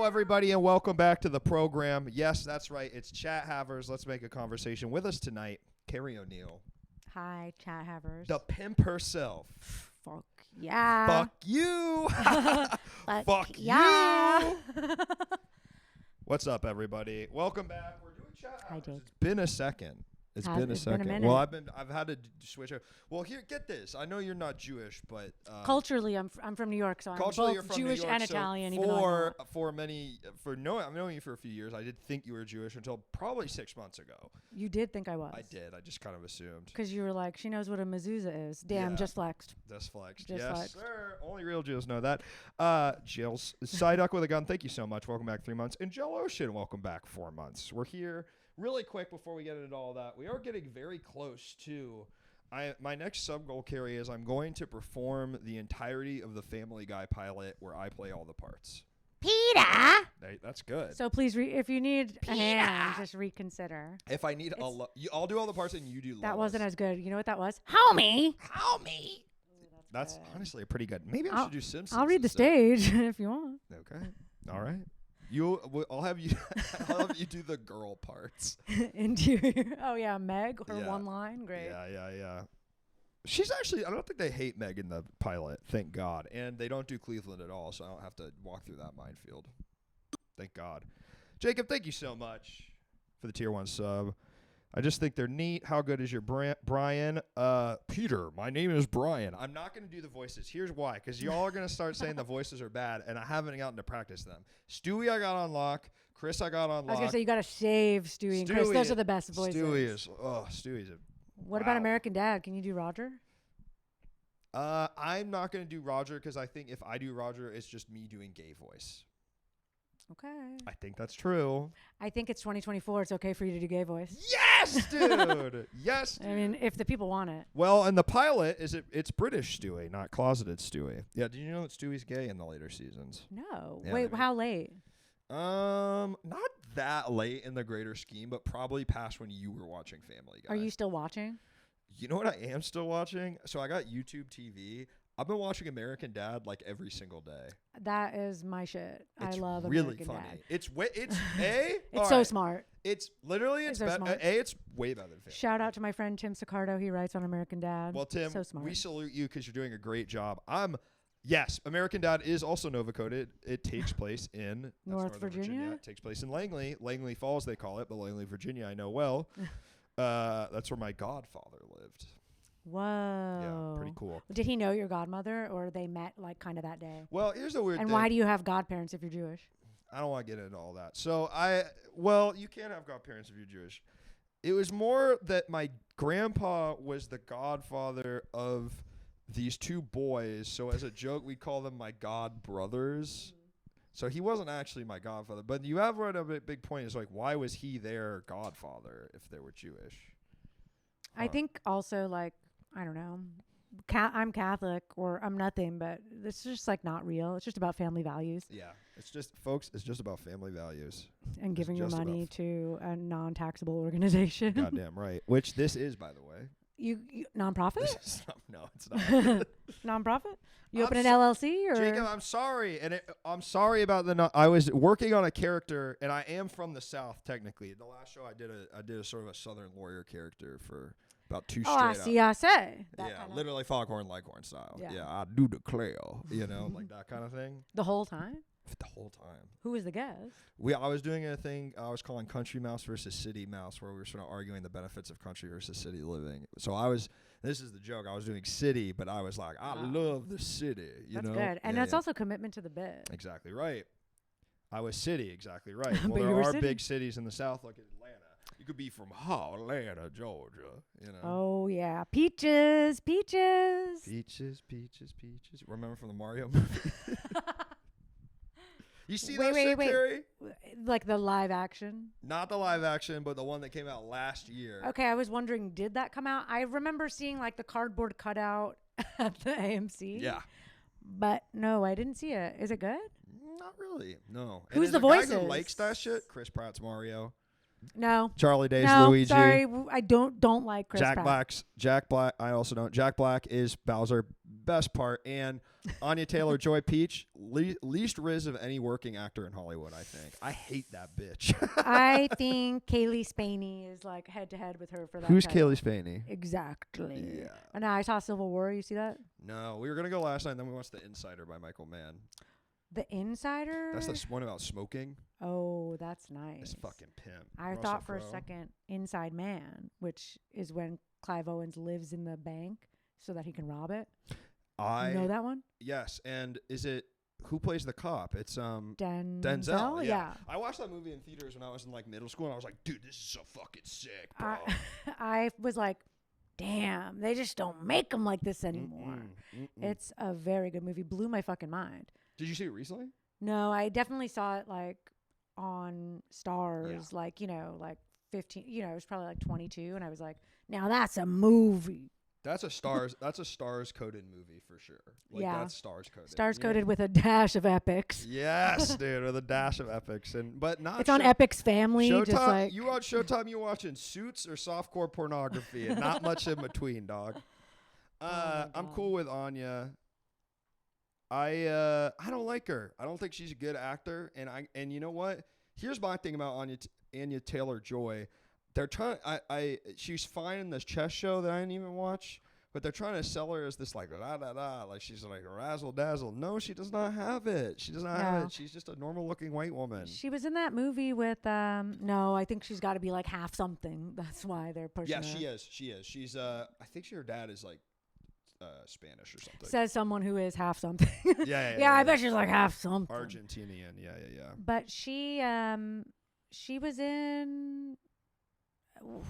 Hello, everybody, and welcome back to the program. Yes, that's right. It's Chat Havers. Let's make a conversation. With us tonight, Kerry O'Neill. Hi, Chat Havers. The pimp herself. Fuck yeah. Fuck you. Fuck yeah. you. What's up, everybody? Welcome back. We're doing Chat Havers. Hi, Jake. It's been a second. It's been a second. minute. Well, I've had to switch over. Well, here, get this. I know you're not Jewish, but Culturally, I'm from New York, so I'm culturally both you're from Jewish New York, and so Italian. Even though I've known you for a few years. I did think you were Jewish until probably 6 months ago. you did think I was. I did. I just kind of assumed. Because you were like, she knows what a mezuzah is. Damn, Yeah. just flexed. Just flexed. Just yes, flexed. sir. Only real Jews know that. Jill's Psyduck with a gun. Thank you so much. Welcome back 3 months. And Jill Ocean, welcome back 4 months. We're here really quick before we get into all that. We are getting very close to. My next sub goal, Kerry, is I'm going to perform the entirety of the Family Guy pilot where I play all the parts. Peter! That's good. So please, if you need a hand, just reconsider. If I need I'll do all the parts and you do. That Lois. wasn't as good. You know what that was? Homie! Homie. That's honestly a pretty good. Maybe I should do Simpsons. I'll read the instead. stage if you want. Okay. All right. I'll have you do the girl parts. Interior. Oh yeah, Meg. Her Yeah. one line. Great. Yeah. She's actually. I don't think they hate Meg in the pilot. Thank God. And they don't do Cleveland at all, so I don't have to walk through that minefield. Thank God. Jacob, thank you so much for the tier 1 sub. I just think they're neat. How good is your Brian? Peter, my name is Brian. I'm not going to do the voices. Here's why. Because y'all are going to start saying the voices are bad, and I haven't gotten to practice them. Stewie, I got on lock. Chris, I got on lock. I was going to say, you got to save Stewie and Chris. Those are the best voices. Stewie's a... What about American Dad? Can you do Roger? I'm not going to do Roger because I think if I do Roger, it's just me doing gay voice. Okay. I think that's true. I think it's 2024. It's okay for you to do gay voice. Yes, dude. Yes, dude. I mean, if the people want it. Well, and the pilot it's British Stewie, not closeted Stewie. Yeah, did you know that Stewie's gay in the later seasons? No. Yeah, Wait, how late? Not that late in the greater scheme, but probably past when you were watching Family Guy. Are you still watching? You know what I am still watching? So I got YouTube TV. I've been watching American Dad like every single day. That is my shit. It's I love really American funny. Dad. It's It's all so right. smart. It's literally It's so it's smart. it's way better than Family Shout Guy. out to my friend Tim Sicardo. He writes on American Dad. Well, Tim, so smart. we salute you because you're doing a great job. Yes, American Dad is also Nova coded. It takes place in North Virginia? It takes place in Langley Falls, they call it, but Langley, Virginia, I know well. That's where my godfather lived. Whoa. Yeah, pretty cool. Did he know your godmother, or they met like kind of that day? Well, here's the weird And thing. why do you have godparents if you're Jewish? I don't want to get into all that. So you can't have godparents if you're Jewish. It was more that my grandpa was the godfather of these two boys. So as a joke, we call them my god brothers. So he wasn't actually my godfather. But you have right a big point. Is like, why was he their godfather if they were Jewish? I think also like, I don't know. I'm Catholic, or I'm nothing, but it's just like not real. It's just about family values. Yeah, it's just, folks, it's just about family values. And giving your just money to a non-taxable organization. Goddamn right. Which this is, by the way. You nonprofit? No, it's not. Nonprofit? You open an LLC or? Jacob, I'm sorry, and I'm sorry about I was working on a character, and I am from the South technically. The last show I did a sort of a Southern lawyer character for about two straight I see. I say. Yeah, literally Foghorn Leghorn style. Yeah. Yeah, I do declare, like that kind of thing. The whole time? The whole time. Who was the guest? I was doing a thing I was calling Country Mouse versus City Mouse, where we were sort of arguing the benefits of country versus city living. So this is the joke, I was doing city, but I was like, I love the city, That's good. And that's also commitment to the bit. Exactly right. I was city, exactly right. But Well, you there were are city. big cities in the South, like Atlanta. You could be from Atlanta, Georgia, Oh, yeah. Peaches. Peaches. Remember from the Mario movie? You see that shit, Kerry? Like the live action? Not the live action, but the one that came out last year. Okay, I was wondering, did that come out? I remember seeing like the cardboard cutout at the AMC. Yeah. But no, I didn't see it. Is it good? Not really. No. Who's and the guy voices? who likes that shit? Chris Pratt's Mario. No. Charlie Day's No, Luigi. sorry, I don't like Chris Pratt. Jack Black. I also don't. Jack Black is Bowser best part. And Anya Taylor-Joy Peach, least riz of any working actor in Hollywood, I think. I hate that bitch. I think Kaylee Spaney is like head to head with her for that. Who's title. Kaylee Spaney? Exactly. Yeah. And I saw Civil War. You see that? No, we were gonna go last night, and then we watched The Insider by Michael Mann. The Insider. That's the one about smoking. Oh, that's nice. It's fucking pimp. I Russell thought for a Crowe. second Inside Man, which is when Clive Owens lives in the bank so that he can rob it. You know that one? Yes, and is it who plays the cop? It's Denzel. Yeah. I watched that movie in theaters when I was in like middle school, and I was like, dude, this is so fucking sick, bro. I was like, damn, they just don't make them like this anymore. It's a very good movie. Blew my fucking mind. Did you see it recently? No, I definitely saw it like on Stars, like, like 15, it was probably like 22. And I was like, now that's a movie. That's a stars coded movie for sure. Like that's stars coded. Stars coded with a dash of epics. Yes, dude, with a dash of epics. But not it's on Epix Family. Showtime, just like you watch Showtime, you're watching Suits or softcore pornography and not much in between, dog. I'm cool with Anya. I don't like her. I don't think she's a good actor. And you know what? Here's my thing about Anya Taylor-Joy. They're trying. She's fine in this chess show that I didn't even watch, but they're trying to sell her as this like da da da, like she's like razzle dazzle. No, she does not have it. She does not have it. She's just a normal looking white woman. She was in that movie with no, I think she's got to be like half something. That's why they're pushing her. Yeah, she is. She's I think her dad is like Spanish or something. Says someone who is half something. Yeah, I bet she's like half something. Argentinian. Yeah. But she was in.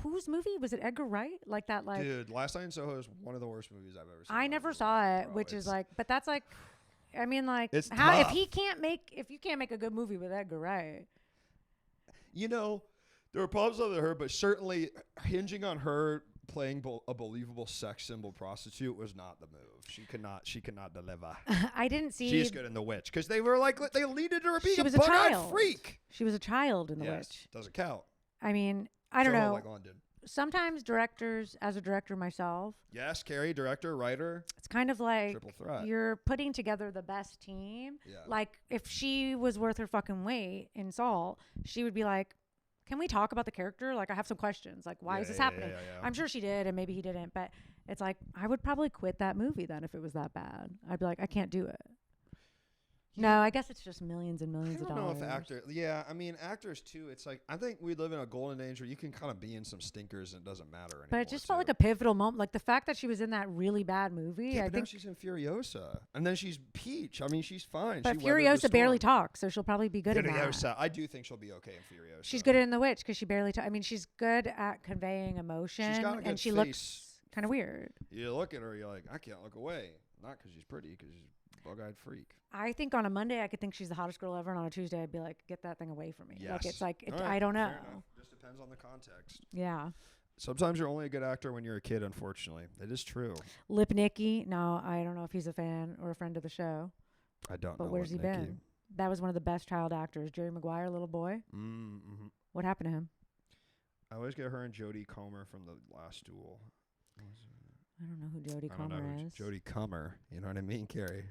Whose movie was it? Edgar Wright, like that, like. Dude, Last Night in Soho is one of the worst movies I've ever seen. I never saw it, which is like, but that's like, I mean, like, it's how tough. if you can't make a good movie with Edgar Wright. There were problems with her, but certainly hinging on her playing a believable sex symbol prostitute was not the move. She could not deliver. I didn't see. She's good in The Witch because they were like they leaded her being she was a bug-eyed freak. She was a child in The Witch. Doesn't count. I mean, I don't know. Like London. Sometimes directors, as a director myself. Yes, Kerry, director, writer. It's kind of like triple threat. You're putting together the best team. Yeah. Like if she was worth her fucking weight in salt, she would be like, can we talk about the character? Like I have some questions. Like why is this happening? Yeah. I'm sure she did and maybe he didn't. But it's like I would probably quit that movie then if it was that bad. I'd be like, I can't do it. No, I guess it's just millions and millions of dollars. I don't know if actors too. It's like I think we live in a golden age where you can kind of be in some stinkers and it doesn't matter anymore. But it just felt like a pivotal moment. Like the fact that she was in that really bad movie. Yeah, I think now she's in Furiosa, and then she's Peach. I mean, she's fine. But she weathered the Furiosa barely storm. talks, so she'll probably be good in that. Furiosa, I do think she'll be okay in Furiosa. She's good in The Witch because she barely talks. I mean, she's good at conveying emotion, She's got a good and she face. looks kind of weird. You look at her, you're like, I can't look away. Not because she's pretty, because she's a bug-eyed freak. I think on a Monday I could think she's the hottest girl ever, and on a Tuesday I'd be like, get that thing away from me. Yes. Like it's like All right, I don't know. fair enough. Just depends on the context. Yeah. Sometimes you're only a good actor when you're a kid, unfortunately. It is true. Lipnicki. No, I don't know if he's a fan or a friend of the show. I don't know. But where's he been? That was one of the best child actors. Jerry Maguire, little boy. Mm-hmm. What happened to him? I always get her and Jodie Comer from The Last Duel. I don't know who Jodie Comer is. Jodie Comer. You know what I mean, Kerry?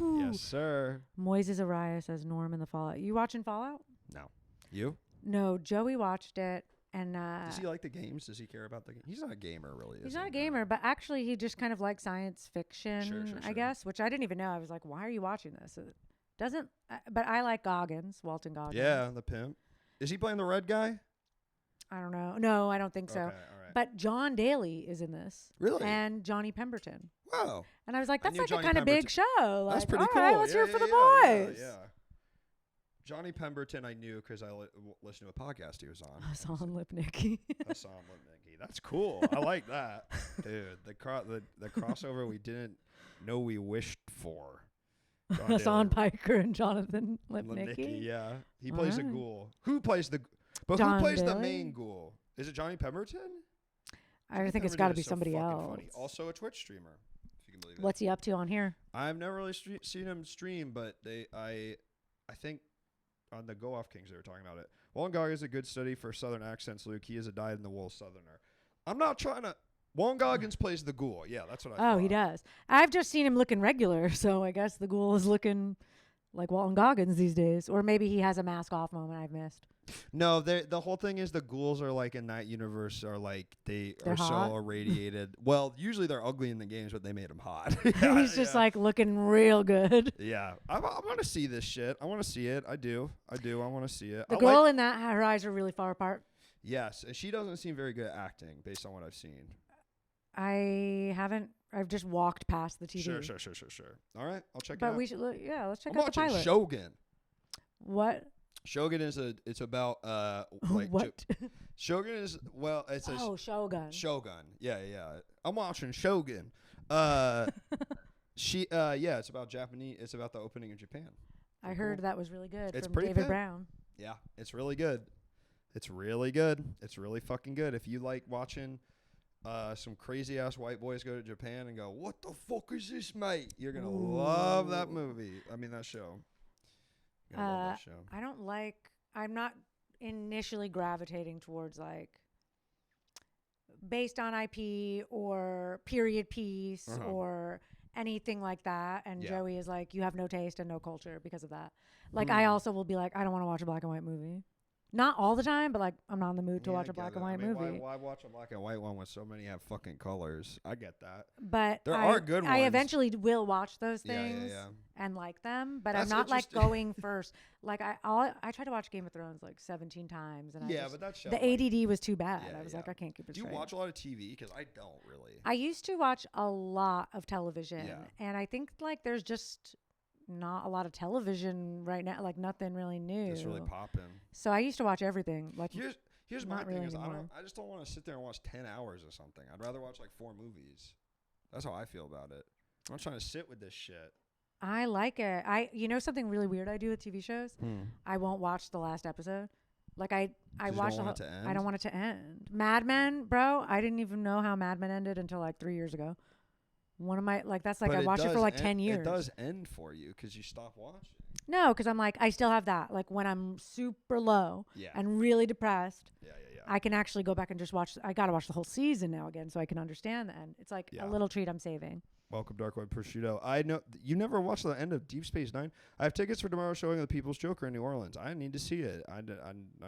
Yes, sir. Moises Arias says Norm in the Fallout. You watching Fallout? No. You? No, Joey watched it. And does he like the games? Does he care about the games? He's not a gamer, really. He's not a gamer, but actually he just kind of likes science fiction, Sure. I guess, which I didn't even know. I was like, why are you watching this? It doesn't, but I like Goggins, Walton Goggins. Yeah, the pimp. Is he playing the red guy? I don't know. No, I don't think so. Okay, all right. But John Daly is in this. Really? And Johnny Pemberton. Wow. And I was like, I that's knew like Johnny a kind of big Pemberton. show. Like, That's pretty all cool. right, let's hear it for the boys. Yeah. Johnny Pemberton, I knew because I listened to a podcast he was on. Hassan Lipnicki. Hassan Lipnicki. That's cool. I like that, dude. The crossover we didn't know we wished for. Hassan Piker and Jonathan Lipnicki. Yeah, he plays a ghoul. Who plays the? But John who plays the Daly? main ghoul? Is it Johnny Pemberton? I think it's Pemberton got to is be so somebody fucking else. funny. Also a Twitch streamer, if you can believe it. What's he up to on here? I've never really seen him stream, but I think on the Go Off Kings they were talking about it. Walton Goggins is a good study for Southern accents, Luke. He is a dyed-in-the-wool Southerner. I'm not trying to. Walton Goggins plays the ghoul. Yeah, that's what I thought. Oh, he does. I've just seen him looking regular, so I guess the ghoul is looking like Walton Goggins these days. Or maybe he has a mask off moment I've missed. No, the whole thing is the ghouls are like in that universe are like they're hot? so irradiated. Well, usually they're ugly in the games, but they made them hot. Yeah, He's just like looking real good. yeah. I want to see this shit. I want to see it. I do. I want to see it. The I girl like, and that her eyes are really far apart. yes, and she doesn't seem very good at acting based on what I've seen. I haven't. I've just walked past the TV. Sure. All right, I'll check it But out. we should look. Yeah, let's check I'm out the watching pilot. Shogun. What? Shogun is it's about like What? Shogun is it's a Shogun. Shogun. Yeah. I'm watching Shogun. It's about Japanese. It's about the opening of Japan. I heard that was really good It's from pretty David good. Brown. Yeah, it's really good. It's really good. It's really fucking good. If you like watching some crazy ass white boys go to Japan and go, "What the fuck is this, mate?" You're gonna love that movie. I mean that show. You're gonna love that show. I don't like. I'm not initially gravitating towards like based on IP or period piece or anything like that. And Yeah. Joey is like, you have no taste and no culture because of that. Like, I also will be like, I don't want to watch a black and white movie. Not all the time, but like, I'm not in the mood to watch a black and white movie. Why watch a black and white one when so many have fucking colors? I get that. But there are good ones. I eventually will watch those Yeah, things yeah. and like them, but That's I'm not like interesting. going first. Like I tried to watch Game of Thrones like 17 times, and But that show. the ADD was too bad. Yeah, I was yeah. like, I can't keep it Do you straight. watch a lot of TV? Because I don't really. I used to watch a lot of television, Yeah. and I think like there's just not a lot of television right now. Like nothing really new. It's really popping. So I used to watch everything. Like Here's my not thing really is anymore. I just don't want to sit there and watch 10 hours or something. I'd rather watch like 4 movies. That's how I feel about it. I'm not trying to sit with this shit. I like it. You know something really weird I do with TV shows? I won't watch the last episode. Like I watch the whole, I don't want it to end. Mad Men, bro. I didn't even know how Mad Men ended until like 3 years ago. One of my that's like But I watched it for like end, 10 years. It does end for you because you stop watching. No, because I'm like I still have that. Like when I'm super low and really depressed. Yeah. I can actually go back and just watch. I gotta watch the whole season now again, so I can understand the end. It's like a little treat I'm saving. Welcome, Dark Web Prosciutto. I know you never watched the end of Deep Space Nine. I have tickets for tomorrow's showing of The People's Joker in New Orleans. I need to see it. I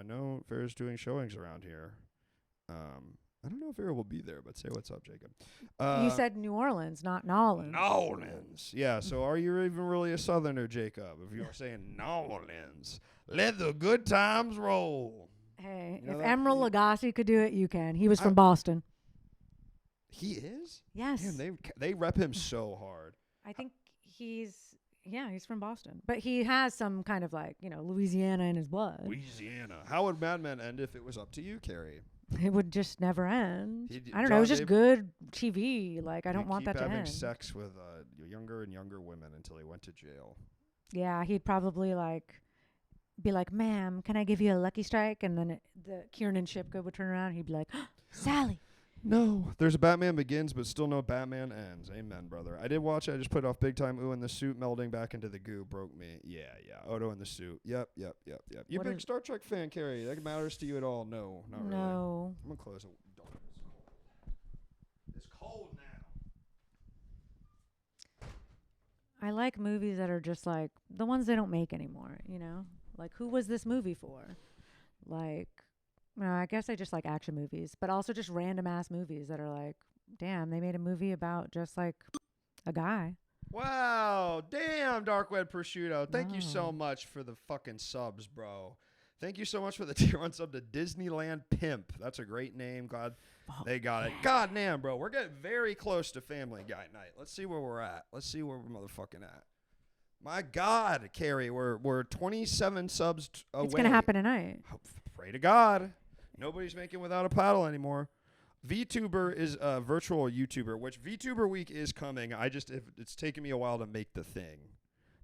know Farrah's doing showings around here. I don't know if Farrah will be there, but say what's up, Jacob. You said New Orleans, not Nolans. Nolans. Yeah, so are you even really a Southerner, Jacob? If you're saying Nolans, let the good times roll. Hey, You know if that? Emeril Lagasse could do it, you can. He was from Boston. He is? Yes. Damn, they rep him so hard. I think he's from Boston. But he has some kind of like, Louisiana in his blood. Louisiana. How would Mad Men end if it was up to you, Kerry? It would just never end. He'd- I don't know. It was just John good TV. Like, I don't He'd want keep that to having end. sex with younger and younger women until he went to jail. Yeah, he'd probably like be like, "Ma'am, can I give you a lucky strike?" And then the Kiernan Shipka would turn around and he'd be like, "Sally." No, there's a Batman Begins, but still no Batman Ends. Amen, brother. I did watch it. I just put it off big time. Ooh, and the suit melding back into the goo broke me. Yeah. Odo in the suit. Yep. You What big is- Star Trek fan, Kerry? That matters to you at all? No, not really. No. I'm gonna close the door. It's cold now. I like movies that are just like the ones they don't make anymore, Like, who was this movie for? Like, I guess I just like action movies, but also just random ass movies that are like, damn, they made a movie about just like a guy. Wow. Damn, Dark Web Prosciutto. Thank you so Wow. much for the fucking subs, bro. Thank you so much for the tier 1 sub to Disneyland Pimp. That's a great name. God, they got it. God damn, bro. We're getting very close to Family Guy night. Let's see where we're at. Let's see where we're motherfucking at. My God, Kerry, we're 27 subs away. It's gonna happen tonight. Pray to God. Nobody's making without a paddle anymore. VTuber is a virtual YouTuber, which VTuber week is coming. It's taken me a while to make the thing.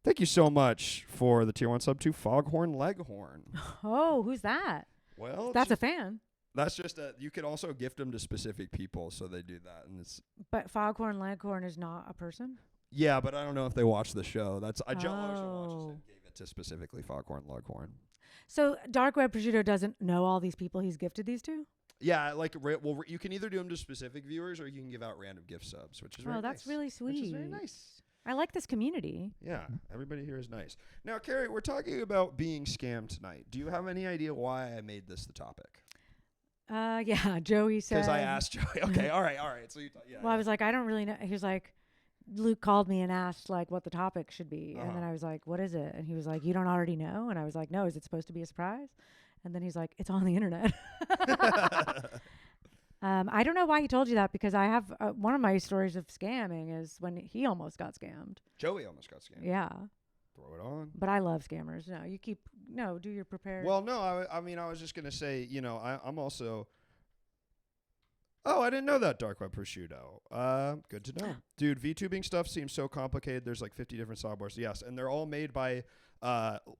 Thank you so much for the tier 1 sub to Foghorn Leghorn. Oh, who's that? Well, That's a fan. that's just you can also gift them to specific people, so they do that, and it's But Foghorn Leghorn is not a person? yeah, but I don't know if they watch the show. Joe Larson watches Oh. it, gave it to specifically Foghorn Leghorn. So Dark Web Prosciutto doesn't know all these people he's gifted these to? Yeah, like you can either do them to specific viewers or you can give out random gift subs, which is very that's nice. really sweet. Which is very nice. I like this community. Yeah, everybody here is nice. Now, Kerry, we're talking about being scammed tonight. Do you have any idea why I made this the topic? Yeah, Joey said. Because I asked Joey. Okay, all right. So Well, I was like, I don't really know. He was like, Luke called me and asked like what the topic should be, and then I was like, what is it? And he was like, you don't already know? And I was like, no. Is it supposed to be a surprise? And then he's like, it's on the internet. I don't know why he told you that, because I have one of my stories of scamming is when he almost got scammed. Joey almost got scammed. Yeah. Throw it on. But I love scammers. No, do your prepared. Well, no, I mean, I was just going to say, I'm also... Oh, I didn't know that, Dark Web Prosciutto. Good to know. Dude, VTubing stuff seems so complicated. There's like 50 different softwares. Yes, and they're all made by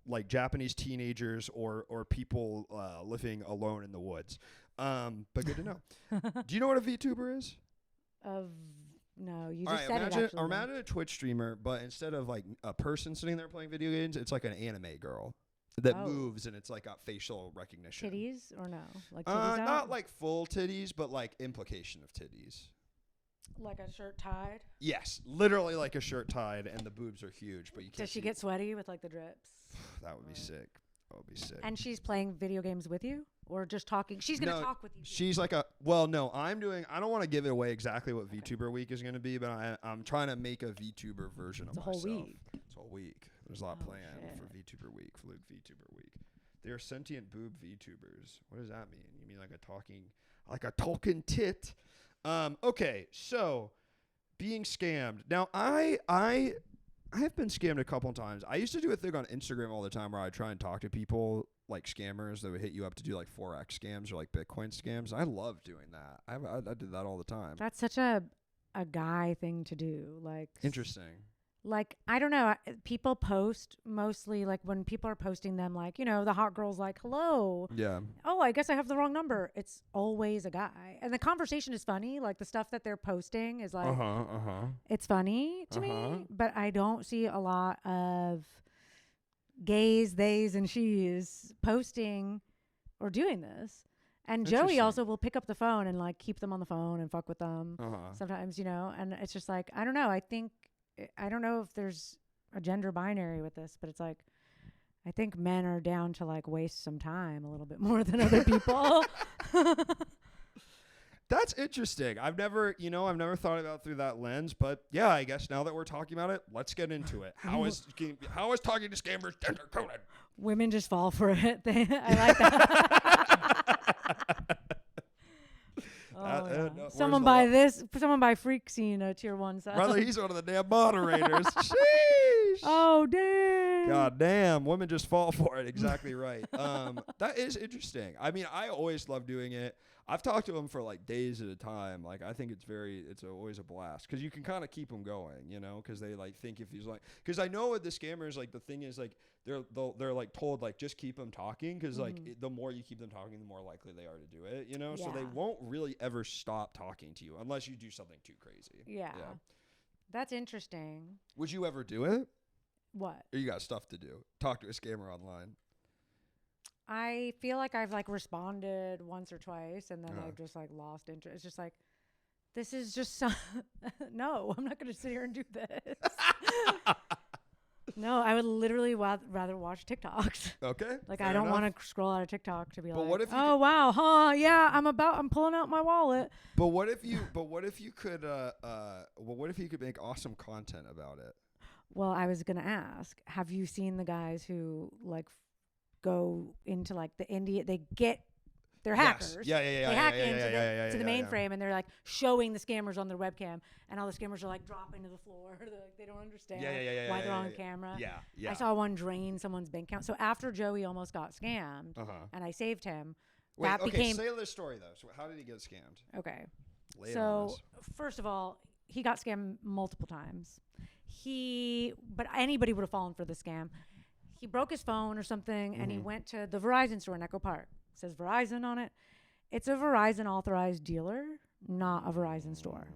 like Japanese teenagers or people living alone in the woods. But good to know. Do you know what a VTuber is? No, you All just right, said it actually. imagine a Twitch streamer, but instead of like a person sitting there playing video games, it's like an anime girl that moves and it's like got facial recognition. Titties or no? Like titties not like full titties, but like implication of titties. Like a shirt tied? Yes, literally like a shirt tied, and the boobs are huge, but you can't. Does she get sweaty with like the drips? That would be sick. That would be sick. And she's playing video games with you, or just talking? She's gonna talk with you. She's like no. I don't want to give it away exactly what VTuber Week is gonna be, but I'm trying to make a VTuber version of myself. It's a whole week. It's a whole week. There's a lot planned for VTuber Week, for Luke VTuber Week. They are sentient boob VTubers. What does that mean? You mean like a talking tit? Okay, so being scammed. Now I have been scammed a couple of times. I used to do a thing on Instagram all the time where I try and talk to people like scammers that would hit you up to do like Forex scams or like Bitcoin scams. I love doing that. I did that all the time. That's such a guy thing to do. Like interesting. Like, I don't know. People post mostly like when people are posting them, like, the hot girl's like, hello. Yeah. Oh, I guess I have the wrong number. It's always a guy. And the conversation is funny. Like the stuff that they're posting is like, it's funny to me, but I don't see a lot of gays, theys, and she's posting or doing this. And Joey also will pick up the phone and like keep them on the phone and fuck with them sometimes, and it's just like, I don't know. I don't know if there's a gender binary with this, but it's like, I think men are down to like waste some time a little bit more than other people. That's interesting. I've never thought about it through that lens, but yeah, I guess now that we're talking about it, let's get into it. How is talking to scammers gender coded? Women just fall for it. I like that. Someone buy Freak Scene tier 1 side. Brother, he's one of the damn moderators. Sheesh. Oh, damn. God damn. Women just fall for it. Exactly right. That is interesting. I mean, I always love doing it. I've talked to them for like days at a time. Like, I think it's always a blast because you can kind of keep them going, because they like think if he's like, because I know with the scammers, like the thing is like, they're like told like just keep them talking because like the more you keep them talking, the more likely they are to do it, so they won't really ever stop talking to you unless you do something too crazy. Yeah. That's interesting. Would you ever do it? What? Or you got stuff to do? Talk to a scammer online. I feel like I've like responded once or twice and then I've just like lost interest. It's just like, this is just no, I'm not going to sit here and do this. No, I would literally rather watch TikToks. Okay. Like I don't want to scroll out of TikTok to be like, what if wow, huh? Yeah, I'm pulling out my wallet. But what if you could make awesome content about it? Well, I was going to ask, have you seen the guys who like go into like the India, they're hackers. Yeah. They hack into the mainframe and they're like showing the scammers on their webcam and all the scammers are like dropping to the floor. They don't understand why they're on camera. Yeah. I saw one drain someone's bank account. So after Joey almost got scammed and I saved him, say this story though. So how did he get scammed? Okay. Lay it on us. First of all, he got scammed multiple times. But anybody would have fallen for the scam. He broke his phone or something and he went to the Verizon store in Echo Park. It says Verizon on it. It's a Verizon authorized dealer, not a Verizon store.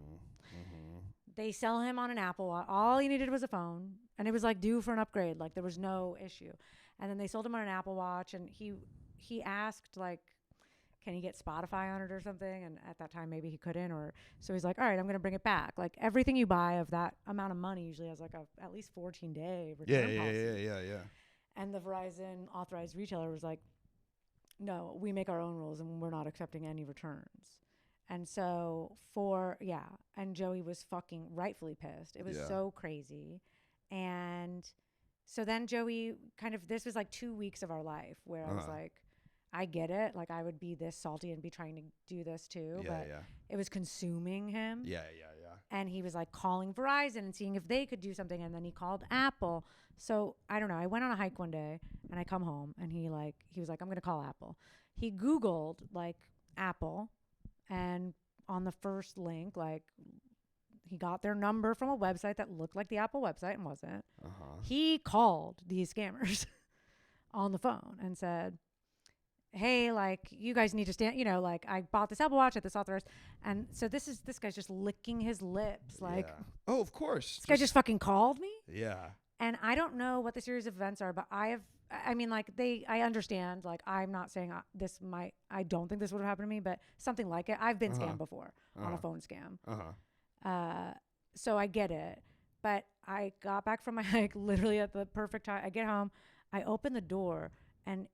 They sell him on an Apple Watch. All he needed was a phone and it was like due for an upgrade. Like there was no issue. And then they sold him on an Apple Watch and he asked like can he get Spotify on it or something? And at that time, maybe he couldn't. Or so he's like, all right, I'm going to bring it back. Like everything you buy of that amount of money usually has like at least 14-day return policy. Yeah. And the Verizon authorized retailer was like, no, we make our own rules and we're not accepting any returns. And so and Joey was fucking rightfully pissed. It was so crazy. And so then Joey this was like 2 weeks of our life where I was like, I get it. Like I would be this salty and be trying to do this too. But it was consuming him. Yeah. And he was like calling Verizon and seeing if they could do something. And then he called Apple. So I don't know. I went on a hike one day and I come home and he was like, I'm going to call Apple. He Googled like Apple, and on the first link, like he got their number from a website that looked like the Apple website and wasn't. He called these scammers on the phone and said, hey, like you guys need to stand, like I bought this Apple Watch at this authorized. And so this guy's just licking his lips. Like, oh, of course. This guy just fucking called me. Yeah. And I don't know what the series of events are, but I understand, like I'm not saying I don't think this would have happened to me, but something like it. I've been scammed before on a phone scam. So I get it. But I got back from my hike literally at the perfect time. I get home, I open the door, and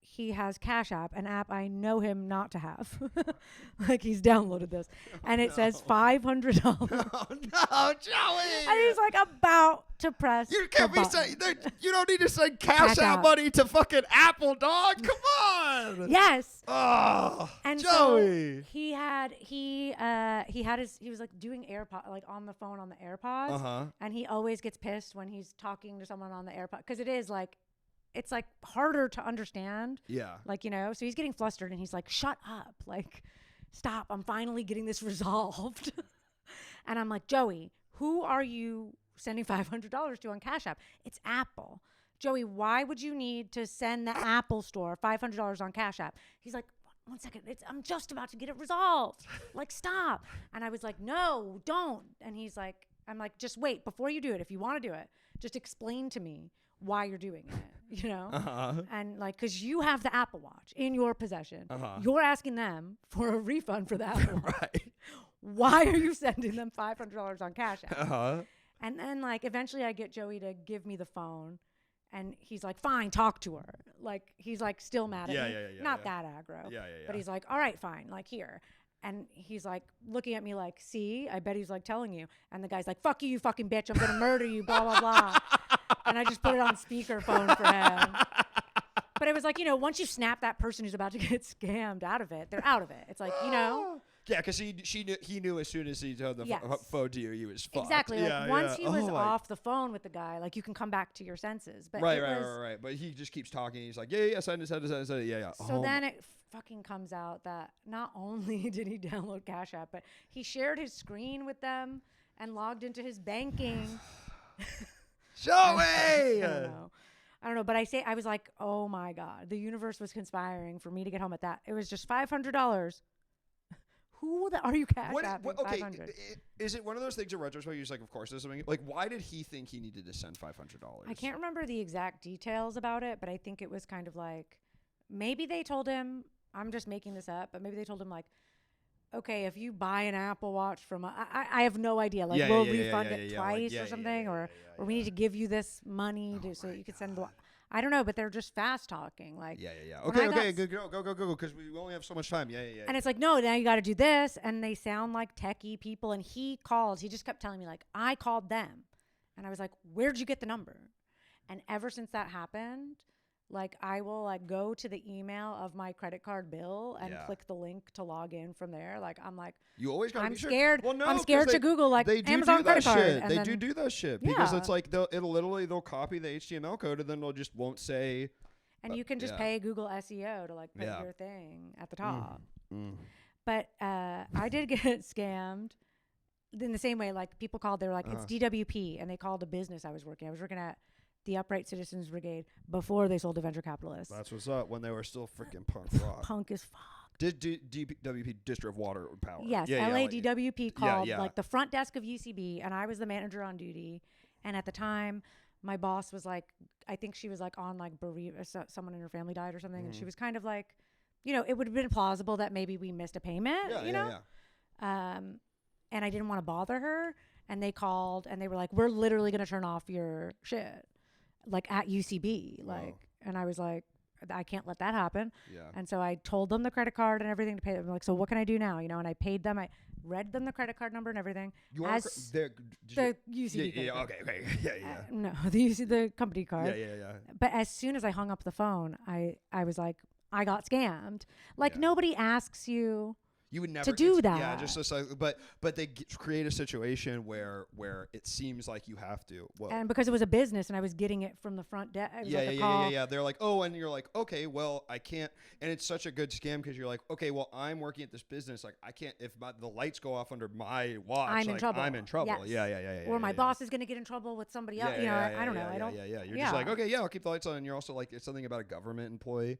he has Cash App, an app I know him not to have. Like he's downloaded this. And it says $500. Oh, no, Joey! And he's like about to press You can't be saying, you don't need to send Cash App money to fucking Apple, dog. Come on! Yes. Oh, and Joey. So he was like doing AirPod, like on the phone on the AirPods. And he always gets pissed when he's talking to someone on the AirPod, because it's like harder to understand. Yeah. Like, so he's getting flustered and he's like, shut up. Like, stop. I'm finally getting this resolved. And I'm like, Joey, who are you sending $500 to on Cash App? It's Apple. Joey, why would you need to send the Apple store $500 on Cash App? He's like, one second. I'm just about to get it resolved. Like, stop. And I was like, no, don't. And he's like, I'm like, just wait. Before you do it, if you want to do it, just explain to me why you're doing it. And like, because you have the Apple Watch in your possession. You're asking them for a refund for the Apple Watch. Right. Why are you sending them $500 on Cash App? And then like eventually I get Joey to give me the phone, and he's like, fine, talk to her. Like he's like still mad at me. Not that aggro. But he's like, all right, fine, like here. And he's like looking at me like, see, I bet he's like telling you. And the guy's like, fuck you, you fucking bitch. I'm going to murder you, blah, blah, blah. And I just put it on speakerphone for him. But it was like, once you snap that person who's about to get scammed out of it, they're out of it. It's like, Yeah, because he knew as soon as he told the phone to you, he was fucked. Exactly. Like once he was off the phone with the guy, like you can come back to your senses. But right. But he just keeps talking. He's like, yeah, send it, yeah. So then it fucking comes out that not only did he download Cash App, but he shared his screen with them and logged into his banking. Joey! I don't know, but I was like, oh my God, the universe was conspiring for me to get home at that. It was just $500. Who are you Cash Apping? Okay, 500? is it one of those things in retrospect? You're just like, of course, there's something. Like, why did he think he needed to send $500? I can't remember the exact details about it, but I think it was kind of like, maybe they told him, I'm just making this up, but maybe they told him like, okay, if you buy an Apple Watch from, I have no idea, like we'll refund it twice or something, or we need to give you this money so that you can send the. I don't know, but they're just fast talking. Like, Okay, good, go, because we only have so much time. And it's like, no, now you got to do this. And they sound like techie people. And he just kept telling me, like, I called them. And I was like, where'd you get the number? And ever since that happened, like, I will, like, go to the email of my credit card bill and click the link to log in from there. Like, I'm like, you always gotta I'm be scared. Well, no, I'm scared to Google, like, Amazon credit card. Shit. They do that shit because it's like they'll copy the HTML code and then they'll just won't say. And you can just pay Google SEO to, like, put your thing at the top. But I did get scammed in the same way. Like, people called, they were like, it's DWP. And they called a business I was working at the Upright Citizens Brigade before they sold to venture capitalists. That's what's up, when they were still freaking punk rock. Punk as fuck. DWP, District of Water Power. Yes, LADWP called like the front desk of UCB, and I was the manager on duty. And at the time, my boss was like, I think she was like on like bereavement, someone in her family died or something, and she was kind of like it would have been plausible that maybe we missed a payment, Yeah, you yeah, know? yeah. And I didn't want to bother her. And they called and they were like, we're literally going to turn off your shit, like at UCB. Like, and I was like, I can't let that happen. Yeah. And so I told them the credit card and everything to pay them. Like, so what can I do now? And I paid them. I read them the credit card number and everything. You want the UCB yeah, credit okay, card. okay. Yeah, yeah. No, the company card. Yeah, yeah, yeah. But as soon as I hung up the phone, I was like, I got scammed. Like, Yeah. nobody asks you You would never to do Yeah, that. just like, but they create a situation where it seems like you have to. Well, And because it was a business and I was getting it from the front desk. yeah. They're like, oh, and you're like, okay, well, I can't. And it's such a good scam because you're like, okay, well, I'm working at this business. Like, I can't, if the lights go off under my watch, I'm in trouble. I'm in trouble. Yes. Yeah. Or my boss is going to get in trouble with somebody else. I don't know. I don't. Yeah. You're just like, okay, yeah, I'll keep the lights on. And you're also like, it's something about a government employee.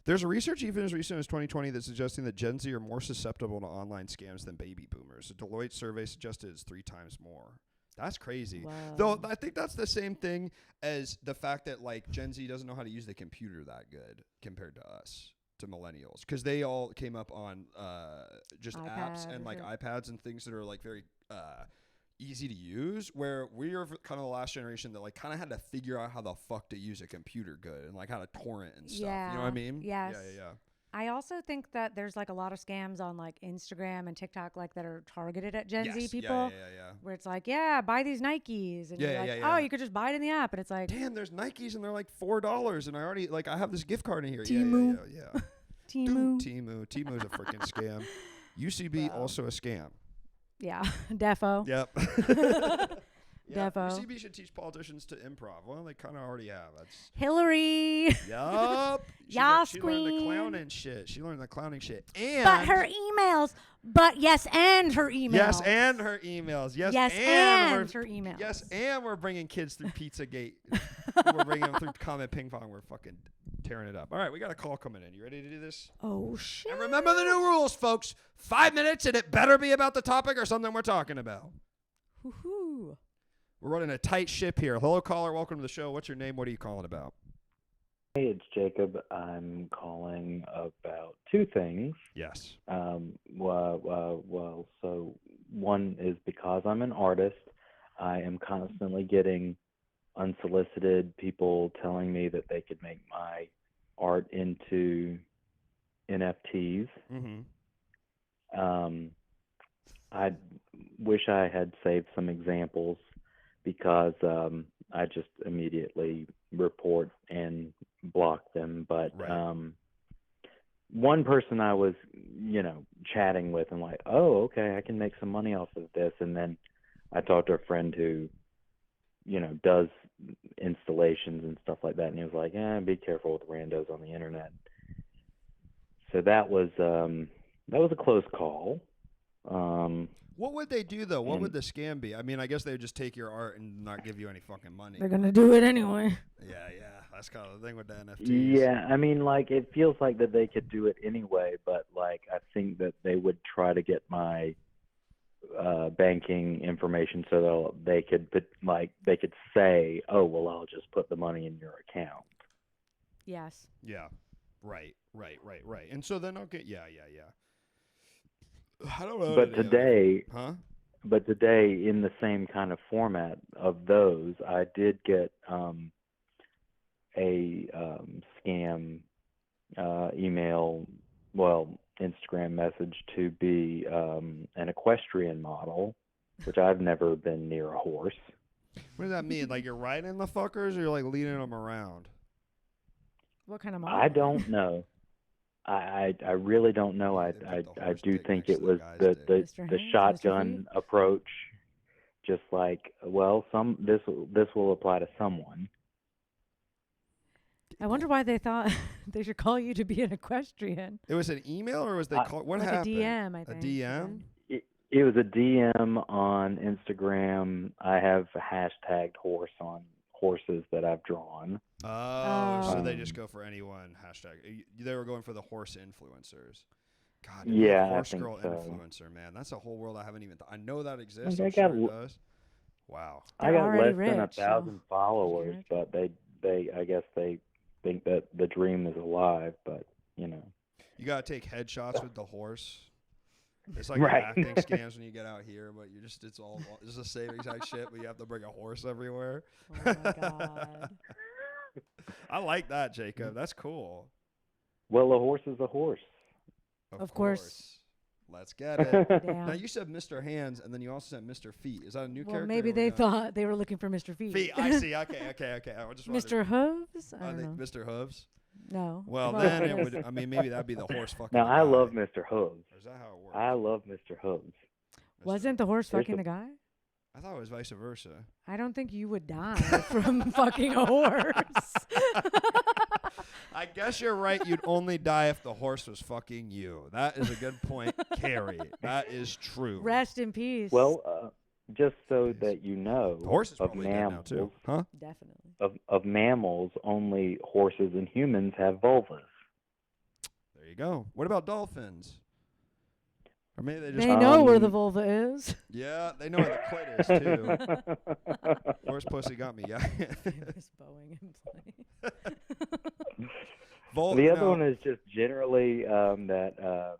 There's a research even as recent as 2020 that's suggesting that Gen Z are more susceptible to online scams than baby boomers. A Deloitte survey suggested it's 3 times more. That's crazy. Wow. Though I think that's the same thing as the fact that like Gen Z doesn't know how to use the computer that good compared to us, to millennials, because they all came up on just apps and like iPads and things that are like very easy to use, where we are kind of the last generation that like kind of had to figure out how the fuck to use a computer good and like how to torrent and stuff. Yeah. You know what I mean? Yes. Yeah. I also think that there's like a lot of scams on like Instagram and TikTok like that are targeted at Gen Z people. Yeah. Where it's like, buy these Nikes, and you're like, oh, you could just buy it in the app, and it's like, damn, there's Nikes and they're like $4, and I already like I have this gift card in here. Temu. Yeah. Temu. Temu's a freaking scam. UCB also a scam. Yeah, defo. Yep. Defo. UCB should teach politicians to improv. Well, they kind of already have. That's Hillary. Yup. She learned the clowning shit. She learned the clowning shit. And but her emails. But yes, and her emails. Yes, and her emails. Yes, and her emails. Yes, and we're bringing kids through Pizzagate. We're bringing them through Comet Ping Pong. We're fucking tearing it up. All right, we got a call coming in. You ready to do this? Oh, shit. And remember the new rules, folks. 5 minutes, and it better be about the topic or something we're talking about. Woohoo. We're running a tight ship here. Hello, caller. Welcome to the show. What's your name? What are you calling about? Hey, it's Jacob. I'm calling about 2 things. Yes. So one is because I'm an artist, I am constantly getting unsolicited people telling me that they could make my art into NFTs. Mm-hmm. I wish I had saved some examples because I just immediately report and block them. But right. One person I was, chatting with and like, oh, okay, I can make some money off of this. And then I talked to a friend who, does installations and stuff like that. And he was like, be careful with randos on the internet. So that was a close call. What would they do, though? What would the scam be? I mean, I guess they would just take your art and not give you any fucking money. They're going to do it anyway. Yeah. That's kind of the thing with the NFTs. Yeah, I mean, like, it feels like that they could do it anyway, but, like, I think that they would try to get my banking information so that they could say, oh, well, I'll just put the money in your account. Yes. Yeah. Right. And so then, okay, yeah. I don't know. But today, But today, in the same kind of format of those, I did get a scam email, Instagram message to be an equestrian model, which I've never been near a horse. What does that mean? Like you're riding the fuckers, or you're like leading them around? What kind of model? I don't know. I really don't know. I do think it was the shotgun approach. Just like, well, this will apply to someone. I wonder why they thought they should call you to be an equestrian. It was an email, or was they call? What like happened? A DM, I think. A DM. It was a DM on Instagram. I have hashtagged horse on horses that I've drawn. So they just go for anyone. Hashtag. They were going for the horse influencers. God, yeah, horse I think girl so. Influencer, man. That's a whole world I haven't even. I know that exists. I got, sure it does. Wow. I got less rich, than 1,000 followers, but they I guess they think that the dream is alive. But You gotta take headshots with the horse. It's like Right. the acting scams when you get out here, but it's the same exact shit, but you have to bring a horse everywhere. Oh my god. I like that, Jacob. That's cool. Well, a horse is a horse. Of course. Let's get it. Damn. Now you said Mr. Hands, and then you also said Mr. Feet. Is that a new Well, character? maybe or they not? thought they were looking for Mr. Feet. Feet. I see. Okay. I just wanted Mr. Hooves? I I don't think know. Mr. Hooves. No. Well, then it would. I mean, maybe that'd be the horse fucking. Now, the I guy. love Mr. Hooves. Or is that how it works? I love Mr. Hooves. Wasn't the horse There's fucking the- the guy? I thought it was vice versa. I don't think you would die from fucking a horse. I guess you're right. You'd only die if the horse was fucking you. That is a good point, Kerry. That is true. Rest in peace. Well, just so Jeez. that you know, The horse is of probably dead now mammals, too, huh? Definitely. of mammals, only horses and humans have vulvas. There you go. What about dolphins? Or maybe they just. They know where the vulva is. Yeah, they know where the clit is too. Horse pussy got me. Yeah. Famous Boeing employee. The other one is just generally that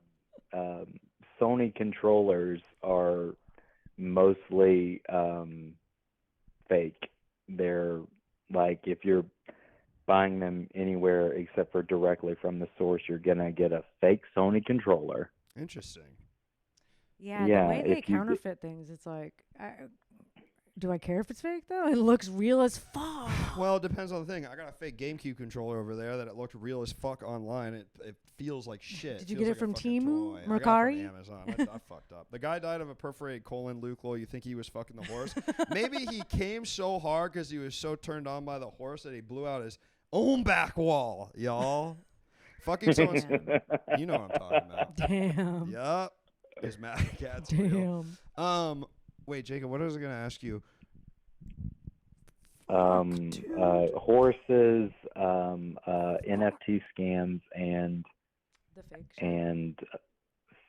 Sony controllers are mostly fake. They're like, if you're buying them anywhere except for directly from the source, you're gonna get a fake Sony controller. Interesting. Yeah, Yeah, the way they if you counterfeit things, it's like, do I care if it's fake though? It looks real as fuck. Well, it depends on the thing. I got a fake GameCube controller over there that it looked real as fuck online. It feels like shit. Did you Feels get it like a from fucking Temu? toy. I got it Mercari? from Amazon. I fucked up. The guy died of a perforated colon, Luke Lowell. You think he was fucking the horse? Maybe he came so hard because he was so turned on by the horse that he blew out his own back wall, y'all. Fucking someone's. You know what I'm talking about. Damn. Yup. His mad cat's real. Damn. Wait, Jacob, what was I gonna ask you? Horses, NFT scams, and The fake shit.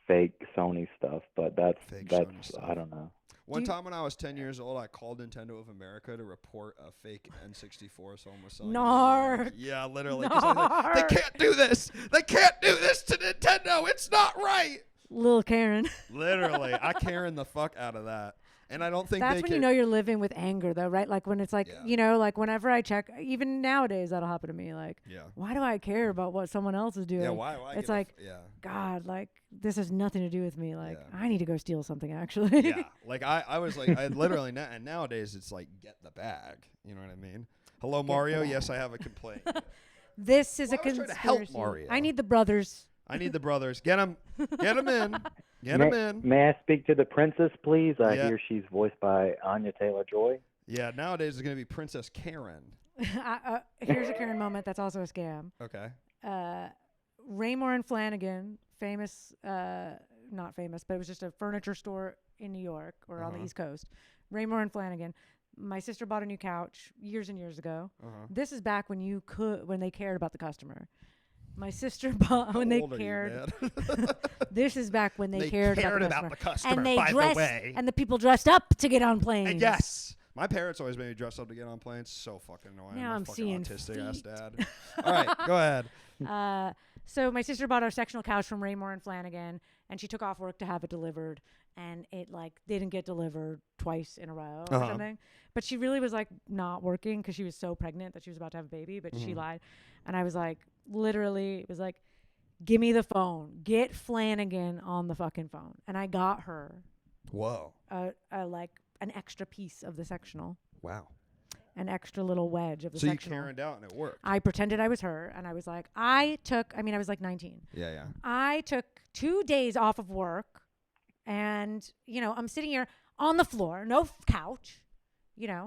fake Sony stuff. But that's Fake Sony stuff. I don't know. One Do you- time when I was 10 years old, I called Nintendo of America to report a fake N64 someone was selling. in New York. Narc. Yeah, literally. 'Cause I was like, they can't do this. They can't do this to Nintendo. It's not right. Lil Karen. Literally. I Karen the fuck out of that. And I don't think That's they when can. you know you're living with anger, though, right? Like when it's like, Yeah. you know, like whenever I check, even nowadays that'll happen to me. Like, Yeah. why do I care about what someone else is doing? Yeah, why? It's give a like, yeah. God, like this has nothing to do with me. Like, Yeah. I need to go steal something, actually. Yeah. Like I was like, I literally, and nowadays it's like, get the bag. You know what I mean? Hello, Mario. bag. Yes, I have a complaint. This is Well, a I was trying conspiracy. to help Mario. I need the brothers. I need the brothers. Get them in. Get them in. May I speak to the princess, please? I Yeah. hear she's voiced by Anya Taylor-Joy. Yeah, nowadays it's going to be Princess Karen. Here's a Karen moment that's also a scam. Okay. Raymore and Flanagan, famous, not famous, but it was just a furniture store in New York or on the Uh-huh. East Coast. Raymore and Flanagan. My sister bought a new couch years and years ago. Uh-huh. This is back when they cared about the customer. My sister bought when How they old are you, cared. man? This is back when they cared about the customer. And they by dressed, the way. and the people dressed up to get on planes. And yes. My parents always made me dress up to get on planes. So fucking annoying. Now My I'm fucking seeing autistic ass feet. dad. All right, go ahead. So my sister bought our sectional couch from Raymore and Flanagan, and she took off work to have it delivered, and it like didn't get delivered twice in a row or Uh-huh. something. But she really was like not working because she was so pregnant that she was about to have a baby, but she Mhm. lied. And I was like, literally, it was like, give me the phone, get Flanagan on the fucking phone, and I got her Whoa. like an extra piece of the sectional, Wow. an extra little wedge of the So you sectional. Karened out and it worked. I pretended I was her, and I was like, I was like 19. Yeah. I took 2 days off of work, and I'm sitting here on the floor, no couch, Yeah.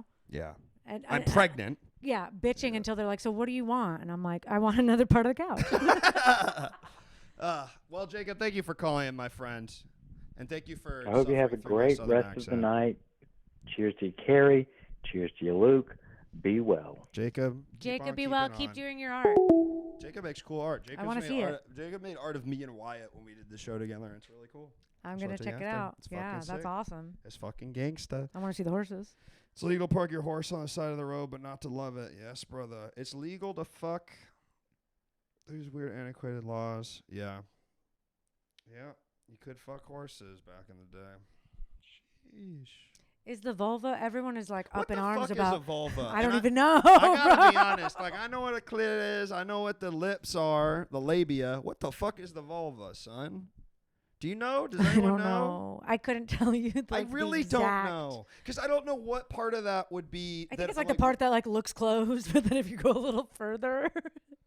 and I'm pregnant. yeah, bitching until they're like, so what do you want? And I'm like, I want another part of the couch. Well, Jacob, thank you for calling in, my friend. And thank you for I hope you have a suffering through my great southern rest of the accent. night. Cheers to you, Kerry. Cheers to you, Luke. Be well. Jacob. Jacob, be keep well. on Keep on. doing your art. Jacob makes cool art. Jacob's wanna made see art, Jacob made art of me and Wyatt when we did the show together. It's really cool. I'm Show gonna it to you check it after. out. It's Yeah, fucking that's sick. awesome. It's fucking gangsta. I want to see the horses. It's legal to park your horse on the side of the road, but not to love it. Yes, brother. It's legal to fuck. There's weird antiquated laws. Yeah. Yeah, you could fuck horses back in the day. Sheesh. Is the vulva? Everyone is like What up in the arms fuck about. is a vulva? I And don't even know. I gotta bro. be honest. Like, I know what a clit is. I know what the lips are, the labia. What the fuck is the vulva, son? Do you know? Does I anyone don't know. I couldn't tell you. Like, I the really don't exact- know. Because I don't know what part of that would be. I that think it's I'm like the part that like looks closed, but then if you go a little further,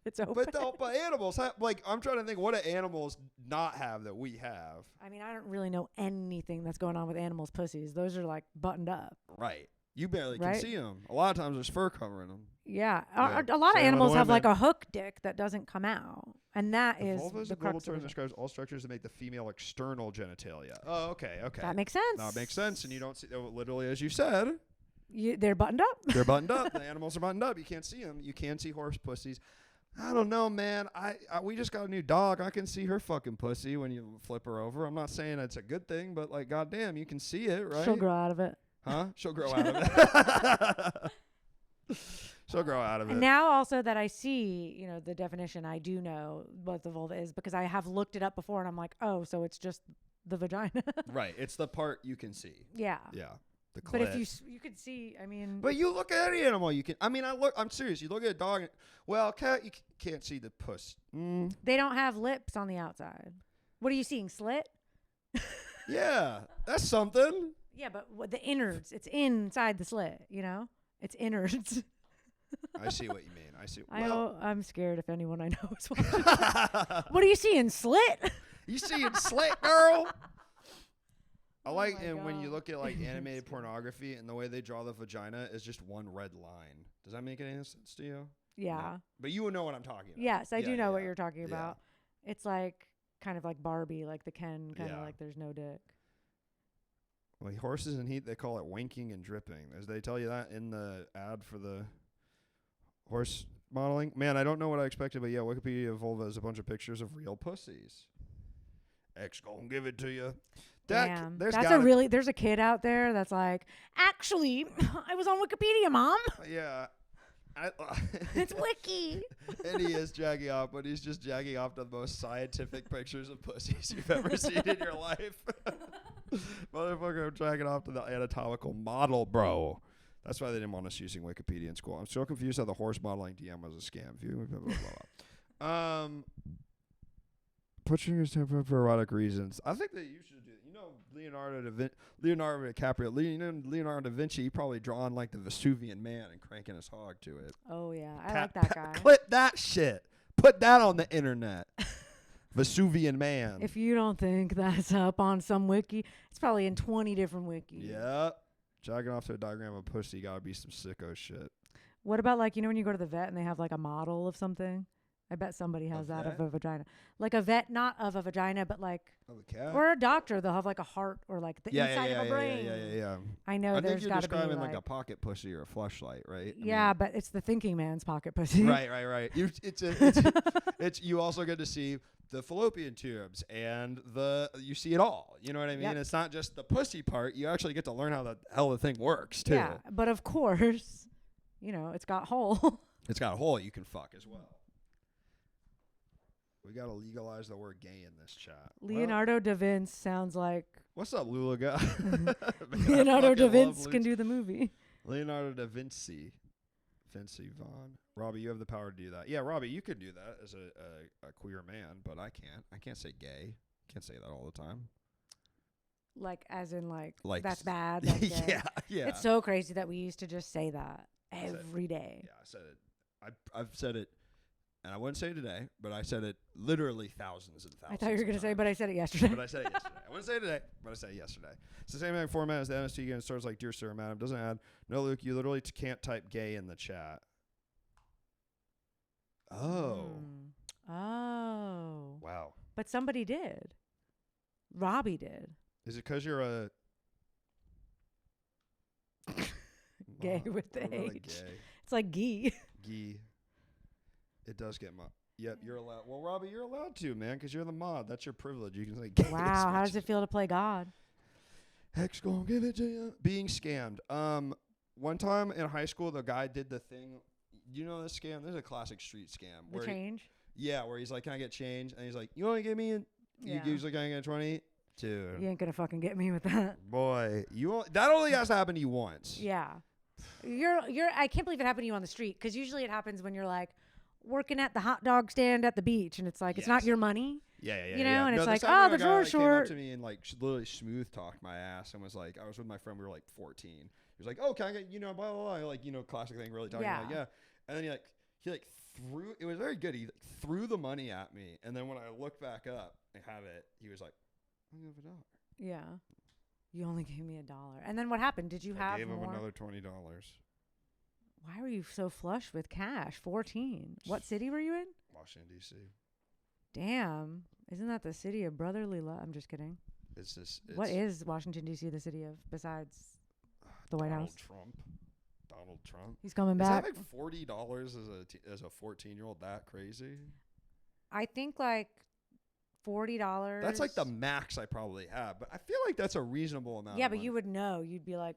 it's open. But animals have, like, I'm trying to think, what do animals not have that we have? I mean, I don't really know anything that's going on with animals' pussies. Those are like buttoned up. Right. You barely can Right? see them. A lot of times there's fur covering them. Yeah. Yeah. A lot of Same with animals have like women. a hook dick that doesn't come out, and that The is vulva is the a global crux of term that it. describes all structures that make the female external genitalia. Oh, okay. That makes sense. Now it makes sense, and you don't see, literally, as you said, They're buttoned up. they're buttoned up. The animals are buttoned up. You can't see them. You can see horse pussies. I don't know, man. We just got a new dog. I can see her fucking pussy when you flip her over. I'm not saying it's a good thing, but like, goddamn, you can see it, right? She'll grow out of it. Huh? She'll grow out of it. She'll grow out of it. And now also that I see, the definition, I do know what the vulva is because I have looked it up before and I'm like, oh, so it's just the vagina. Right. It's the part you can see. Yeah. Yeah. The clit. But if you could see, I mean. But you look at any animal, you can. I mean, I'm serious. You look at a dog. Well, cat, you can't see the puss. They don't have lips on the outside. What are you seeing? Slit? Yeah, that's something. Yeah, but the innards, it's inside the slit, It's innards. I see what you mean. I see. I'm scared if anyone I know is watching. What are you seeing? Slit? You seeing slit, girl? I Oh like, my and when you God. look at like animated pornography and the way they draw the vagina is just one red line. Does that make any sense to you? Yeah. No. But you would know what I'm talking about. Yes, I Yeah, do know what yeah. you're talking Yeah. about. It's like kind of like Barbie, like the Ken, kind of Yeah. like there's no dick. Well, horses in heat, they call it winking and dripping. As they tell you that in the ad for the horse modeling. Man, I don't know what I expected, but yeah, Wikipedia vulva is a bunch of pictures of real pussies. X gonna give it to you. Damn, There's that's gotta- there's a kid out there that's like, actually, I was on Wikipedia, Mom. Yeah. It's wiki. And he is jacking off, but he's just jacking off to the most scientific pictures of pussies you've ever seen in your life. Motherfucker, I'm jacking off to the anatomical model, bro. That's why they didn't want us using Wikipedia in school. I'm so confused how the horse modeling DM was a scam. Blah, blah, blah. Putting yourself up for erotic reasons. I think that you should do. Leonardo DiCaprio. Leonardo da Vinci. He probably drawn like the Vesuvian Man and cranking his hog to it. Oh yeah, I like that guy. Clip that shit. Put that on the internet. Vesuvian Man. If you don't think that's up on some wiki, it's probably in 20 different wikis. Yep. Jacking off to a diagram of pussy gotta be some sicko shit. What about like when you go to the vet and they have like a model of something? I bet somebody has that of vet? a vagina. Like a vet, not of a vagina, but like, Oh, the cat? or a doctor. They'll have like a heart or like the inside of a brain. Yeah. I know I think there's you're got to be describing like like a pocket pussy or a fleshlight, right? I yeah, but it's the thinking man's pocket pussy. mean, right. It's you also get to see the fallopian tubes and you see it all. You know what I mean? Yep. It's not just the pussy part. You actually get to learn how the hell the thing works too. Yeah, but of course, it's got hole. It's got a hole you can fuck as well. We gotta legalize the word gay in this chat. Leonardo da Vinci sounds like What's up, Lula guy? Leonardo da Vinci can do the movie. Leonardo da Vinci. Vinci Vaughn. Robbie, you have the power to do that. Yeah, Robbie, you could do that as a queer man, but I can't. I can't say gay. Can't say that all the time. Like, as in, like s- that's bad. That's gay. Yeah. It's so crazy that we used to just say that Said- every day. Yeah, I said it. I've said it, and I wouldn't say it today, but I said it literally thousands and thousands. I thought you were going gonna to say, but I said it yesterday. But I said it yesterday. I wouldn't say it today, but I said it yesterday. It's the same exact format as the MST game. It starts like Dear Sir, Madam. Doesn't add. No, Luke, you literally can't type gay in the chat. Oh. Oh. Wow. But somebody did. Robbie did. Is it because you're a Gay Wow, with the what about a H. Gay. It's like gee. Gee. It does get mod. Yep, you're allowed. Well, Robbie, you're allowed to, man, because you're the mod. That's your privilege. You can say gay. Wow. How does it feel to play God? Heck's gonna give it to you. Being scammed. One time in high school, the guy did the thing. You know this scam? This is a classic street scam. The where change? where he's like, "Can I get change?" And he's like, "You want to give me Yeah. You usually can't get 20? Dude. You ain't gonna fucking get me with that. Boy, that only has to happen to you once. Yeah. I can't believe it happened to you on the street, because usually it happens when you're like working at the hot dog stand at the beach, and it's like, it's not your money. Yeah. You know, and No, it's like, this time oh, the a guy, drawer's like, short. came up to me and like literally smooth talked my ass and was like, I was with my friend, we were like 14. He was like, oh, can I get, blah, blah, blah, like, classic thing, really talking like, yeah. And then he threw, it was very good. He threw the money at me. And then when I looked back up and had it, he was like, I'll give $1. Yeah. You only gave me $1. And then what happened? Did you have I gave him more? another $20. Why were you so flush with cash? 14. What city were you in? Washington, D.C. Damn. Isn't that the city of brotherly love? I'm just kidding. What is Washington, D.C. the city of besides the White House? Donald Trump. He's coming Is back. that like $40 as a 14-year-old? That crazy? I think like $40. That's like the max I probably have, but I feel like that's a reasonable amount. Yeah, of but money. you would know. You'd be like,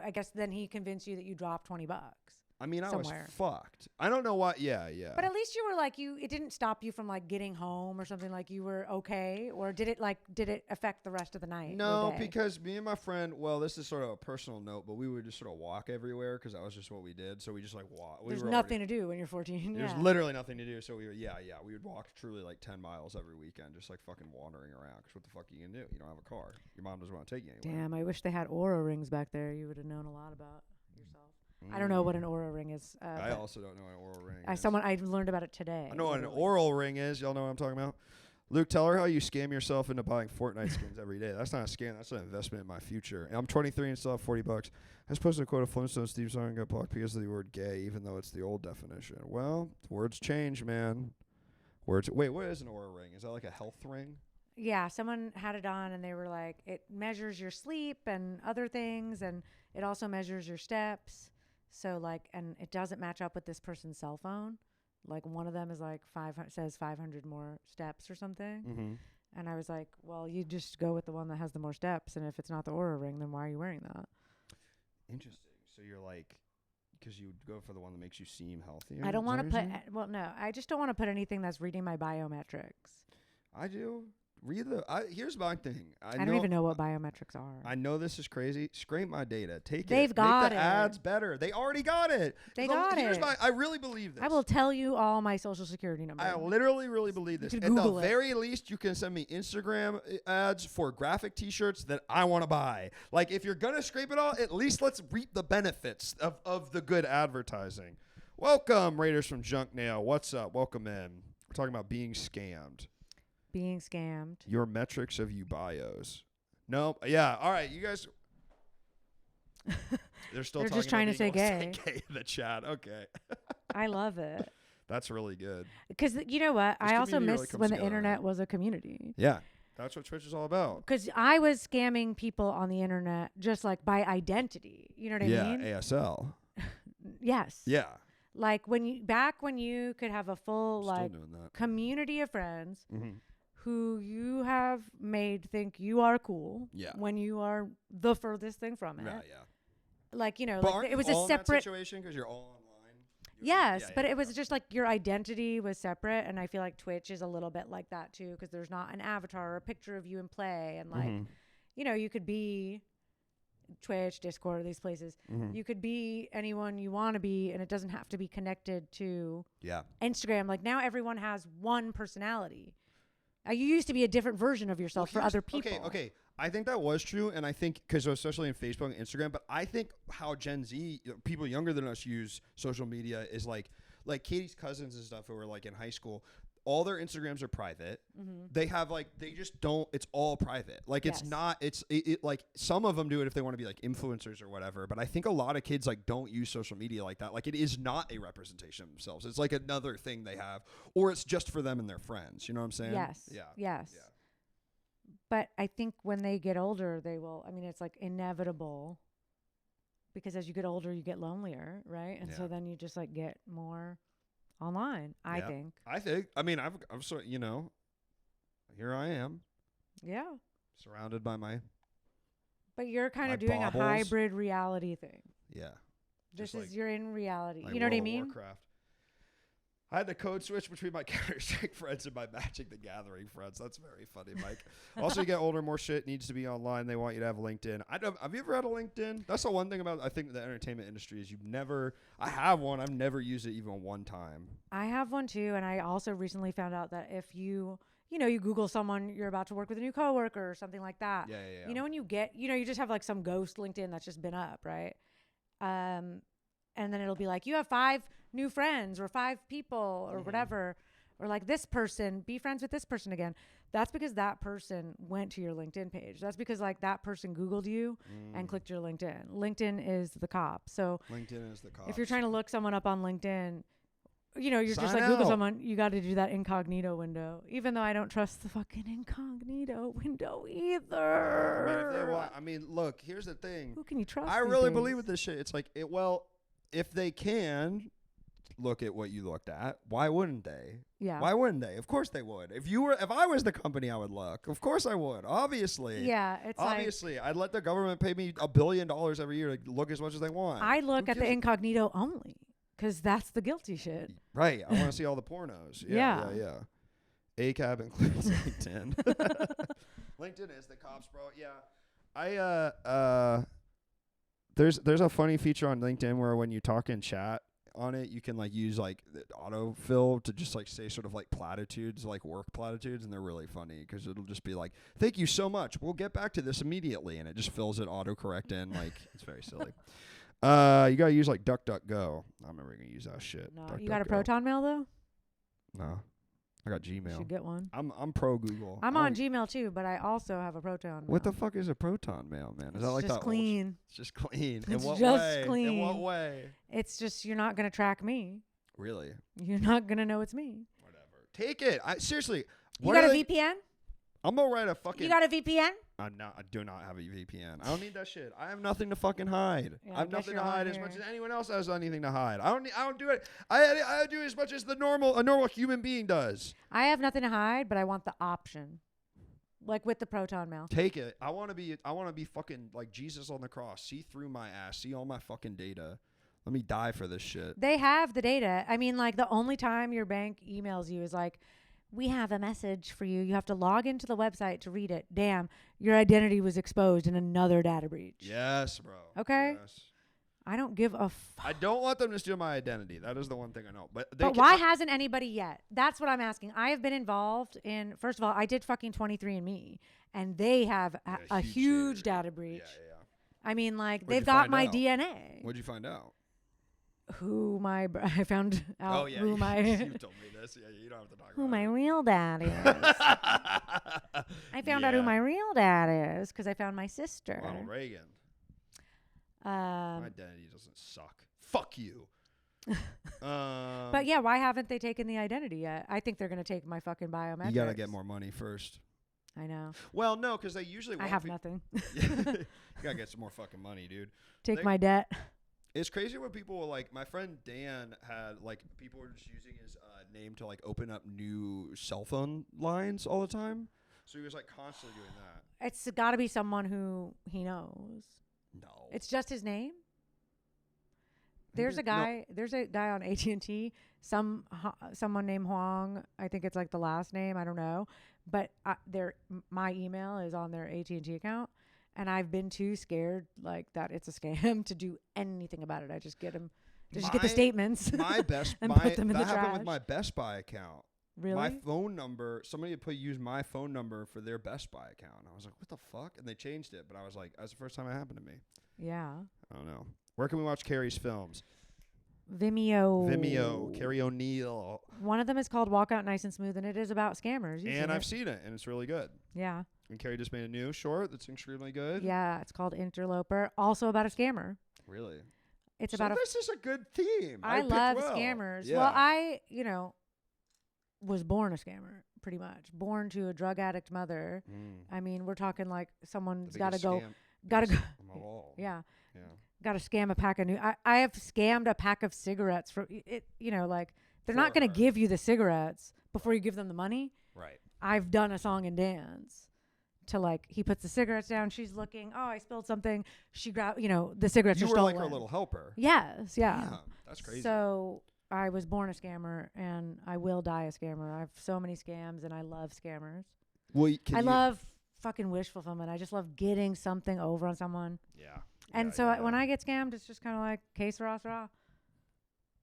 I guess then he convinced you that you dropped $20. I mean, I somewhere. was fucked. I don't know what. Yeah. But at least you were like, it didn't stop you from like getting home or something, like you were okay? Or did it affect the rest of the night? No, or day? because me and my friend, well, this is sort of a personal note, but we would just sort of walk everywhere because that was just what we did. So we just like walk. There's nothing to do when you're 14. There's literally nothing to do. So we would walk truly like 10 miles every weekend, just like fucking wandering around. Because what the fuck are you going to do? You don't have a car. Your mom doesn't want to take you anywhere. Damn, I wish they had Aura rings back there. You would have known a lot about yourself. I don't know what an Aura ring is. I also don't know what an oral ring is. I learned about it today. I know what an oral ring is. Y'all know what I'm talking about? Luke, tell her how you scam yourself into buying Fortnite skins every day. That's not a scam. That's an investment in my future. And I'm 23 and still have $40. I was supposed to quote a Flintstone Steve song and got blocked because of the word gay, even though it's the old definition. Well, words change, man. Wait, what is an Aura ring? Is that like a health ring? Yeah, someone had it on and they were like, it measures your sleep and other things, and it also measures your steps. So like, and it doesn't match up with this person's cell phone. Like one of them is like 500 more steps or something. Mm-hmm. And I was like, well, you just go with the one that has the more steps. And if it's not the Aura ring, then why are you wearing that? Interesting. So you're like, because you go for the one that makes you seem healthier? I don't want to put, no, I just don't want to put anything that's reading my biometrics. I do. Here's my thing. I don't even know what biometrics are. I know this is crazy. Scrape my data. Take They've it. got Make the it. ads better. They already got it. I really believe this. I will tell you all my social security number. I literally, really believe this. You At can the Google it. very least, you can send me Instagram ads for graphic T-shirts that I want to buy. Like, if you're gonna scrape it all, at least let's reap the benefits of the good advertising. Welcome, Raiders from Junk Nail. What's up? Welcome in. We're talking about being scammed. Being scammed. Your metrics of you bios. No, yeah. All right, you guys. They're still. They're talking just trying about to say being gay. in the chat. Okay. I love it. That's really good. Because you know what? This I also community really miss comes when the together, internet right? was a community. Yeah, that's what Twitch is all about. Because I was scamming people on the internet just like by identity. You know what I mean? Yeah, ASL. Yes. Yeah. Like when you could have a full Still like doing that. community of friends Mm-hmm. who you have made think you are cool. Yeah. When you are the furthest thing from it. Yeah. Like, you know, But like aren't it was you a all in that separate situation because you're all online. Yes, Yeah, but yeah, it was just like your identity was separate, and I feel like Twitch is a little bit like that too, because there's not an avatar or a picture of you in play, and like, you know, you could be Twitch, Discord, these places. You could be anyone you want to be, and it doesn't have to be connected to Instagram. Like now, everyone has one personality. You used to be a different version of yourself for other people. Okay. I think that was true, and I think because especially in Facebook and Instagram, but I think how Gen Z, people younger than us, use social media is like Katie's cousins and stuff who are like in high school. All their Instagrams are private. They have they just don't. It's all private. Like it's not. It like some of them do it if they want to be like influencers or whatever. But I think a lot of kids like don't use social media like that. Like it is not a representation of themselves. It's like another thing they have, or it's just for them and their friends. You know what I'm saying? Yes. Yeah. Yes. Yeah. But I think when they get older, they will. I mean, it's like inevitable. Because as you get older, you get lonelier, right? And so then you just like get more online, I think. I mean, I'm so, you know, here I am. Yeah. Surrounded by my. But you're kind my of doing baubles. a hybrid reality thing. Yeah. This Just is, you're in reality. like You know what I World of mean? Warcraft. I had to code switch between my Counter-Strike friends and my Magic the Gathering friends. That's very funny, Mike. Also, you get older, more shit needs to be online. They want you to have LinkedIn. Have you ever had a LinkedIn? That's the one thing about, I think, the entertainment industry is I have one. I've never used it even one time. I have one too, and I also recently found out that if you Google someone, you're about to work with a new coworker or something like that. Yeah. You know, when you get, you just have like some ghost LinkedIn that's just been up, right? And then it'll be like, you have 5 new friends or 5 people or whatever, or like this person, be friends with this person again. That's because that person went to your LinkedIn page. That's because like that person Googled you and clicked your LinkedIn. LinkedIn is the cop. So LinkedIn is the cop. if you're trying to look someone up on LinkedIn, you're Sign just like out. Google someone, you got to do that incognito window. Even though I don't trust the fucking incognito window either. I mean, look, here's the thing. Who can you trust? I these really days? believe with this shit. It's like, if they can look at what you looked at, why wouldn't they? Yeah. Why wouldn't they? Of course they would. If I was the company, I would look. Of course I would. Obviously. Yeah. It's Obviously, I'd let the government pay me $1 billion every year to look as much as they want. I look at the incognito only because that's the guilty shit. Right. I want to see all the pornos. Yeah. ACAB includes LinkedIn. LinkedIn is the cops, bro. Yeah. There's a funny feature on LinkedIn where when you talk in chat on it, you can like use like the autofill to just like say sort of like platitudes, like work platitudes, and they're really funny because it'll just be like, "Thank you so much. We'll get back to this immediately," and it just fills it autocorrect in. Like it's very silly. You gotta use like DuckDuckGo. I'm never gonna use that shit. No, you got a Proton Mail though? No, I got You Gmail. should get one. I'm pro Google. I'm on Gmail too, but I also have a Proton Mail. What the fuck is a Proton Mail, man? Is that like just that clean? It's just clean. It's In what just way? clean. In what way? It's just you're not gonna track me. Really? You're not gonna know it's me. Whatever. Take it. Seriously. You got a VPN? I'm gonna write a fucking. You got a VPN? I do not have a VPN. I don't need that shit. I have nothing to fucking hide. Yeah, I have I guess nothing you're to on hide as here. much as anyone else has anything to hide. I don't do it. I do as much as a normal human being does. I have nothing to hide, but I want the option, like with the Proton Mail. Take it. I want to be fucking like Jesus on the cross. See through my ass. See all my fucking data. Let me die for this shit. They have the data. I mean, like the only time your bank emails you is like, we have a message for you. You have to log into the website to read it. Damn, your identity was exposed in another data breach. Yes, bro. Okay. Yes. I don't give a fuck. I don't want them to steal my identity. That is the one thing I know. But Why hasn't anybody yet? That's what I'm asking. I have been involved in, first of all, I did fucking 23andMe, and they have a huge data breach. Yeah. I mean, like, What'd they've you got find my out? DNA. What'd you find out? I found out who you my told me this. Yeah, you don't have to talk who about my it. real dad is. I found out who my real dad is because I found my sister. Ronald Reagan. My identity doesn't suck. Fuck you. But yeah, why haven't they taken the identity yet? I think they're gonna take my fucking biometrics. You gotta get more money first. I know. Well, no, because they usually. I have nothing. You gotta get some more fucking money, dude. Take my debt. It's crazy when people will, like, my friend Dan had, like, people were just using his name to, like, open up new cell phone lines all the time. So he was, like, constantly doing that. It's got to be someone who he knows. No. It's just his name. There's a guy on AT&T, someone named Huang. I think it's like the last name. I don't know. But my email is on their AT&T account. And I've been too scared, like, that it's a scam to do anything about it. I just get them, get the statements. My best, and put them in that the happened trash. with my Best Buy account. Really? My phone number, somebody had used my phone number for their Best Buy account. I was like, what the fuck? And they changed it. But I was like, that's the first time it happened to me. Yeah. I don't know. Where can we watch Kerry's films? Vimeo. Kerry O'Neill. One of them is called Walk Out Nice and Smooth, and it is about scammers. And I've seen it, and it's really good. Yeah. And Kerry just made a new short that's extremely good. Yeah, it's called Interloper. Also about a scammer. Really? It's so about this is a good theme. I picked love well. scammers. Yeah. Well, I, was born a scammer, pretty much. Born to a drug addict mother. I mean, we're talking like someone's got to go. Yeah. Got to scam a pack of I have scammed a pack of cigarettes from it. Like they're not going to give you the cigarettes before you give them the money. Right. I've done a song and dance to like, he puts the cigarettes down. She's looking, oh, I spilled something. She grabbed, the cigarettes are stolen. You were like her little helper. Yes. Yeah. Damn, that's crazy. So I was born a scammer, and I will die a scammer. I have so many scams, and I love scammers. Well, I love fucking wish fulfillment. I just love getting something over on someone. Yeah. And so when I get scammed, it's just kind of like que sera, sera.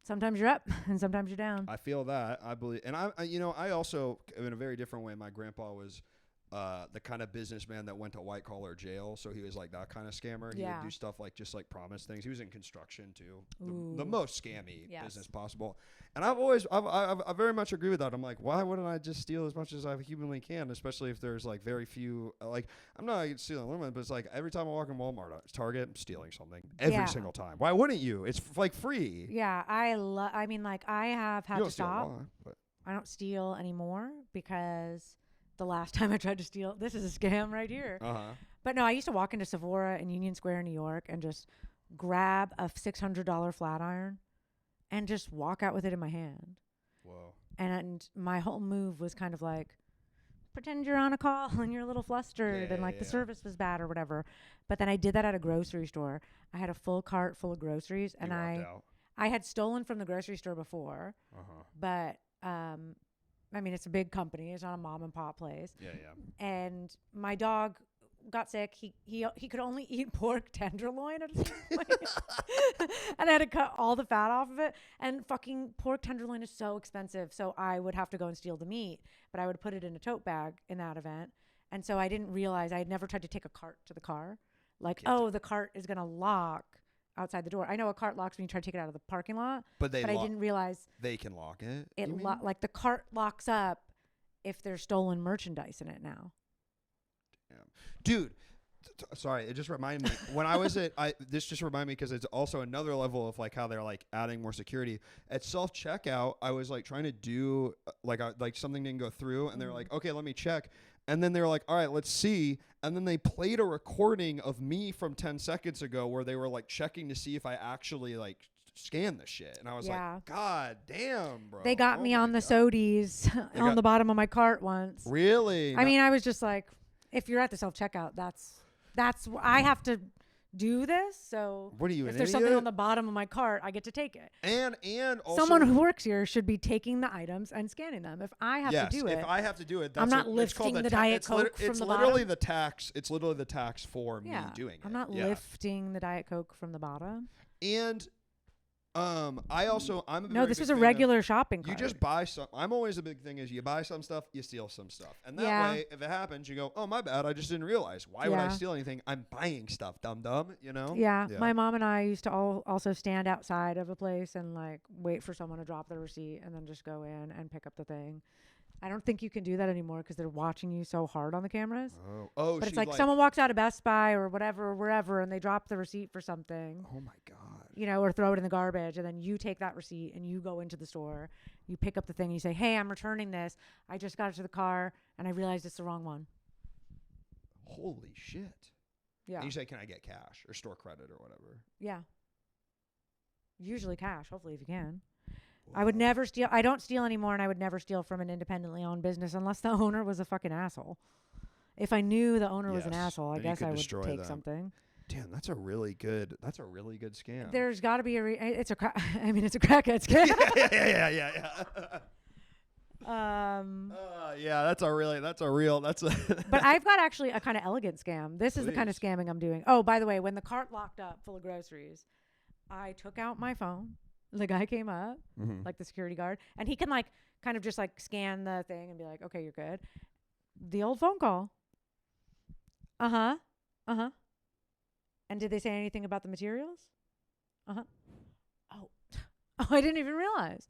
Sometimes you're up and sometimes you're down. I feel that. I believe, and I also, in a very different way, my grandpa was the kind of businessman that went to white collar jail. So he was like that kind of scammer. He would do stuff like just like promise things. He was in construction too, the most scammy business possible. And I very much agree with that. I'm like, why wouldn't I just steal as much as I humanly can, especially if there's like very few, like I'm not stealing limit, but it's like every time I walk in Walmart, Target, I'm stealing something every single time. Why wouldn't you? It's like free. Yeah. I mean, like I have had to stop. But I don't steal anymore because the last time I tried to steal, this is a scam right here. But no, I used to walk into Sephora in Union Square, New York, and just grab a $600 flat iron and just walk out with it in my hand. Whoa. And my whole move was kind of like, pretend you're on a call and you're a little flustered and like the service was bad or whatever. But then I did that at a grocery store. I had a full cart full of groceries, and I had stolen from the grocery store before. But I mean, it's a big company. It's not a mom and pop place. Yeah. And my dog got sick. He could only eat pork tenderloin at a certain point. And I had to cut all the fat off of it. And fucking pork tenderloin is so expensive. So I would have to go and steal the meat, but I would put it in a tote bag in that event. And so I didn't realize I had never tried to take a cart to the car. Like, the cart is going to lock outside the door. I know a cart locks when you try to take it out of the parking lot, but I didn't realize they can lock it. Like the cart locks up if there's stolen merchandise in it now. Damn. Dude, sorry, it just reminded me when I was this just reminded me because it's also another level of like how they're like adding more security at self-checkout. I was like trying to do like something didn't go through, and they're like, okay, let me check. And then they were like, all right, let's see. And then they played a recording of me from 10 seconds ago where they were like checking to see if I actually like scanned the shit. And I was like, God damm, bro. They got me on the sodies on the bottom of my cart once. Really? I mean, I was just like, if you're at the self-checkout, that's I have to do this. So what are you, if there's something on the bottom of my cart, I get to take it. And also someone who works here should be taking the items and scanning them. If I have to do it, if I have to do it, I'm not lifting the Diet Coke from the bottom. It's literally the tax for me doing it. I'm not lifting the Diet Coke from the bottom. And I'm this was a regular shopping cart. You just buy some. I'm always a big thing is you buy some stuff, you steal some stuff, and that way, if it happens, you go, "Oh, my bad, I just didn't realize. Why would I steal anything? I'm buying stuff, dumb. You know?" Yeah. My mom and I used to also stand outside of a place and like wait for someone to drop the receipt and then just go in and pick up the thing. I don't think you can do that anymore because they're watching you so hard on the cameras. Oh, but it's like someone walks out of Best Buy or whatever, or wherever, and they drop the receipt for something. Oh my God. You know, or throw it in the garbage, and then you take that receipt and you go into the store, you pick up the thing, and you say, "Hey, I'm returning this. I just got it to the car, and I realized it's the wrong one." Holy shit. Yeah. And you say, "Can I get cash or store credit or whatever?" Yeah. Usually cash, hopefully if you can. Whoa. I would never steal. I don't steal anymore, and I would never steal from an independently owned business unless the owner was a fucking asshole. If I knew the owner was an asshole, I guess I would take something. Damn, that's a really good scam. There's got to be it's a crackhead scam. Yeah. That's a real. But I've got actually a kind of elegant scam. This is the kind of scamming I'm doing. Oh, by the way, when the cart locked up full of groceries, I took out my phone. The guy came up, like the security guard, and he can like kind of just like scan the thing and be like, "Okay, you're good." The old phone call. And did they say anything about the materials? Oh, I didn't even realize.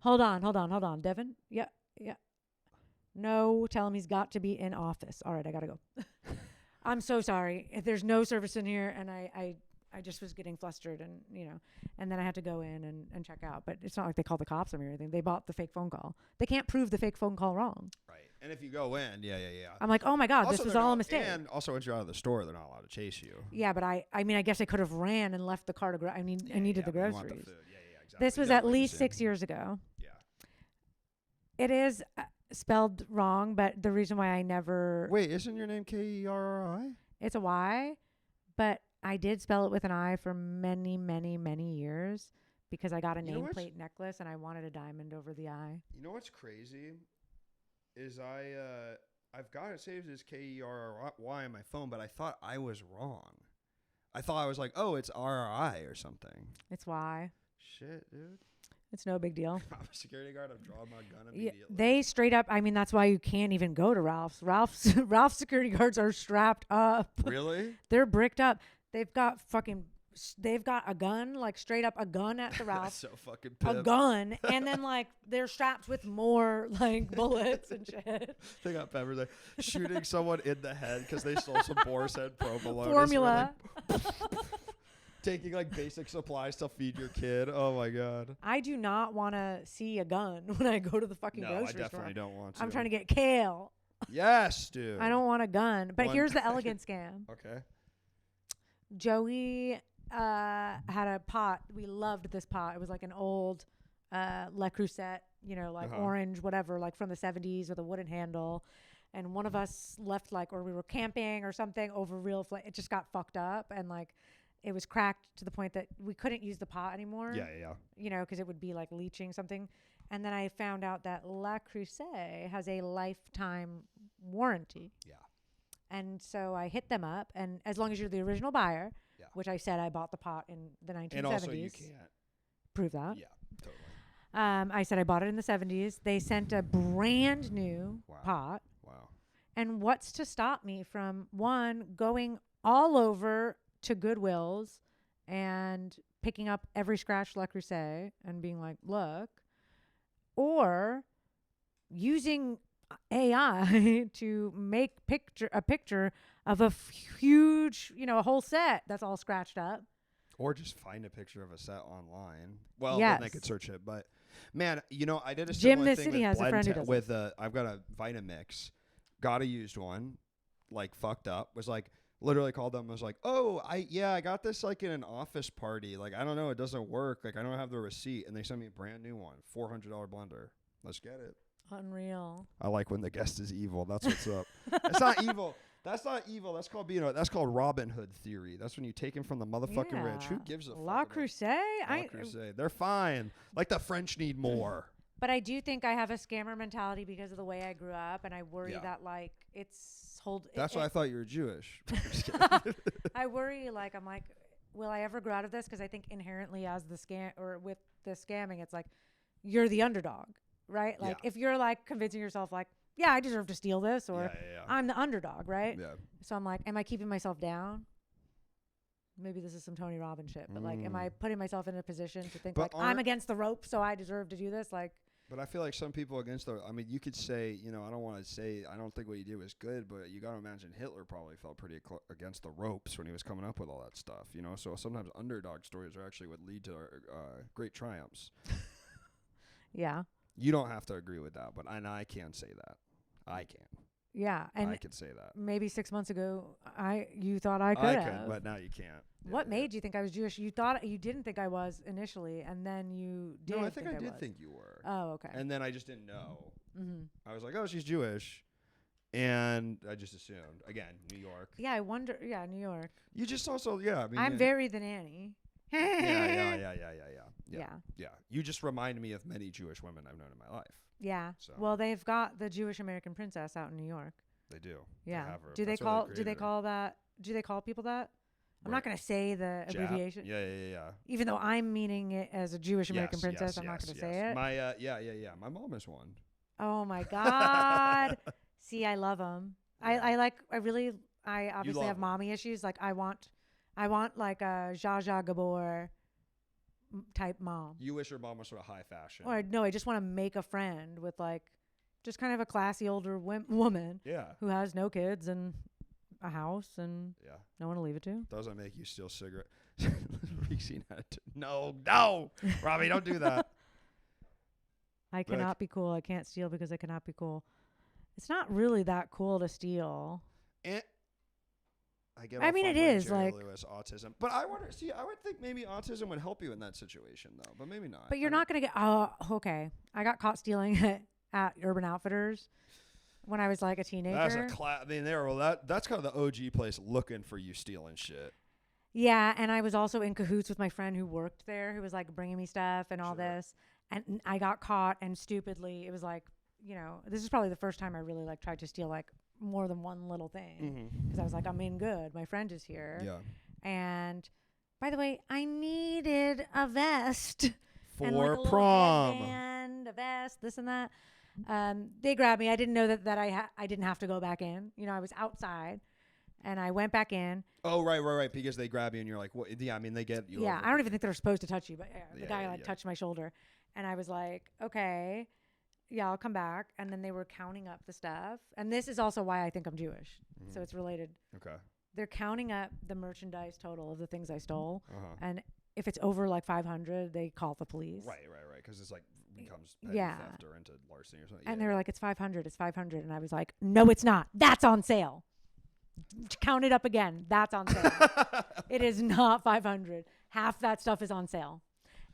Hold on. Devin? Yeah. No, tell him he's got to be in office. All right, I got to go. I'm so sorry. If there's no service in here, and I just was getting flustered, and and then I had to go in and check out. But it's not like they called the cops on me or anything. They bought the fake phone call. They can't prove the fake phone call wrong. Right. And if you go in, yeah. I'm like, oh my God, this was all a mistake. And also, once you're out of the store, they're not allowed to chase you. Yeah, but I mean, I guess I could have ran and left the car to I needed the groceries. You want the food. Yeah, exactly. This was at least 6 years ago. Yeah. It is spelled wrong, but the reason why I never... Wait, isn't your name Kerry? It's a Y, but I did spell it with an I for many, many, many years because I got a You know what's- nameplate necklace and I wanted a diamond over the eye. You know what's crazy? Is I've got it saved as Kerry on my phone, but I thought I was wrong. I thought I was like, oh, it's RRI or something. It's why. Shit, dude. It's no big deal. I'm a security guard. I'm drawing my gun Yeah, immediately. they straight up. I mean, that's why you can't even go to Ralph's. Ralph's security guards are strapped up. Really? They're bricked up. They've got a gun, like straight up a gun at the That's Ralph's. so fucking A pimp. gun, and then like they're strapped with more like bullets and shit. They got peppers there. Shooting someone in the head because they stole some boar's head provolone. Formula. Taking like basic supplies to feed your kid. Oh my god. I do not want to see a gun when I go to the fucking No, I grocery definitely store. don't want to. I'm trying to get kale. Yes, dude. I don't want a gun. But One- here's the elegant scam. Okay. Joey had a pot. We loved this pot. It was like an old Le Creuset, like Uh-huh. orange, whatever, like from the 70s with a wooden handle. And one of us left or we were camping or something over real flame. It just got fucked up and it was cracked to the point that we couldn't use the pot anymore. Yeah. Because it would be like leaching something. And then I found out that Le Creuset has a lifetime warranty. Yeah. And so I hit them up, and as long as you're the original buyer, Yeah. which I said I bought the pot in the 1970s. And also you can't. Prove that. Yeah, totally. I said I bought it in the 70s. They sent a brand new Wow. pot. Wow. And what's to stop me from, one, going all over to Goodwill's and picking up every scratched Le Creuset and being like, look, or using AI to make a picture of a huge, a whole set that's all scratched up. Or just find a picture of a set online. Well, Yes. then they could search it. But man, I did a Jim, similar this thing city with has a blend friend who te- does with I've got a Vitamix, got a used one, fucked up. Was literally called them. Was like, oh, I got this in an office party. I don't know, it doesn't work. I don't have the receipt, and they sent me a brand new one, $400 blender. Let's get it. Unreal. I like when the guest is evil. That's what's up. It's not evil. That's not evil. That's called that's called Robin Hood theory. That's when you take him from the motherfucking rich. Who gives a fuck? La about Creuset? La Creuset? They're fine. The French need more. But I do think I have a scammer mentality because of the way I grew up, and I worry Yeah. that it's That's why I thought you were Jewish. I worry I'm like, will I ever grow out of this? Because I think inherently as the scam or with the scamming, it's you're the underdog, right? Yeah. If you're convincing yourself yeah, I deserve to steal this, or yeah. I'm the underdog, right? Yeah. So I'm like, am I keeping myself down? Maybe this is some Tony Robbins shit, but am I putting myself in a position to think But I'm against the rope, so I deserve to do this? But I feel like some people against you could say, I don't want to say, I don't think what he did was good, but you got to imagine Hitler probably felt pretty against the ropes when he was coming up with all that stuff, So sometimes underdog stories are actually what lead to great triumphs. Yeah. You don't have to agree with that, but I can say that. I can. Yeah, and I can say that. maybe 6 months ago, you thought I could I have. could, but now you can't. What made you think I was Jewish? You didn't think I was initially, and then you did. No, I think I did was. think you were. Oh, okay. And then I just didn't know. Mm-hmm. I was like, oh, she's Jewish. And I just assumed. Again, New York. Yeah, I wonder. Yeah, New York. You just also, yeah. I'm very the nanny. Yeah. You just remind me of many Jewish women I've known in my life. Yeah. So. Well, they've got the Jewish American princess out in New York. They do. Yeah. They have her. Do they That's why call created her. people that? I'm Right. not going to say the Jap? abbreviation. Yeah. Even though I'm meaning it as a Jewish American Yes, princess, yes, I'm not going to yes. say it. My yeah. My mom is one. Oh my God. See, I love them. I obviously love have 'em. mommy issues. I want like a Zsa Zsa Gabor type mom. You wish your mom was sort of high fashion. Or no, I just want to make a friend with just kind of a classy older woman Yeah. who has no kids and a house and Yeah. no one to leave it to. Doesn't make you steal cigarette. No, Robbie, don't do that. I cannot be cool. I can't steal because I cannot be cool. It's not really that cool to steal. I get. I off mean, on it Jerry is, Lewis autism, but I would think maybe autism would help you in that situation, though. But maybe not. But you're not going to get. Okay. I got caught stealing at Urban Outfitters when I was a teenager. That's a that's kind of the OG place looking for you stealing shit. Yeah, and I was also in cahoots with my friend who worked there, who was like bringing me stuff and all Sure. this. And I got caught, and stupidly, it was like, this is probably the first time I really like tried to steal like more than one little thing because I was like, I'm in good. My friend is here. Yeah. And by the way, I needed a vest and like For a little prom. headband, a vest, this and that. They grabbed me. I didn't know that I didn't have to go back in. I was outside, and I went back in. Oh, right. Because they grab you and you're like, what? Yeah, I mean, they get you. Yeah, over I don't even think they're supposed to touch you, but the Yeah, guy yeah, like yeah. touched my shoulder, and I was like, okay, yeah, I'll come back. And then they were counting up the stuff, and this is also why I think I'm Jewish, so it's related. Okay. They're counting up the merchandise total of the things I stole, Uh-huh. and if it's over like 500, they call the police. Right. Because it's like becomes petty Yeah. theft or into larceny or something. And Yeah, they were like, it's 500, it's 500. And I was like, no, it's not. That's on sale. Count it up again. That's on sale. It is not 500. Half that stuff is on sale.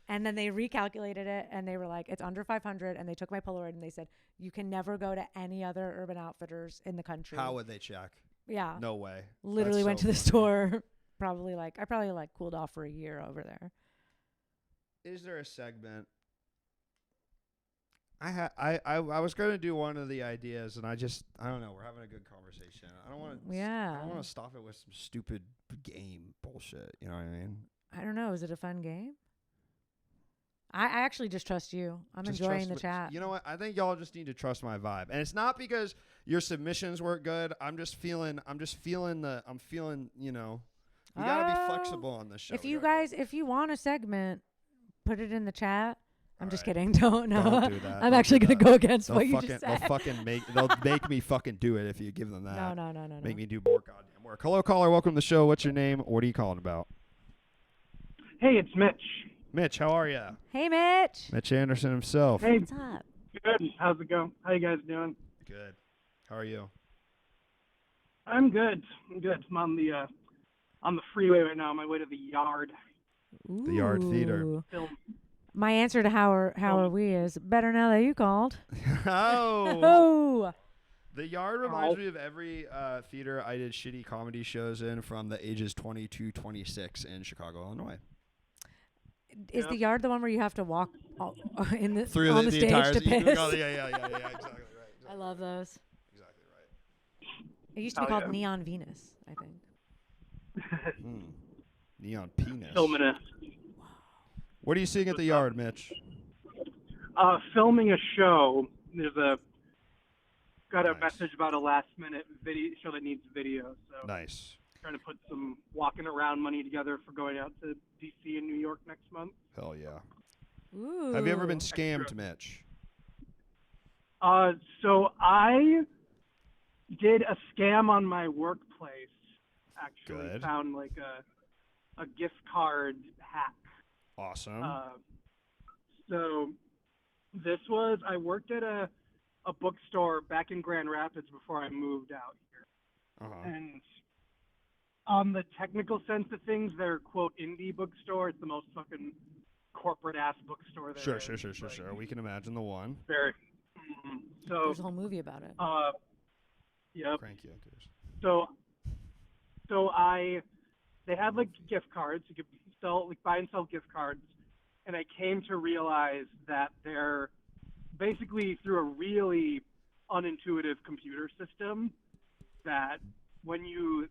And then they recalculated it, and they were like, it's under 500. And they took my Polaroid, and they said, you can never go to any other Urban Outfitters in the country. How would they check? Yeah. No way. Literally That's went so to the funny. store. I probably cooled off for a year over there. Is there a segment? I was going to do one of the ideas, and I don't know. We're having a good conversation. I don't want to. Yeah. I don't want to stop it with some stupid game bullshit. You know what I mean? I don't know. Is it a fun game? I actually just trust you. I'm Just enjoying trust the me- chat. You know what? I think y'all just need to trust my vibe, and it's not because your submissions weren't good. I'm feeling. You know, we gotta be Oh. flexible on this show. If We you gotta- guys, if you want a segment, put it in the chat. I'm just Alright. kidding. Don't Don't do that. I'm Don't actually do going to that. go against They'll what you fucking, just they'll said. fucking they'll make me fucking do it if you give them that. No. Make me do more goddamn work. Hello, caller. Welcome to the show. What's your name? What are you calling about? Hey, it's Mitch. Mitch, how are you? Hey, Mitch. Mitch Anderson himself. Hey, What's up? good. How's it going? How you guys doing? Good. How are you? I'm good. I'm on the freeway right now, on my way to the yard. The Yard Theater. Ooh. Film. My answer to how are we is better now that you called. Oh. Oh. The Yard reminds me of every theater I did shitty comedy shows in from the ages 20 to 26 in Chicago, Illinois. Is the yard the one where you have to walk in the Through on the the stage entire to piss? Yeah, exactly right. I love those. Exactly right. It used to be Oh, called yeah. Neon Venus, I think. Neon penis. Filming a What are you seeing at the Yard, Mitch? filming a show. Got a Nice. message about a last minute video show that needs video. So Nice. trying to put some walking around money together for going out to DC and New York next month. Hell yeah. Ooh. Have you ever been scammed, Mitch? So I did a scam on my workplace. Actually, Good. found like a gift card hack. Awesome. So this was, I worked at a bookstore back in Grand Rapids before I moved out here. Uh-huh. And on the technical sense of things, they're quote indie bookstore. It's the most fucking corporate ass bookstore there is. Sure. We can imagine the one. Very. So There's a whole movie about it. yep. Crank Yankers. So they had like gift cards. You could buy and sell gift cards. And I came to realize that they're basically through a really unintuitive computer system that when you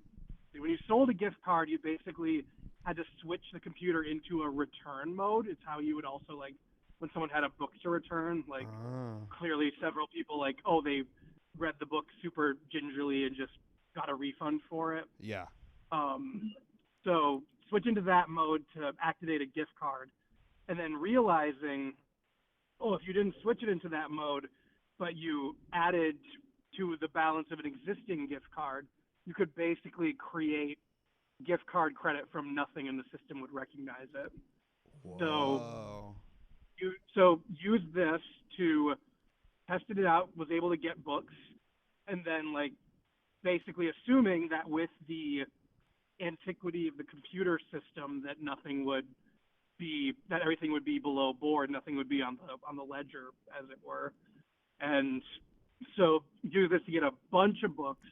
sold a gift card, you basically had to switch the computer into a return mode. It's how you would also like when someone had a book to return, like clearly several people they read the book super gingerly and just got a refund for it. Yeah. So switch into that mode to activate a gift card, and then realizing, if you didn't switch it into that mode, but you added to the balance of an existing gift card, you could basically create gift card credit from nothing, and the system would recognize it. Whoa. So use this to tested it out, was able to get books, and then basically assuming that with the antiquity of the computer system that everything would be below board, nothing would be on the ledger, as it were. And so do this to get a bunch of books,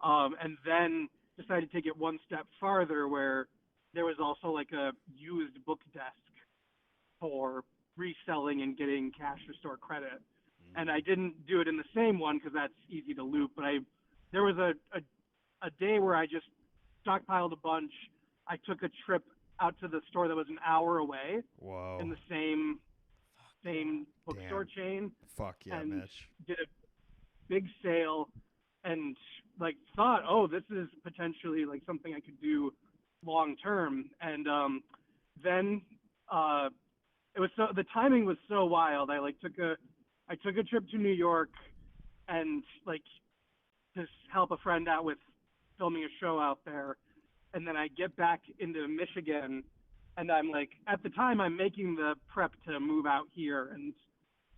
and then decided to take it one step farther, where there was also like a used book desk for reselling and getting cash to store credit. And I didn't do it in the same one because that's easy to loop. But there was a day where I just stockpiled a bunch. I took a trip out to the store that was an hour away Whoa. in the same bookstore chain. Fuck yeah, and Mitch. did a big sale and like thought, oh, this is potentially like something I could do long term. And then it was the timing was so wild. I took a trip to New York and like to help a friend out with filming a show out there. And then I get back into Michigan and I'm like, at the time I'm making the prep to move out here and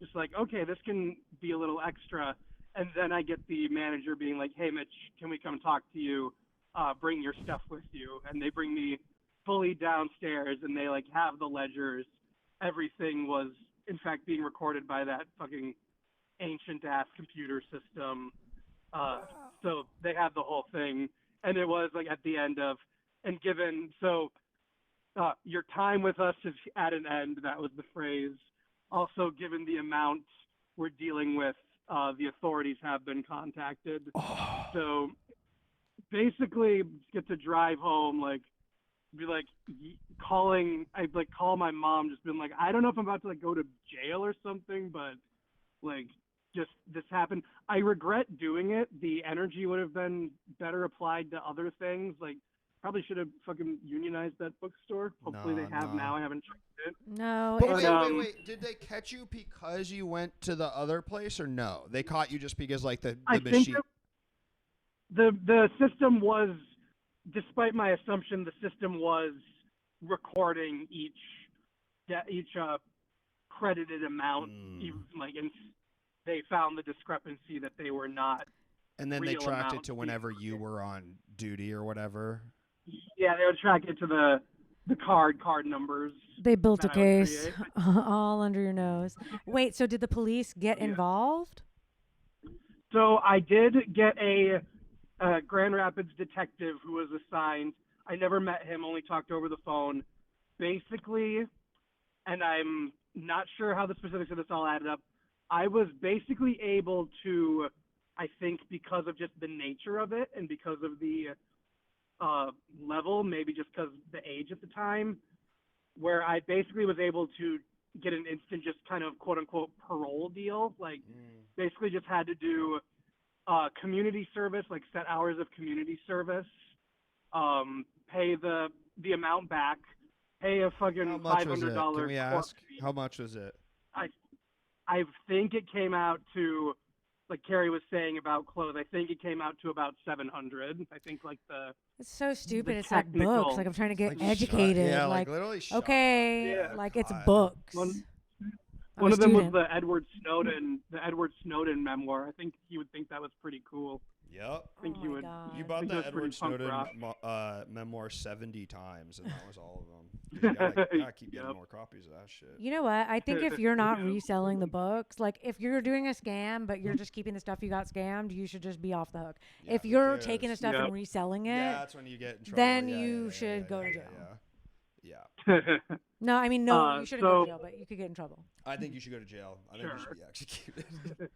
just like, okay, this can be a little extra. And then I get the manager being like, hey, Mitch, can we come talk to you? Bring your stuff with you. And they bring me fully downstairs and they like have the ledgers. Everything was in fact being recorded by that fucking ancient ass computer system. So they had the whole thing. And it was like at the end of, and given, so your time with us is at an end. That was the phrase. Also, given the amount we're dealing with, the authorities have been contacted. So basically get to drive home, like be like calling, I'd like call my mom, just been like, I don't know if I'm about to like go to jail or something, but like just this happened. I regret doing it. The energy would have been better applied to other things. Like probably should have fucking unionized that bookstore. Hopefully they have now. I haven't checked it. No. But it's wait. Did they catch you because you went to the other place or no? They caught you just because like the I machine. Think the system was, despite my assumption, the system was recording each credited amount. Even, like, and they found the discrepancy that they were not. And then they real tracked it amounts to whenever you were on duty or whatever. Yeah, they would track it to the card numbers. They built a that I would case create. all under your nose. Wait, so did the police get involved? So I did get a Grand Rapids detective who was assigned. I never met him, only talked over the phone. Basically, and I'm not sure how the specifics of this all added up, I was basically able to, I think because of just the nature of it and because of the level, maybe just because the age at the time, where I basically was able to get an instant just kind of quote-unquote parole deal. Like basically just had to do community service, like set hours of community service, pay the amount back, pay a fucking $500. Can we ask? How much was it? I think it came out to, like Kerry was saying about clothes, I think it came out to about $700. I think like It's so stupid. It's technical- like books. Like I'm trying to get Like, educated. Yeah, like literally. okay, Yeah. like it's God. books. One of them was the Edward Snowden memoir. I think he would think that was pretty cool. Yep. I think Oh he my would. God. You bought think the that's Edward pretty punk Snowden rock. memoir 70 times, and that was all of them. You gotta keep getting Yep. more copies of that shit. You know what? I think if you're not reselling the books, like if you're doing a scam, but you're just keeping the stuff you got scammed, you should just be off the hook. Yeah, if who you're cares? taking the stuff Yep. and reselling it, Yeah, that's when you get in trouble. then Yeah, you yeah, should yeah, go to yeah, jail. Yeah. no, I mean no, you shouldn't go to so- jail, but you could get in trouble. I think you should go to jail. I think you Sure. should be executed.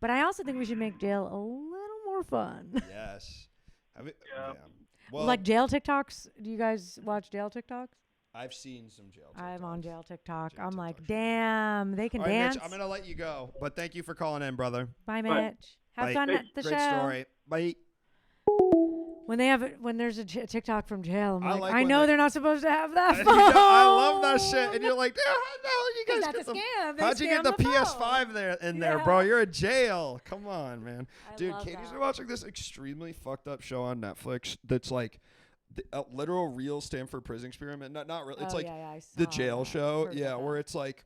But I also think we should make jail a little more fun. Yes. Have it, Yeah. Well, like jail TikToks. Do you guys watch jail TikToks? I've seen some jail. I'm on TikToks. jail TikTok. Jail I'm like, TikToks. damn, they can All right, dance. Mitch, I'm gonna let you go, but thank you for calling in, brother. Bye, Bye. Mitch. Have Bye. fun at the Great show. story. Bye. When there's a TikTok from jail, I'm I like, like I when know they- they're not supposed to have that And phone. you know, I love that shit. And you're like, how the hell you guys That's get a the scam. They How'd you get scam the phone. PS5 there, bro? Yeah. You're in jail. Come on, man. I Dude, love Katie's that. been watching this extremely fucked up show on Netflix that's like a literal real Stanford prison experiment. Not really. It's Oh, like yeah, I the saw jail that. show. Heard Yeah, about where that. it's like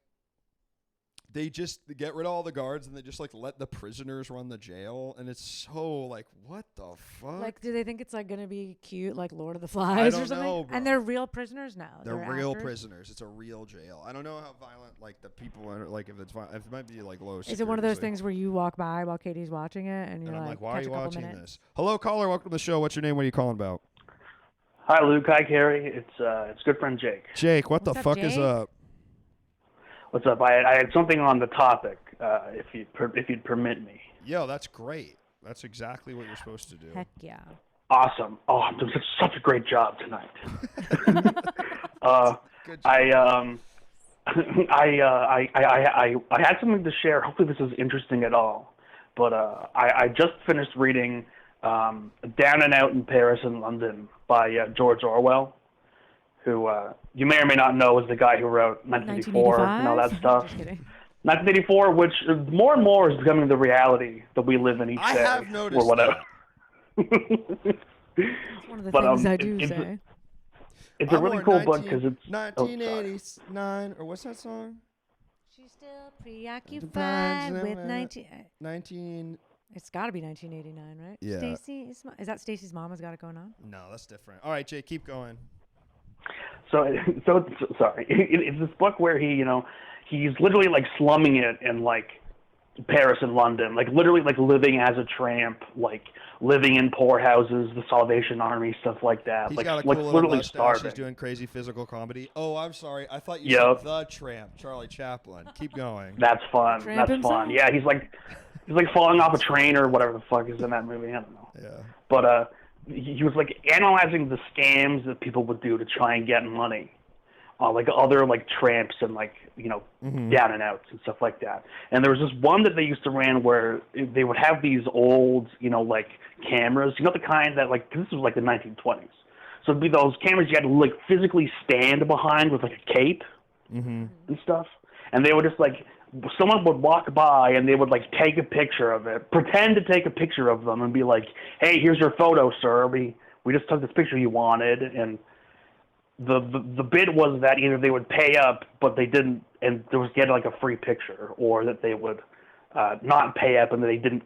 they just get rid of all the guards and they just like let the prisoners run the jail. And it's so like, what the fuck? Like, do they think it's like gonna be cute, like Lord of the Flies don't or something? know, bro. And they're real prisoners now. They're They're real actors? prisoners. It's a real jail. I don't know how violent like the people are. Like if it's if it might be like low. Is it one of those security, things where you walk by while Katie's watching it and you're and I'm like, like, why are catch you a couple watching minutes? this? Hello, caller. Welcome to the show. What's your name? What are you calling about? Hi, Luke. Hi, Kerry. It's good friend Jake. Jake, what What's the up, fuck is Jake? up? What's up? I had something on the topic, if you'd permit me. Yo, that's great. That's exactly what you're supposed to do. Heck yeah. Awesome. Oh, I'm doing such a great job tonight. Good job. I had something to share. Hopefully this is interesting at all. But I just finished reading Down and Out in Paris and London by George Orwell, who you may or may not know is the guy who wrote 1984 and all that stuff. Just kidding. 1984, which more and more is becoming the reality that we live in each I day. have noticed or whatever. It's one of the But, things I do it's say. It's a really cool book because it's 1989, or what's that song? She's still preoccupied with 19. It's got to be 1989, right? Yeah. Stacy, is that Stacy's mom has got it going on? No, that's different. All right, Jake, keep going. sorry. It's this book where he's literally like slumming it in like Paris and London, like literally like living as a tramp, like living in poorhouses, the Salvation Army, stuff like that. He's like got a like cool little literally mustache. starving. He's doing crazy physical comedy. Oh, I'm sorry. I thought you Yep. said The Tramp, Charlie Chaplin. Keep going. That's fun. Tramp That's himself? fun. Yeah, he's like falling off a train or whatever the fuck is in that movie. I don't know. Yeah. But he was like analyzing the scams that people would do to try and get money, like other like tramps and like down and outs and stuff like that. And there was this one that they used to run where they would have these old like cameras, the kind that like, 'cause this was like the 1920s. So it'd be those cameras you had to like physically stand behind with like a cape and stuff. And they would just like, someone would walk by and they would like take a picture of it, pretend to take a picture of them and be like, hey, here's your photo, sir. We just took this picture you wanted. And the bid was that either they would pay up, but they didn't, and they was get like a free picture, or that they would not pay up and they didn't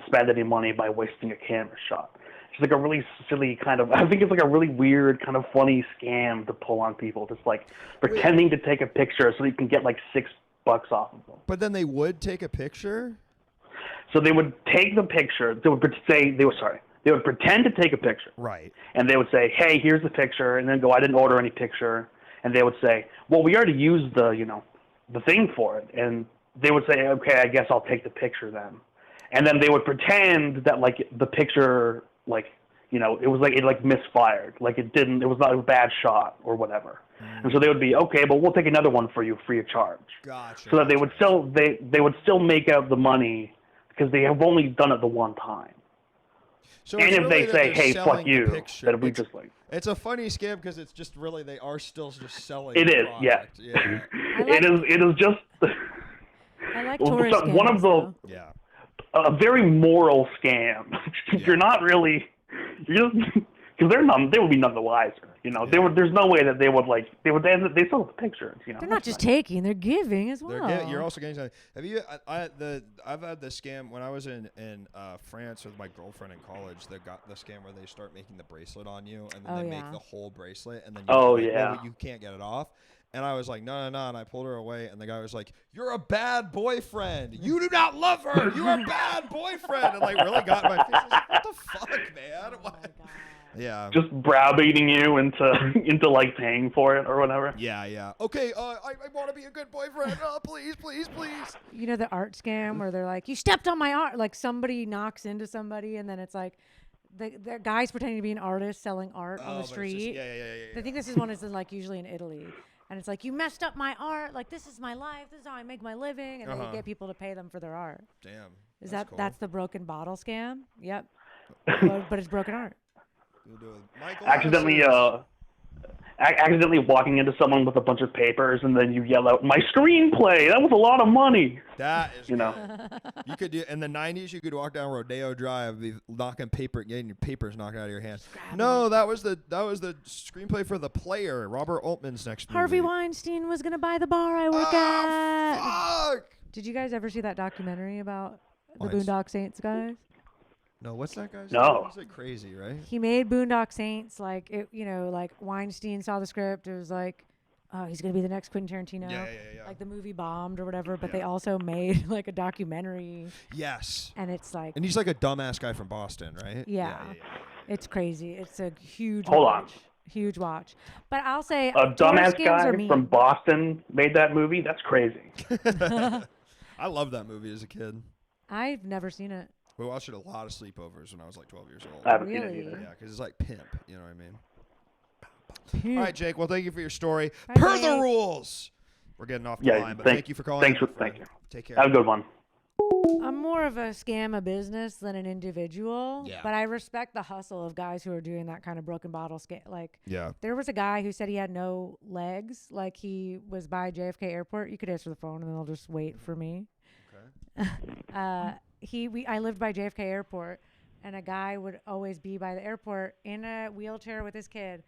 spend any money by wasting a camera shot. It's like a really silly kind of, I think it's like a really weird kind of funny scam to pull on people, just like pretending to take a picture so you can get like $6 off of them. But then they would take a picture? So they would take the picture. They would pretend to take a picture. Right. And they would say, hey, here's the picture, and then go, I didn't order any picture. And they would say, well, we already used the thing for it. And they would say, okay, I guess I'll take the picture then. And then they would pretend that like the picture, like, it was like it like misfired, like it was not a bad shot or whatever. And so they would be, okay, but we'll take another one for you free of charge. Gotcha. So that they would still make out the money because they have only done it the one time. So And it's if really they that say, they're hey, selling fuck the you, picture. that we just like. It's a funny scam because it's just really they are still just selling. It the is, yeah. product. Yeah. It is just. I like tourist scams, one of the though. Yeah. a very moral scam. You're not really, you're just because they would be none the wiser. There's no way that they sell the pictures. They're not just taking; they're giving as well. You're also getting something. Have you? I've had the scam when I was in France with my girlfriend in college. They got the scam where they start making the bracelet on you, and then they make the whole bracelet, and then you can't get it off. And I was like, no. And I pulled her away, and the guy was like, you're a bad boyfriend. You do not love her. You're a bad boyfriend. And like really got in my face. I was like, what the fuck, man? Oh my God. Yeah. Just browbeating you into like paying for it or whatever. Yeah. Okay, I want to be a good boyfriend. Oh, please. You know the art scam where they're like, you stepped on my art. Like somebody knocks into somebody, and then it's like the guy's pretending to be an artist selling art on the street. Yeah. I think this is one is like usually in Italy. And it's like, you messed up my art. Like, this is my life. This is how I make my living. And then you get people to pay them for their art. Damn. That's the broken bottle scam? Yep. but it's broken art. Accidentally walking into someone with a bunch of papers, and then you yell out, my screenplay, that was a lot of money. That is good. You could do in the 90s. You could walk down Rodeo Drive, be getting your papers knocked out of your hand. No, that was the screenplay for The Player, Robert Altman's next movie. Harvey Weinstein was gonna buy the bar I work at. Fuck! Did you guys ever see that documentary about the Weinstein. Boondock Saints guys? No, what's that guy's No. name? It's like crazy, right? He made Boondock Saints like it. Like Weinstein saw the script. It was like, oh, he's gonna be the next Quentin Tarantino. Yeah. Like the movie bombed or whatever, but they also made like a documentary. Yes. And it's like, And he's like a dumbass guy from Boston, right? Yeah. It's crazy. It's a huge Hold watch. on. Huge watch. But I'll say A tourist dumbass scams guy are mean. from Boston made that movie. That's crazy. I loved that movie as a kid. I've never seen it. We watched it a lot of sleepovers when I was like 12 years old. I haven't seen it Really? either. Yeah, because it's like pimp. You know what I mean? Phew. All right, Jake. Well, thank you for your story. Bye, Per the Jake. rules. We're getting off the Yeah, line, but thank- thank you for calling. thanks in, for- my thank friend. you. Take care. Have a good one. I'm more of a scam a business than an individual. Yeah. But I respect the hustle of guys who are doing that kind of broken bottle scam. Like, Yeah. there was a guy who said he had no legs. Like, he was by JFK Airport. You could answer the phone and they'll just wait for me. Okay. I lived by JFK Airport, and a guy would always be by the airport in a wheelchair with his kid.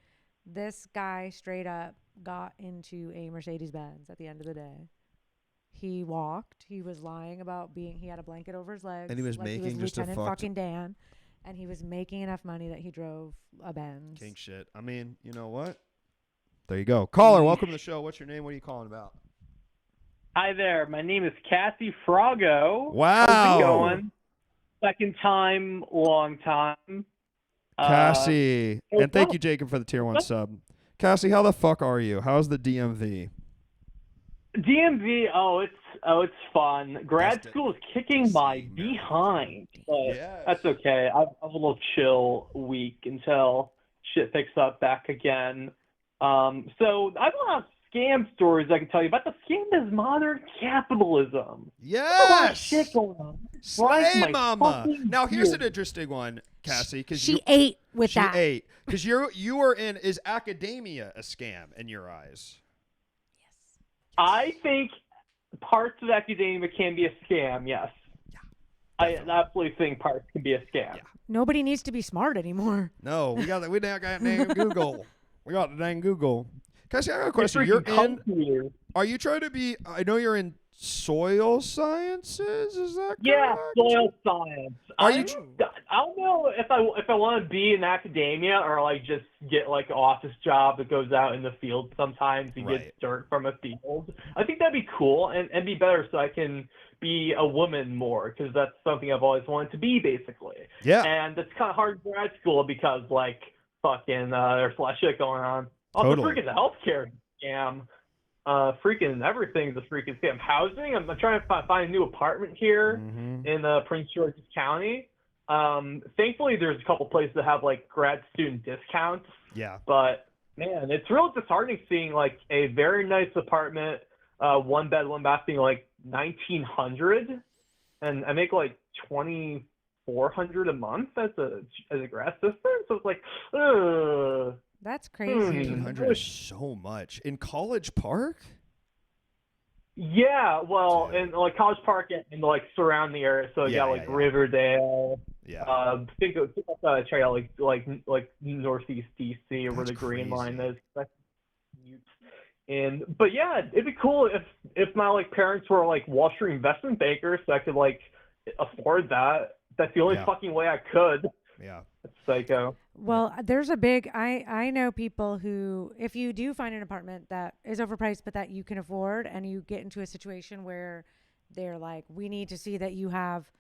This guy straight up got into a Mercedes-Benz at the end of the day. He walked. He was lying about he had a blanket over his legs. And he was like making he was just a Lieutenant fucked- fucking Dan. And he was making enough money that he drove a Benz. King shit. I mean, you know what? There you go. Caller, welcome to the show. What's your name? What are you calling about? Hi there. My name is Cassie Frago. Wow. How's it going? Second time, long time. Cassie. what's And thank up? you, Jacob, for the tier 1 sub. Cassie, how the fuck are you? How's the DMV? DMV. Oh, it's fun. Grad That's school is kicking my man. behind, but Yes. that's okay. I have a little chill week until shit picks up back again. So I have a lot of scam stories I can tell you about. The scam is modern capitalism. There's a lot of Yes. shit going on. Slay, my mama. fucking Now, here's beard. an interesting one, Cassie, because She ate with she that. ate. Because you are in, is academia a scam in your eyes? I think parts of academia can be a scam, yes. I absolutely think parts can be a scam. Yeah. Nobody needs to be smart anymore. No, we now got dang Google. We got the dang Google. Cassie, I got a It's question. You're freaking in, computer. are you trying to be, I know you're in soil sciences, is that correct? Yeah, soil science. Are you I don't know if I want to be in academia or like just get like an office job that goes out in the field sometimes and Right. get dirt from a field. I think that'd be cool and be better so I can be a woman more because that's something I've always wanted to be basically. Yeah. And it's kind of hard in grad school because like fucking there's a lot of shit going on. Also, Totally. freaking the healthcare scam. Freaking everything's a freaking scam. Housing. I'm trying to find a new apartment here Mhm. in Prince George's County. Thankfully, there's a couple places that have like grad student discounts. Yeah. But man, it's real disheartening seeing like a very nice apartment, 1 bed, 1 bath being like $1,900, and I make like $2,400 a month as a grad assistant. So it's like, ugh. That's crazy. 1,500 is so much. In College Park? Yeah, well, Dude. in like College Park and like surrounding area, so you Yeah, got like yeah, yeah. Riverdale. Yeah. Think of check out like Northeast DC or where That's the Green Line crazy. is. But yeah, it'd be cool if my like parents were like Wall Street investment bankers, so I could like afford that. That's the only Yeah. fucking way I could. Yeah. That's psycho. Well, there's a big I know people who, if you do find an apartment that is overpriced but that you can afford, and you get into a situation where they're like, we need to see that you have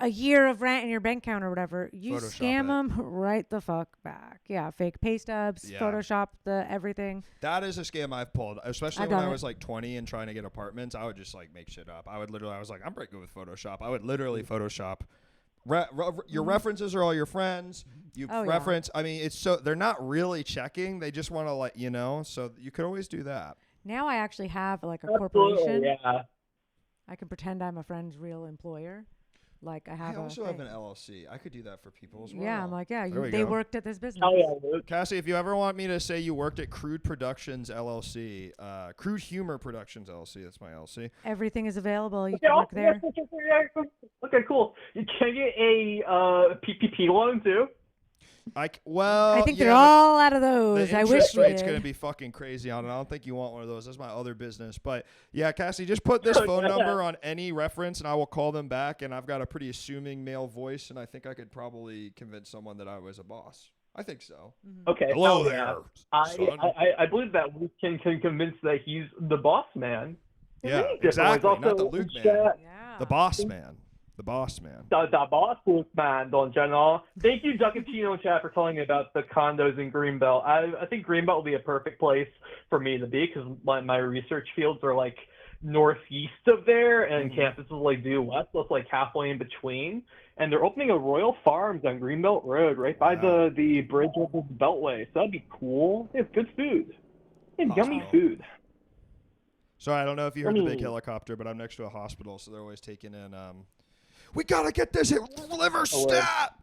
a year of rent in your bank account or whatever, you Photoshop scam it. them right the fuck back. Yeah, fake pay stubs, Yeah. Photoshop the everything. That is a scam I've pulled, especially I've when done I it. was like 20 and trying to get apartments. I would just like make shit up. I was like, I'm pretty good with Photoshop. I would literally Photoshop. Your references are all your friends. You Oh, yeah. reference. I mean, it's so they're not really checking. They just want to let you know. So you could always do that. Now I actually have like a Absolutely, corporation. yeah. I can pretend I'm a friend's real employer. Like I I have also a have thing. an LLC. I could do that for people as well. Yeah, I'm like, yeah, There we they go. worked at this business. Oh yeah, Luke. Cassie, if you ever want me to say you worked at Crude Productions LLC, Crude Humor Productions LLC, that's my LLC. Everything is available. You Okay, can work there. Okay, cool. You can get a PPP loan too. Well, I think yeah, they're but all out of those. the I wish interest we rate's did. going to be fucking crazy on it. I don't think you want one of those. That's my other business. But yeah, Cassie, just put this phone number on any reference, and I will call them back. And I've got a pretty assuming male voice, and I think I could probably convince someone that I was a boss. I think so. Okay. Hello hell there, yeah. son. I believe that Luke can convince that he's the boss man. Yeah, Many different exactly. ways. Not the Also, Luke in man. chat- Yeah. The boss man. The boss man. The boss man, Don General. Thank you, Ducatino Chat, for telling me about the condos in Greenbelt. I think Greenbelt will be a perfect place for me to be because my research fields are like northeast of there, and campus is like due west, so it's like halfway in between. And they're opening a Royal Farms on Greenbelt Road, right by the bridge over the Beltway. So that'd be cool. They have good food. They have yummy food. Sorry, I don't know if you heard the big helicopter, but I'm next to a hospital, so they're always taking in. We gotta get this liver stat.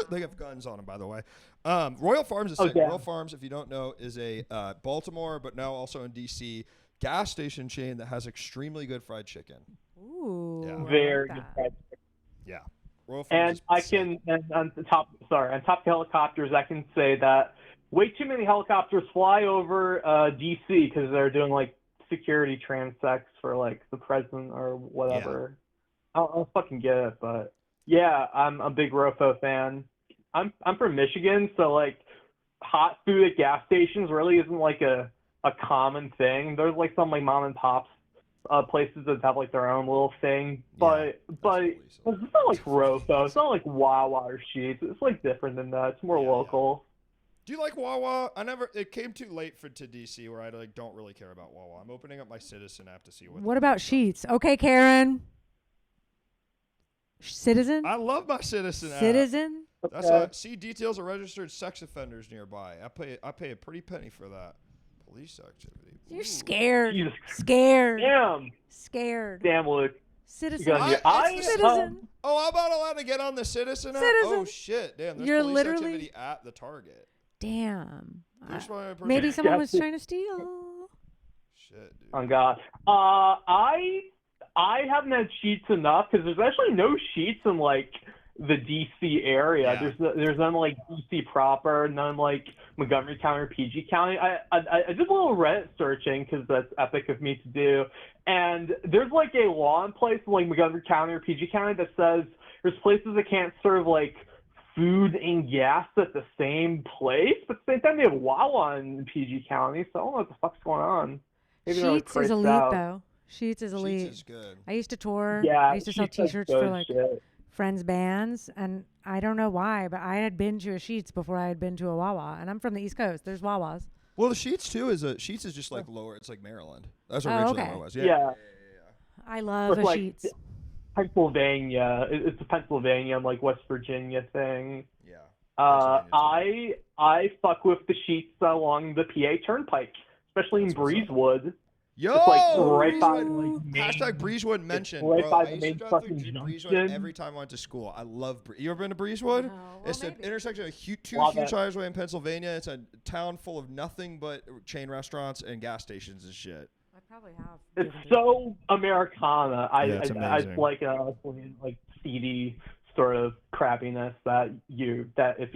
They have guns on them, by the way. Royal Farms is sick. Royal Farms, if you don't know, is a Baltimore, but now also in DC, gas station chain that has extremely good fried chicken. Ooh, yeah. Very good fried chicken. Yeah, Royal Farms. And on top of helicopters, I can say that way too many helicopters fly over DC because they're doing like security transects for like the president or whatever. Yeah. I don't fucking get it, but yeah, I'm a big Rofo fan. I'm from Michigan, so like hot food at gas stations really isn't like a common thing. There's like some like mom and pops places that have like their own little thing, but it's not like Rofo. It's not like Wawa or Sheetz. It's like different than that. It's more local. Do you like Wawa? It came too late to DC where I like don't really care about Wawa. I'm opening up my Citizen app to see what about Sheetz? Okay, Karen. Citizen? I love my Citizen app. Citizen? That's see details of registered sex offenders nearby. I pay a pretty penny for that. Police activity. You're scared. Jesus. Scared. Damn. Scared. Damn, Luke. Citizen. Citizen. I'm not allowed to get on the Citizen app? Oh, shit. Damn, there's police activity at the Target. Damn. Maybe someone was trying to steal. Shit, dude. Oh, God. I haven't had Sheetz enough because there's actually no Sheetz in like the DC area. Yeah. There's none like DC proper, none like Montgomery County or PG County. I did a little Reddit searching because that's epic of me to do, and there's like a law in place in like Montgomery County or PG County that says there's places that can't serve like food and gas at the same place, but at the same time they have Wawa in PG County, so I don't know what the fuck's going on. Maybe Sheetz is elite though. Sheetz is elite. Sheetz is good. I used to tour. Yeah, I used to sell T-shirts for like friends' bands, and I don't know why, but I had been to a Sheetz before I had been to a Wawa, and I'm from the East Coast. There's Wawas. Well, the Sheetz too Sheetz is just like lower. It's like Maryland. That's originally where it was. Yeah. I love a like Sheetz. Pennsylvania. It's a Pennsylvania and like West Virginia thing. Yeah. I fuck with the Sheetz along the PA Turnpike, especially in Breezewood. Yo, it's like right by hashtag Breezewood mentioned. Right bro, by I the used main to drive fucking through junction. Breezewood every time I went to school. I love you ever been to Breezewood? No. It's an intersection of two huge highways in Pennsylvania. It's a town full of nothing but chain restaurants and gas stations and shit. I probably have. It's so Americana. It's amazing. I like like seedy sort of crappiness that if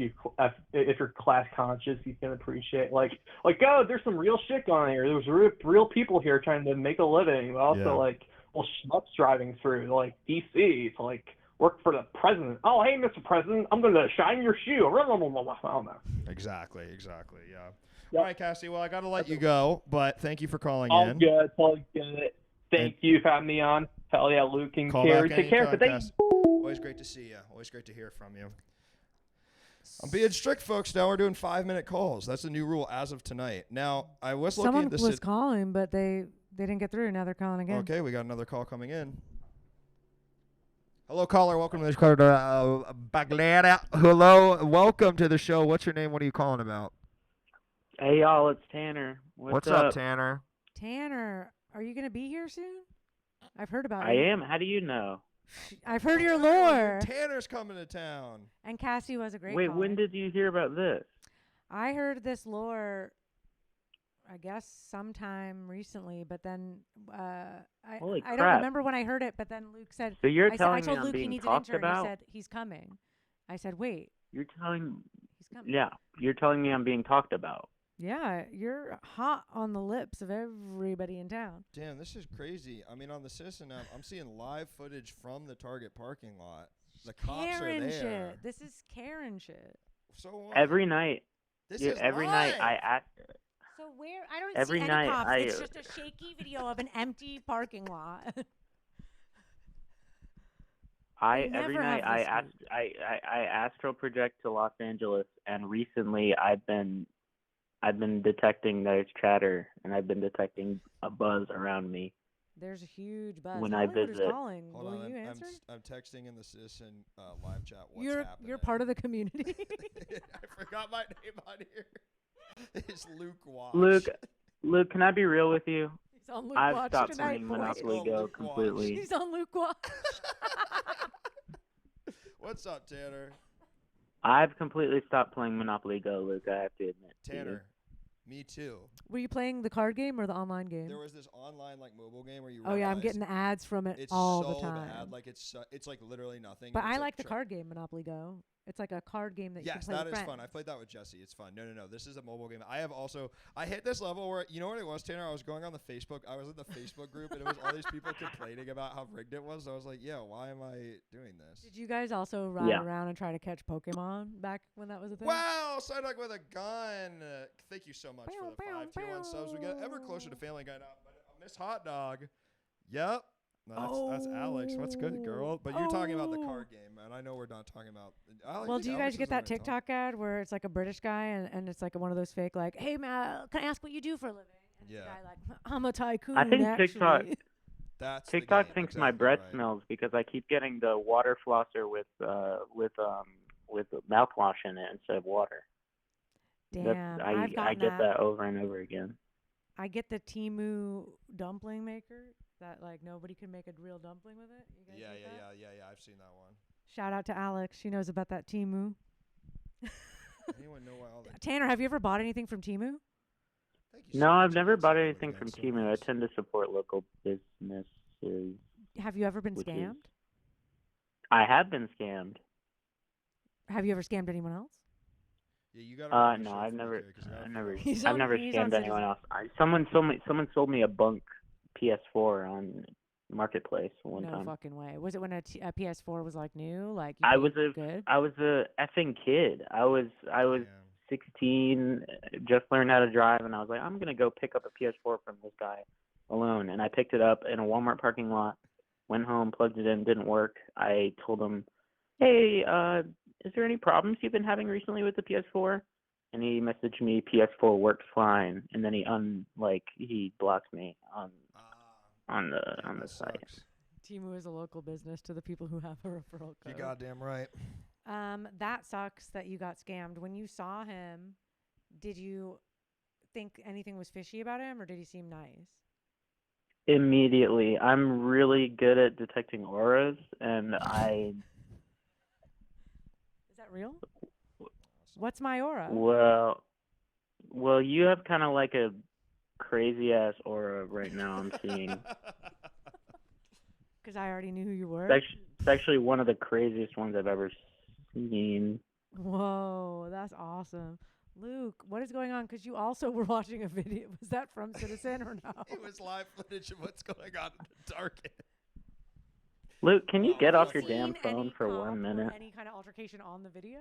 you're class conscious you can appreciate like oh, there's some real shit going on here. There's real people here trying to make a living, but also like schmucks driving through like DC to like work for the president. Oh, hey, Mr. President, I'm gonna shine your shoe. I don't know. Exactly. Yeah. Yep. All right, Cassie. Well, I gotta let you go, but thank you for calling in. All good. Thank you for having me on. Hell yeah, Luke and Kerry. Take care. Always great to see you. Always great to hear from you. I'm being strict, folks. Now we're doing 5-minute calls. That's the new rule as of tonight. Now, I was looking at this. Someone was calling, but they didn't get through. Now they're calling again. Okay, we got another call coming in. Hello, caller. Welcome to the show. Baglera. Hello. Welcome to the show. What's your name? What are you calling about? Hey, y'all. It's Tanner. What's up, Tanner? Tanner, are you going to be here soon? I've heard about I you. am. How do you know? I've heard your lore. Tanner's coming to town. And Cassie was a great Wait, caller. when did you hear about this? I heard this lore, I guess, sometime recently, but then I don't remember when I heard it, but then Luke said, so you're I telling told me Luke I'm he being needs talked an intern. about? He said, he's coming. I said, wait. You're telling He's coming. Yeah, you're telling me I'm being talked about. Yeah, you're hot on the lips of everybody in town. Damn, this is crazy. I mean, on the Citizen app, I'm seeing live footage from the Target parking lot. The cops Karen are there. shit. This is Karen shit. So what? Every night. Every night I act. So where? I don't Every see night any cops. I, It's just a shaky video of an empty parking lot. I They every never night have I the ast scoop. I astral project to Los Angeles, and recently I've been detecting there's chatter, and I've been detecting a buzz around me There's a huge buzz. when I Hollywood is visit. calling. Hold Will on, you I'm answer? I'm texting in the citizen live chat. What's You're happening? part of the community. I forgot my name on here. It's Luke Watch. Luke, can I be real with you? He's on Luke I've Watch stopped tonight, playing boys. Monopoly Oh, Go Luke Watch. completely. He's on Luke Watch. What's up, Tanner? I've completely stopped playing Monopoly Go, Luke. I have to admit. to you. Tanner, me too. Were you playing the card game or the online game? There was this online like mobile game where you. Oh yeah, I'm realize getting ads from it it's all so the time. bad. Like it's like literally nothing. But and I it's like the tra- card game Monopoly Go. It's like a card game that you can Yes, play that with is friends. fun. I played that with Jesse. It's fun. No. This is a mobile game. I hit this level where, you know what it was, Tanner? I was going on the Facebook. I was in the Facebook group, and it was all these people complaining about how rigged it was. So I was like, yeah, why am I doing this? Did you guys also ride Yeah. around and try to catch Pokemon back when that was a thing? Wow, Psyduck with a gun. Thank you so much for the Pew, 5 tier 1 subs. We get ever closer to pew. Family Guy now. But Miss Hot Dog. Yep. No, that's Alex. What's good, girl? But you're talking about the card game, and I know we're not talking about. Well, do you guys get that TikTok ad where it's like a British guy and it's like one of those fake like, hey man, can I ask what you do for a living? And Yeah. the guy like, I'm a tycoon. I think actually. That's the TikTok game, thinks my exactly breath right. smells because I keep getting the water flosser with mouthwash in it instead of water. Damn, I I've gotten get that over and over again. I get the Timu dumpling maker that like nobody can make a real dumpling with it. You guys Yeah. get that? I've seen that one. Shout out to Alex. She knows about that Timu. Anyone know why all that? Tanner, have you ever bought anything from Timu? Thank you so No, much I've never again, bought Psyduck with anything the from gun, so Temu. I nice. tend to support local businesses. Have you ever been Which is- scammed? I have been scammed. Have you ever scammed anyone else? Yeah, you got. No, I've never He's I've on- never he's on scammed anyone Citizen. else. Someone sold me a bunk PS4 on Marketplace one No time. fucking way. Was it when a PS4 was like new? Like you I paid was good. a effing kid. I was Damn. 16, just learned how to drive, and I was like, I'm gonna go pick up a PS4 from this guy alone. And I picked it up in a Walmart parking lot. Went home, plugged it in, didn't work. I told him, hey, is there any problems you've been having recently with the PS4? And he messaged me, PS4 works fine. And then he blocked me on Damn, the that site. sucks. Timu is a local business to the people who have a referral code. You goddamn right. That sucks that you got scammed. When you saw him, did you think anything was fishy about him, or did he seem nice? Immediately, I'm really good at detecting auras, and I Is that real? What's my aura? well, you have kind of like a crazy ass aura right now. I'm seeing. Because I already knew who you were. It's actually one of the craziest ones I've ever seen. Whoa, that's awesome. Luke, what is going on? Because you also were watching a video. Was that from Citizen or no? It was live footage of what's going on in the dark. Luke, can you Oh, get have off your you damn Seen phone any for cop 1 or minute? Any kind of altercation on the video?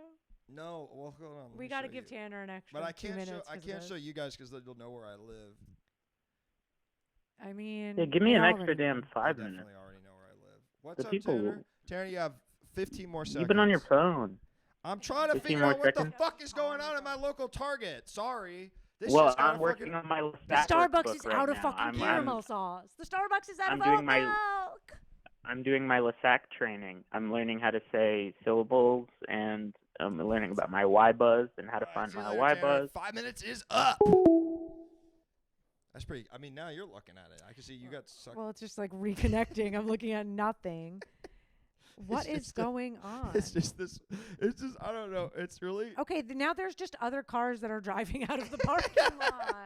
No, well, hold on. let We me got to show give you. Tanner an extra But I 2 can't show. minutes. I 'cause of can't this. show you guys because you'll know where I live. I mean, Yeah, give me they an extra already damn know. 5 I minutes. definitely already know where I live. What's The up, people- Tanner? Tanner, you have 15 more seconds. You've been on your phone. I'm trying to 15 figure more out what the seconds? fuck is going on at my local Target. Sorry. This Well, shit's gotta I'm working fucking- on my The Stack Starbucks workbook is right out of now. fucking caramel sauce. The Starbucks is out I'm of doing oat my- milk. I'm doing my LASAC training. I'm learning how to say syllables, and I'm learning about my Y buzz and how to All right, find see you my later, Y Tanner. buzz. 5 minutes is up. That's pretty. I mean, now you're looking at it. I can see you got sucked. Well, it's just like reconnecting. I'm looking at nothing. What is just going on? It's just this. It's just. I don't know. It's really. Okay, now there's just other cars that are driving out of the parking lot.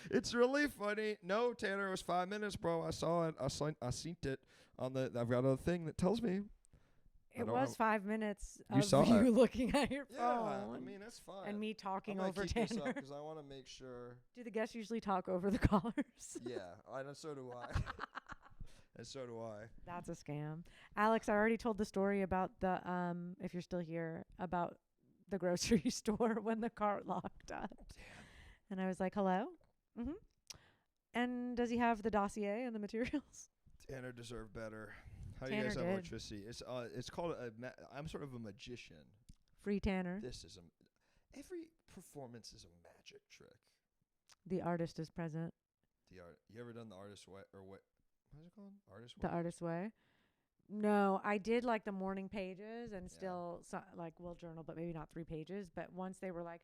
It's really funny. No, Tanner, it was 5 minutes, bro. I saw it. I seen it on the. I've got a thing that tells me. It don't was know. 5 minutes You of saw you it. looking at your Yeah, phone. I mean that's fine. and me I'm talking gonna over keep this Tanner. up because I want to make sure. Do the guests usually talk over the callers? Yeah, and so do I. And so do I. That's a scam. Alex, I already told the story about the if you're still here, about the grocery store when the cart locked up. Damn. And I was like, "Hello?" And does he have the dossier and the materials? Tanner deserved better. How do you guys Tanner have did. electricity? It's called I'm sort of a magician. Free Tanner. This is every performance is a magic trick. The artist is present. You ever done the artist way or what? What is it called? Artist way. The artist way. No, I did like the morning pages and still like will journal, but maybe not 3 pages. But once they were like,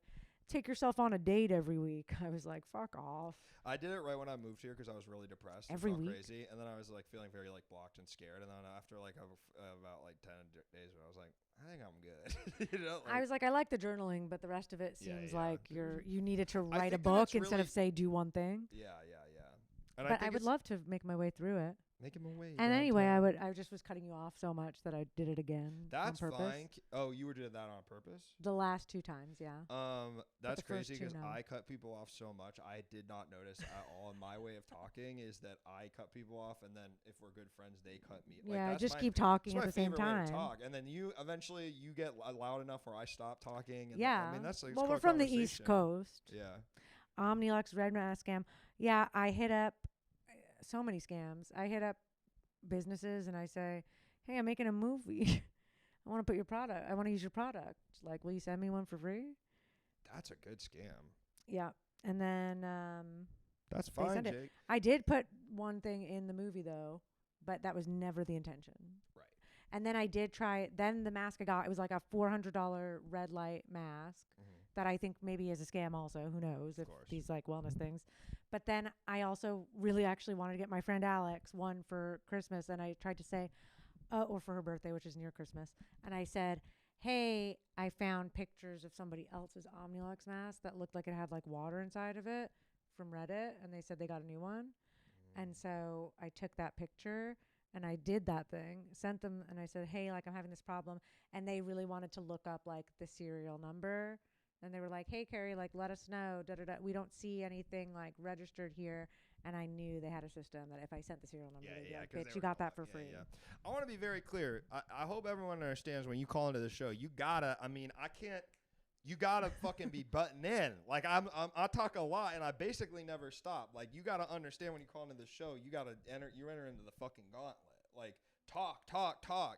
take yourself on a date every week, I was like, fuck off. I did it right when I moved here because I was really depressed. Every and felt week? crazy, and then I was like feeling very like blocked and scared. And then after like about like 10 days, I was like, I think I'm good. You know, I was like, I like the journaling, but the rest of it seems like you needed to write a think that book it's instead of really- say do one thing. Yeah. And But I think would love to make my way through it. make him away. And anyway, I just was cutting you off so much that I did it again. That's on purpose. fine. Oh, you were doing that on purpose? The last 2 times, yeah. That's the first crazy 2, because no. I cut people off so much. I did not notice at all. And my way of talking is that I cut people off, and then if we're good friends, they cut me. Like, Yeah, that's just my- keep talking That's at my the same favorite way time. to talk, and then you eventually get loud enough where I stop talking. And Yeah. I mean that's like, well, it's we're called from the East conversation. Coast. Yeah. Omnilux, Red Mask Scam. Yeah, I hit up so many scams. I hit up businesses and I say, hey, I'm making a movie. I want to put your product. I want to use your product. Like, will you send me one for free? That's a good scam. Yeah. And then That's they fine, send it. Jake. I did put one thing in the movie though, but that was never the intention. Right. And then I did try. Then the mask I got, it was like a $400 red light mask that I think maybe is a scam. Also, who knows if course. these like wellness things. But then I also really actually wanted to get my friend Alex one for Christmas, and I tried to say, or for her birthday, which is near Christmas, and I said, hey, I found pictures of somebody else's Omnilux mask that looked like it had like water inside of it from Reddit, and they said they got a new one. And so I took that picture and I did that thing, sent them, and I said, hey, like I'm having this problem. And they really wanted to look up like the serial number. And they were like, hey, Kerry, like let us know. We don't see anything like registered here. And I knew they had a system that if I sent the serial number, they'd be like, 'cause bitch, they you were got gonna that for look. free. Yeah. I want to be very clear. I hope everyone understands when you call into the show, you gotta, you gotta fucking be butting in. Like I talk a lot and I basically never stop. Like you gotta understand when you call into the show, you enter into the fucking gauntlet. Like talk,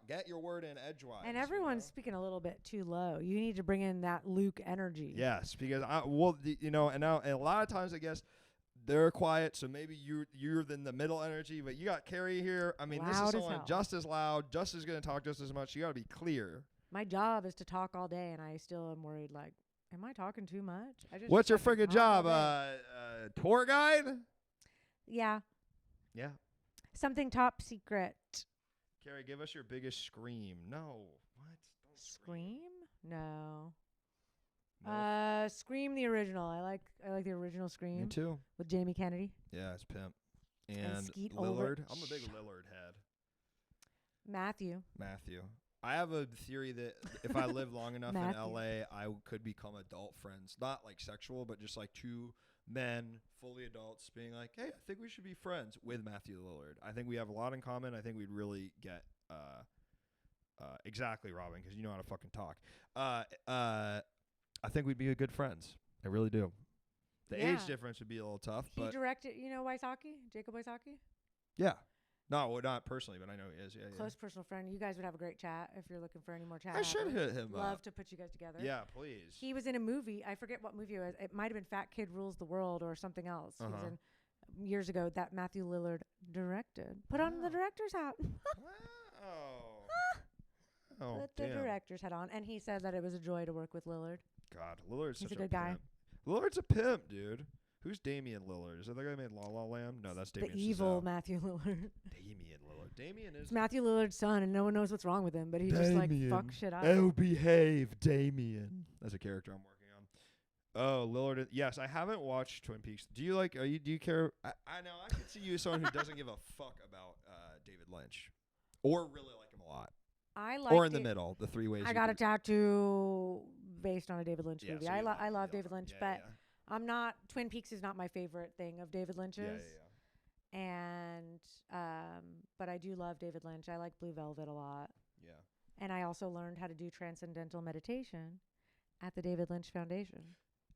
get your word in edgewise. And everyone's speaking a little bit too low. You need to bring in that Luke energy. Yes, because and a lot of times I guess they're quiet, so maybe you're in the middle energy, but you got Kerry here. I mean, this is Loud as someone hell. just as loud, just as going to talk just as much. You got to be clear. My job is to talk all day, and I still am worried, like, am I talking too much? What's your fucking friggin' talk job? all day. Tour guide? Yeah. Yeah. Something top secret. Kerry, give us your biggest scream. No. What? Don't Scream? No. No. Scream the original. I like the original Scream. Me too. With Jamie Kennedy. Yeah, it's Pimp. And Skeet Lillard. Ulrich. I'm a big Lillard head. Matthew. I have a theory that if I live long enough in Matthew. LA, I could become adult friends. Not like sexual, but just like 2 men, fully adults, being like, hey, I think we should be friends with Matthew Lillard. I think we have a lot in common. I think we'd really get exactly, Robin, because you know how to fucking talk. I think we'd be good friends. I really do. The age Yeah. difference would be a little tough, He but directed, Wysocki? Jacob Wysocki? yeah. No, well, not personally, but I know he is. Yeah, Close personal friend. You guys would have a great chat if you're looking for any more chat. I should after. hit him Love up. to put you guys together. Yeah, please. He was in a movie. I forget what movie it was. It might have been Fat Kid Rules the World or something else. He was in years ago that Matthew Lillard directed. Put on the director's hat. Wow. Oh, Put the damn. director's hat on. And he said that it was a joy to work with Lillard. God, Lillard's He's such a good guy. pimp. Lillard's a pimp, dude. Who's Damian Lillard? Is that the guy who made La La Land? No, that's Damian The evil Chazelle. Matthew Lillard. Damian Lillard. Damian is... It's Matthew Lillard's son, and no one knows what's wrong with him, but he just like fuck shit up. Oh, behave, Damian. That's a character I'm working on. Oh, Lillard. Yes, I haven't watched Twin Peaks. Do you like? Do you care? I know. I could see you as someone who doesn't give a fuck about David Lynch, or really like him a lot, I like or in the middle. The 3 ways. I you got a could- tattoo based on a David Lynch Yeah, movie. so I you love yeah, David Lynch, yeah, but yeah. I'm not. Twin Peaks is not my favorite thing of David Lynch's. Yeah. And but I do love David Lynch. I like Blue Velvet a lot. Yeah. And I also learned how to do transcendental meditation at the David Lynch Foundation.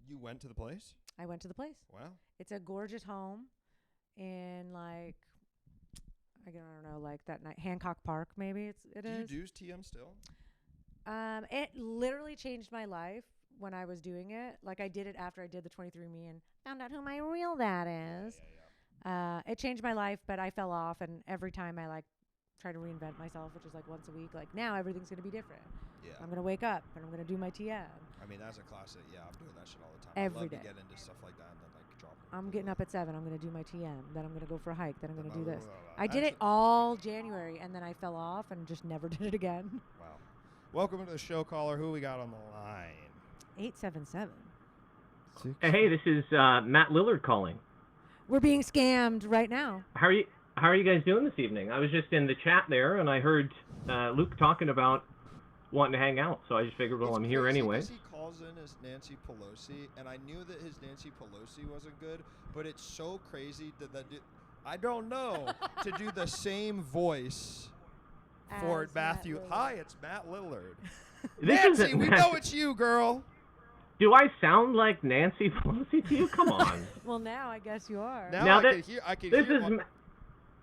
You went to the place? I went to the place. Wow. It's a gorgeous home in I don't know, like that night, Hancock Park, maybe it Do is. you do TM still? It literally changed my life when I was doing it. Like I did it after I did the 23andMe and found out who my real dad is. It changed my life, but I fell off, and every time I like try to reinvent myself, which is like once a week, like now everything's gonna be different. Yeah. I'm gonna wake up and I'm gonna do my TM. I mean, that's a classic. Yeah, I'm doing that shit all the time. Every I love day. to get into stuff like that and then like drop. I'm getting up at 7. I'm gonna do my TM. Then I'm gonna go for a hike. Then I'm gonna do this. I Actually, did it all January, and then I fell off and just never did it again. Wow. Welcome to the show, caller. Who we got on the line? 877. Hey, this is Matt Lillard calling. We're being scammed right now. How are you guys doing this evening? I was just in the chat there, and I heard Luke talking about wanting to hang out, so I just figured, well, It's I'm here crazy anyway. 'cause he calls in as Nancy Pelosi, and I knew that his Nancy Pelosi wasn't good, but it's so crazy that I don't know to do the same voice for As Matthew. Matt Lillard. Hi, it's Matt Lillard. This Nancy, isn't we know it's you, girl. Do I sound like Nancy Pelosi to you? Come on. Well, now I guess you are. Now that- I can hear. I can This hear. is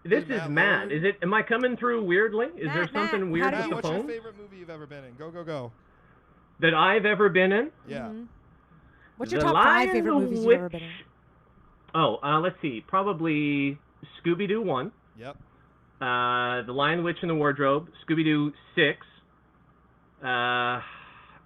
this is Matt Matt. Lillard? Is it? Am I coming through weirdly? Is there Matt, something how weird do with Matt, the what's your phone favorite movie you've ever been in? Go, go, go. that I've ever been in? Yeah. Mhm. What's your The top Lion, 5 favorite the movies you've ever been in? Witch- Oh, let's see. Probably Scooby-Doo 1. Yep. The Lion, Witch, and the Wardrobe. Scooby-Doo 6.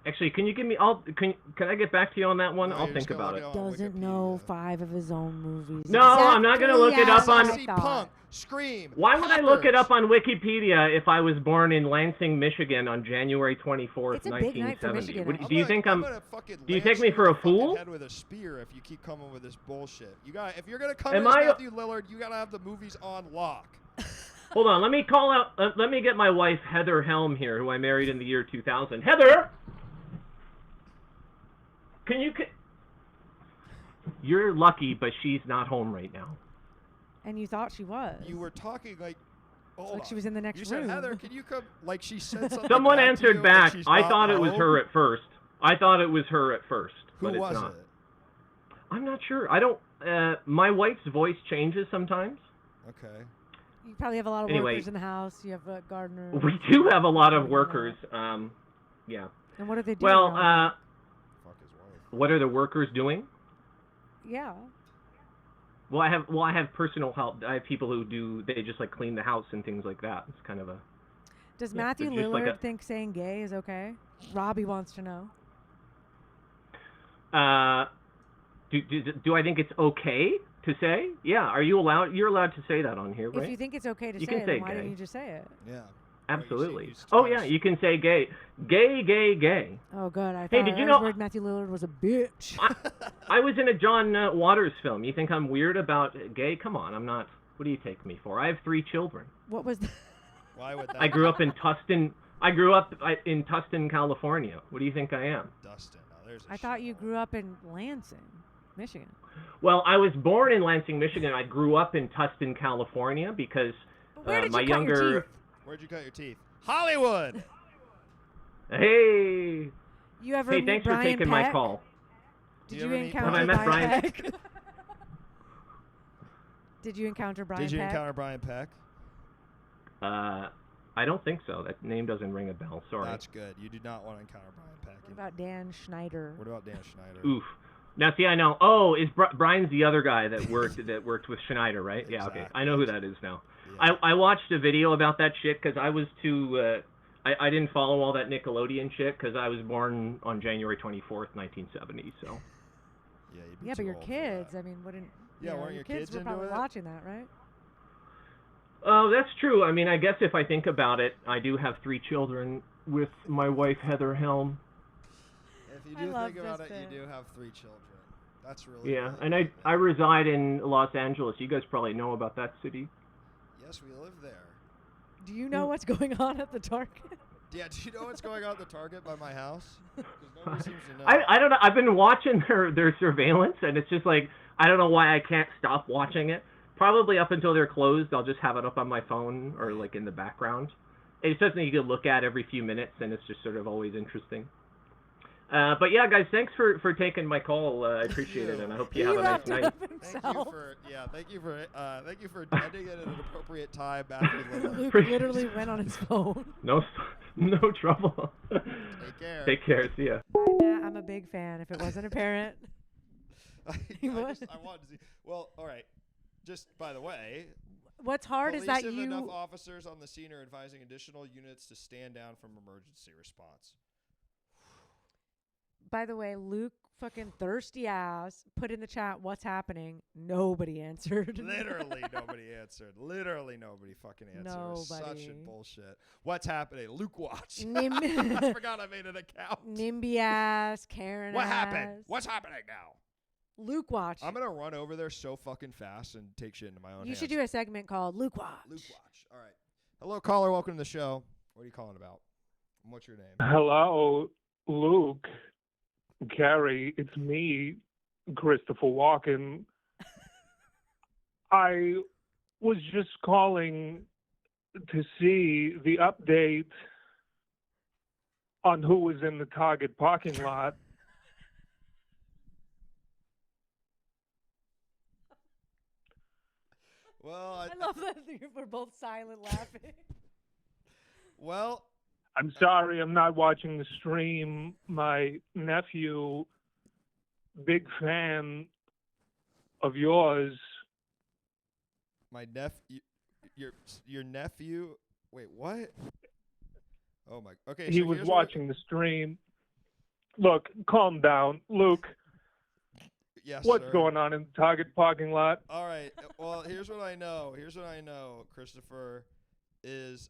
Actually, can you give me all? Can I get back to you on that one? No, I'll you're think just gonna about look it. on Doesn't know Wikipedia. 5 of his own movies. No, I'm not gonna look it up Exactly on- as I See, thought. Punk, Scream. Why would I look it Hackers. up on Wikipedia if I was born in Lansing, Michigan on January 24th, It's a big night for 1970? Michigan, What- actually. do you think I'm I'm? gonna fucking do you lance take me in for the a fucking fool? Head with a spear if you keep coming with this bullshit. You got if you're gonna come Am as I- Matthew Lillard, you gotta have the movies on lock. Hold on, let me call out. Let me get my wife Heather Helm here, who I married in the year 2000. Heather, can you? You're lucky, but she's not home right now. And you thought she was. You were talking like. Hold like on. she was in the next You said, room. Heather, can you come? Like she said something. Someone back to answered you, back. and she's I not thought it was home? her at first. I thought it was her at first, Who but it's was not. it? I'm not sure. I don't. My wife's voice changes sometimes. Okay. You probably have a lot of Anyway. workers in the house. You have a gardener. We do have a lot of Yeah. workers. Yeah. And what are they doing? Well, now? Fuck his wife. what are the workers doing? Yeah. Well, I have personal help. I have people who do. They just like clean the house and things like that. It's kind of a. Does Yeah, Matthew they're just Lillard like a- think saying gay is okay? Robbie wants to know. Do I think it's okay to say? Yeah. Are you allowed? You're allowed to say that on here, right? If you think it's okay to You say can it, say then why didn't gay. you just say it? Yeah. Absolutely. you just Oh cuss. yeah, you can say gay, gay. Oh, good. I Hey, thought did you I know- heard Matthew Lillard was a bitch. I was in a John Waters film. You think I'm weird about gay? Come on, I'm not. What do you take me for? I have 3 children. What was the... Why would that? I grew up in Tustin. I grew up in Tustin, California. What do you think I am? Dustin. Now, there's a I thought you shithole. grew up in Lansing, Michigan. Well, I was born in Lansing, Michigan. I grew up in Tustin, California because But where did my you cut your younger. teeth? Where'd you cut your teeth? Hollywood. Hey, You ever hey, meet thanks for Brian taking my Peck? call. Did You you, ever meet encounter Have I met Brian? Peck? Did you encounter Brian Did you Peck? encounter Brian Peck? I don't think so. That name doesn't ring a bell. Sorry. That's good. You do not want to encounter Brian Peck. What about Dan Schneider? What about Dan Schneider? Oof. Now, see, I know. Oh, is Brian's the other guy that worked with Schneider, right? Yeah, okay. Exactly. I know who that is now. Yeah. I watched a video about that shit because I was too. I didn't follow all that Nickelodeon shit because I was born on January 24th, 1970. So. Yeah, you'd be Yeah, too but your old for kids, that. I mean, wouldn't... Yeah, you know, weren't your kids kids were into probably it? watching that, right? Oh, that's true. I mean, I guess if I think about it, I do have 3 children with my wife Heather Helm. If you I do love think about this it, you bit. do have 3 children. That's really Yeah, really and good, I man. reside in Los Angeles. You guys probably know about that city. Yes, we live there. Do you know what's going on at the Target? Yeah, do you know what's going on at the Target by my house? 'Cause nobody seems to know. I don't know. I've been watching their surveillance, and it's just like I don't know why I can't stop watching it. Probably up until they're closed, I'll just have it up on my phone or like in the background. It's something you can look at every few minutes, and it's just sort of always interesting. But yeah, guys, thanks for taking my call. I appreciate it, and I hope you He have a nice wrapped it night. up Thank himself. you for ending it at an appropriate time, Matthew Lillard. Luke literally went on his phone. No trouble. Take care. Take care. See ya. Yeah, I'm a big fan. If it wasn't apparent, I wanted to see. Well, all right. Just by the way, what's hard is that police have enough you. officers on the scene are advising additional units to stand down from emergency response. By the way, Luke, fucking thirsty ass, put in the chat, "What's happening?" Nobody answered. Literally nobody answered. Literally nobody fucking answered. Such Nobody. a bullshit. What's happening? Luke watch. Nim- I forgot I made an account. NIMBY ass, Karen What ass. happened? What's happening now? Luke watch. I'm gonna run over there so fucking fast and take shit into my own You hands. should do a segment called Luke watch. Luke watch. All right. Hello, caller. Welcome to the show. What are you calling about? And what's your name? Hello, Luke, Kerry, it's me, Christopher Walken. I was just calling to see the update on who was in the Target parking lot. Well, I love that we're both silent laughing. well, I'm sorry I'm not watching the stream. My nephew, big fan of yours. my nephew, your nephew. Wait, what? Oh my. Okay, He so was here's what- watching the stream. Look, calm down. Luke, Yes, what's sir. going on in the Target parking lot? All right. Well, here's what I know. Christopher, is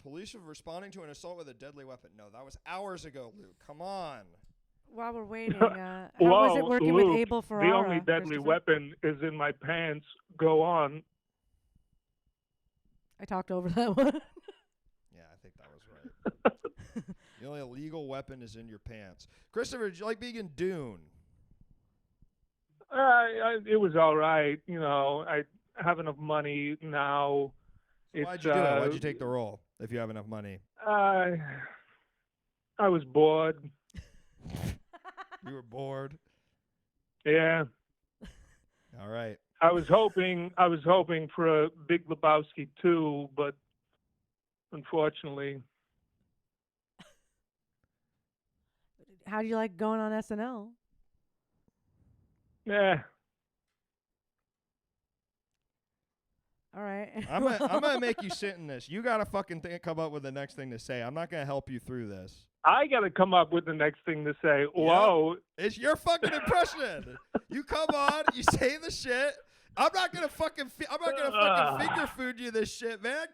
police are responding to an assault with a deadly weapon. No, that was hours ago, Luke. Come on. While we're waiting, how was it working Luke, with Abel Ferrara? the only deadly Christopher? weapon is in my pants. Go on. I talked over that one. Yeah, I think that was right. The only illegal weapon is in your pants. Christopher, did you like being in Dune? It was all right. You know, I have enough money now. Why'd you do it? Why'd you take the role if you have enough money? I was bored. You were bored. Yeah. All right. I was hoping for a Big Lebowski 2, but unfortunately, How do you like going on SNL? yeah. All right. I'm gonna make you sit in this. You gotta fucking come up with the next thing to say. I'm not gonna help you through this. I got to come up with the next thing to say. Whoa. It's your fucking impression. You come on, you say the shit. I'm not gonna fucking finger food you this shit, man.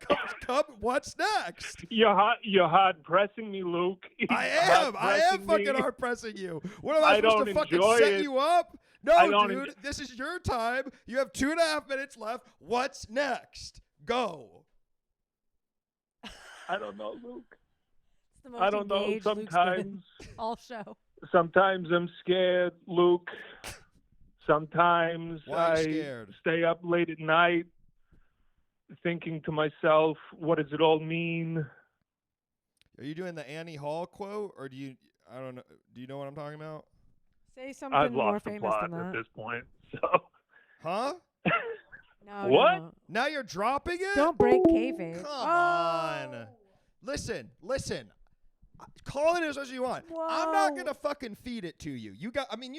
Come. What's next? You're hard pressing me, Luke. I am fucking hard pressing you. What am I supposed to fucking enjoy set it. you up? I No, don't dude. This is your time. You have 2.5 minutes left. What's next? Go. I don't know, Luke. It's the most I don't know. engaged Luke's been all show. Sometimes I'm scared, Luke. Sometimes Why are you I scared? stay up late at night thinking to myself, what does it all mean? Are you doing the Annie Hall quote, or do you? I don't know. Do you know what I'm talking about? Say something I've more lost the famous plot than at that. this point. So Huh? No, What? No. Now you're dropping it? Don't break kayfabe. Come on. Listen. Call it as you want. I'm not Whoa. gonna fucking feed it to you. You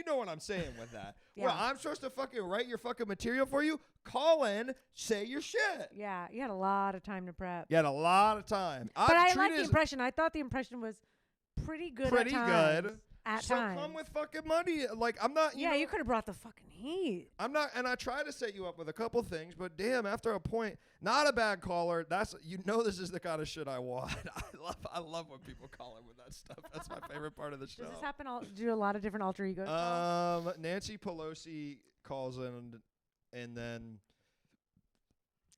know what I'm saying with that. Yeah. Well, I'm supposed to fucking write your fucking material for you. Call in, say your shit. Yeah, you had a lot of time to prep. You had a lot of time. But I like the impression. I thought the impression was pretty good Pretty at times. good. At So times. come with fucking money. Like I'm not. yeah, know, you could have brought the fucking heat. I'm not, and I try to set you up with a couple things, but damn, after a point, not a bad caller. This is the kind of shit I want. I love when people call in with that stuff. That's my favorite part of the show. Does this happen? Do a lot of different alter egos? Nancy Pelosi calls in, and then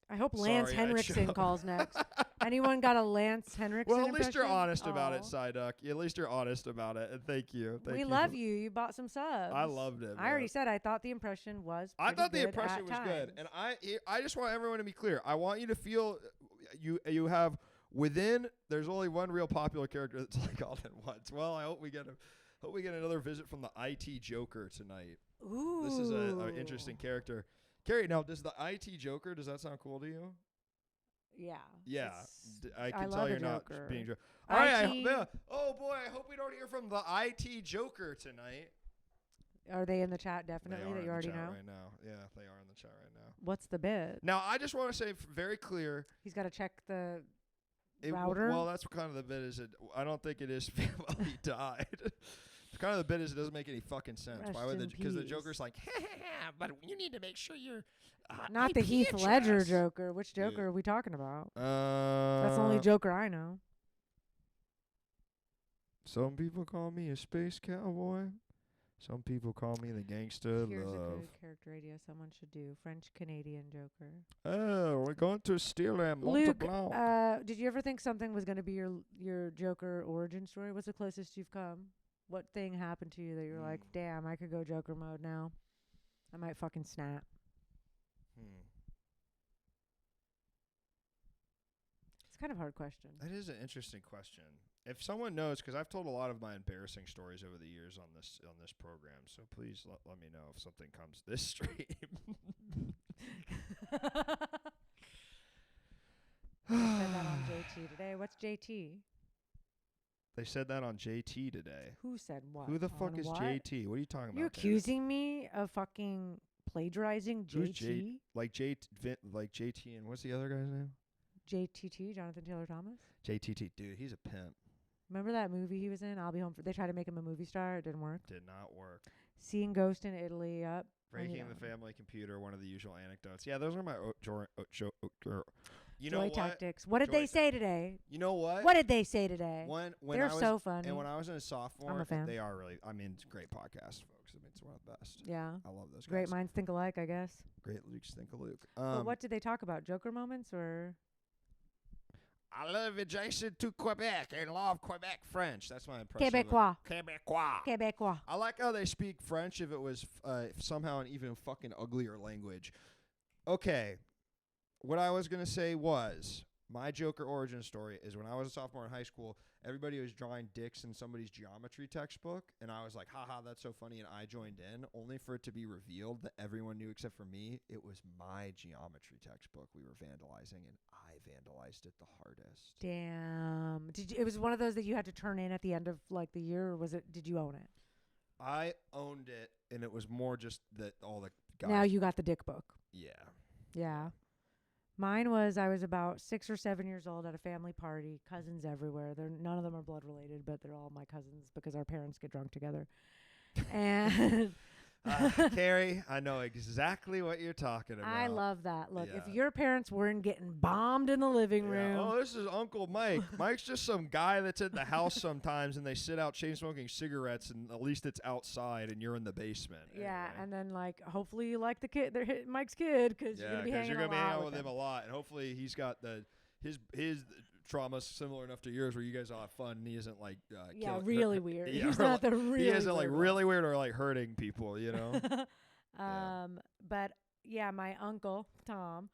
I hope Lance Sorry, I Henriksen chose- calls next. Anyone got a Lance Henriksen well, at least you're impression? honest about it, Aw. Psyduck. At least you're honest about it, and thank you. We love you. You bought some subs. I loved it. I already man. said I thought the impression was. I pretty thought the good impression at was good, times. and I just want everyone to be clear. I want you to feel you have There's only one real popular character that's like all at once. Well, I hope we get another visit from the IT Joker tonight. Ooh. This is an interesting character. Kerry, now does the IT Joker, does that sound cool to you? Yeah. Yeah, I I can love tell a you're not Joker. being Joker. All right, IT oh boy, I hope we don't hear from the IT Joker tonight. Are they in the chat? They Definitely, are that in you the already chat know. right now. Yeah, they are in the chat right now. What's the bit? Now, I just want to say very clear. He's got to check the It, router. well, that's kind of the bit. Is it? I don't think it is. Well, he died. It's kind of the bit is it doesn't make any fucking sense. Rest Why would in because the peace. Joker's like, but you need to make sure you're Not the IP Heath Ledger address. Joker. Which Dude. Joker are we talking about? That's the only Joker I know. Some people call me a space cowboy. Some people call me the gangster Here's love. a good character idea someone should do. French Canadian Joker. Oh, we're going to steal that Mont Luke, Blanc. did you ever think something was going to be your Joker origin story? What's the closest you've come? What thing happened to you that you're like, damn, I could go Joker mode now? I might fucking snap. It's kind of a hard question. That is an interesting question. If someone knows, because I've told a lot of my embarrassing stories over the years on this program, so please let me know if something comes this stream. Said that on JT today. What's JT? They said that on JT today. Who said what? Who the fuck On is what? JT? What are you talking about? You're there? accusing me of fucking plagiarizing Who's JT? like JT and what's the other guy's name? JTT, Jonathan Taylor Thomas? JTT. Dude, he's a pimp. Remember that movie he was in? I'll Be Home for... They tried to make him a movie star. It didn't work. Did not work. Seeing Ghost in Italy, yep. Breaking the family computer, one of the usual anecdotes. Yeah, those are my you know Joy what? Tactics. What did Joy they say today? You know what? What did they say today? When They're I was, so funny. And when I was in a sophomore, I'm a fan. they are really. I mean, it's a great podcast, folks. I mean, it's one of the best. Yeah. I love those guys. Great minds think alike, I guess. Great Luke's think of Luke. But what did they talk about? Joker moments or? I love adjacent to Quebec and love Quebec French. That's my impression. Québécois. Québécois. Québécois. I like how they speak French if it was somehow an even fucking uglier language. Okay. What I was going to say was my Joker origin story is when I was a sophomore in high school, everybody was drawing dicks in somebody's geometry textbook, and I was like, haha, that's so funny, and I joined in, only for it to be revealed that everyone knew except for me it was my geometry textbook we were vandalizing, and I vandalized it the hardest. Damn. It was one of those that you had to turn in at the end of like the year, or did you own it? I owned it, and it was more just that all the guys. Now you got the dick book. Yeah. Yeah. Mine was I was about 6 or 7 years old at a family party, cousins everywhere. None of them are blood related, but they're all my cousins because our parents get drunk together. And Kerry, I know exactly what you're talking about. I love that. Look, Yeah. if your parents weren't getting bombed in the living room. Oh, this is Uncle Mike. Mike's just some guy that's in the house sometimes, and they sit out chain smoking cigarettes, and at least it's outside, and you're in the basement. Yeah, anyway. and then like hopefully you like the kid, Mike's kid, because you're gonna be hanging out with him a lot, and hopefully he's got his trauma's similar enough to yours where you guys all have fun, and he isn't like really weird. Yeah, He's not the really. He isn't like weird really weird or like hurting people, you know. But yeah, my uncle Tom,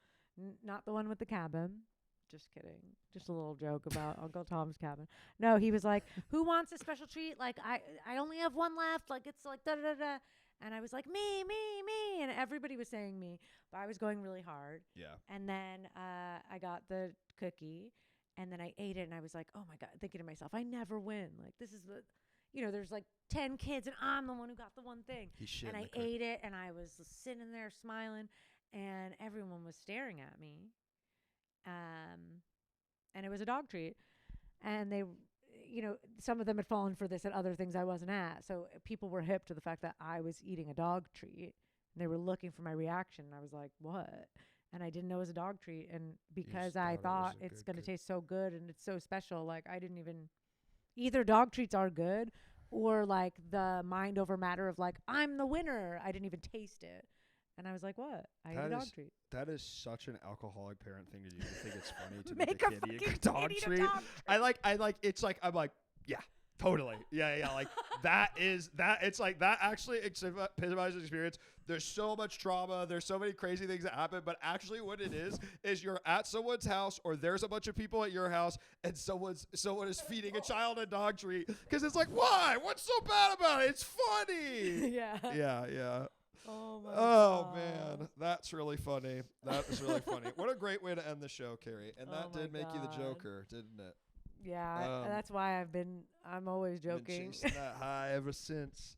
not the one with the cabin. Just kidding. Just a little joke about Uncle Tom's cabin. No, he was like, "Who wants a special treat? Like I only have one left. Like it's like da da da da." And I was like, me, and everybody was saying me, but I was going really hard. Yeah. And then I got the cookie, and then I ate it, and I was like, oh my God, thinking to myself, I never win. Like this is the, there's like 10 kids, and I'm the one who got the one thing. And I ate it, and I was sitting there smiling, and everyone was staring at me. And it was a dog treat, and they. Some of them had fallen for this at other things I wasn't at. So people were hip to the fact that I was eating a dog treat. And they were looking for my reaction. And I was like, what? And I didn't know it was a dog treat. And because I thought it's going to taste so good and it's so special, like I didn't even, either dog treats are good or like the mind over matter of like, I'm the winner. I didn't even taste it. And I was like, what? I ate a dog treat. That is such an alcoholic parent thing to do. I think it's funny to make a kid eat a dog treat. Dog treat. I'm like, yeah, Totally. Yeah. Like that is that. It's like that actually epitomizes the experience. There's so much trauma. There's so many crazy things that happen. But actually, what it is you're at someone's house, or there's a bunch of people at your house, and someone is feeding a child a dog treat. Because it's like, why? What's so bad about it? It's funny. Yeah. Yeah. Oh my Oh God. man, that's really funny. That is really funny. What a great way to end the show, Kerry. And that Oh my did make you the God. Joker, didn't it? Yeah, that's why I'm always Been joking. chasing that high ever since.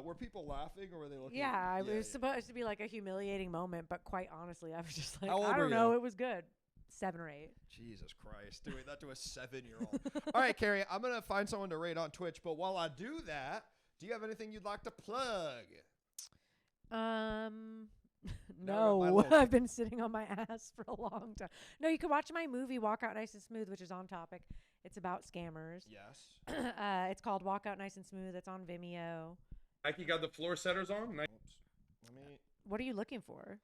Were people laughing or were they looking? Yeah, it was supposed to be like a humiliating moment, but quite honestly, I was just like, How old I were don't know, you? it was good. 7 or 8. Jesus Christ, doing that to a 7-year-old. All right, Kerry, I'm gonna find someone to rate on Twitch, but while I do that, do you have anything you'd like to plug? No, I've been sitting on my ass for a long time. No, you can watch my movie Walk Out Nice and Smooth, which is on topic. It's about scammers. Yes. It's called Walk Out Nice and Smooth. It's on Vimeo. Mikey got the floor setters on. Oops. Let me. What are you looking for?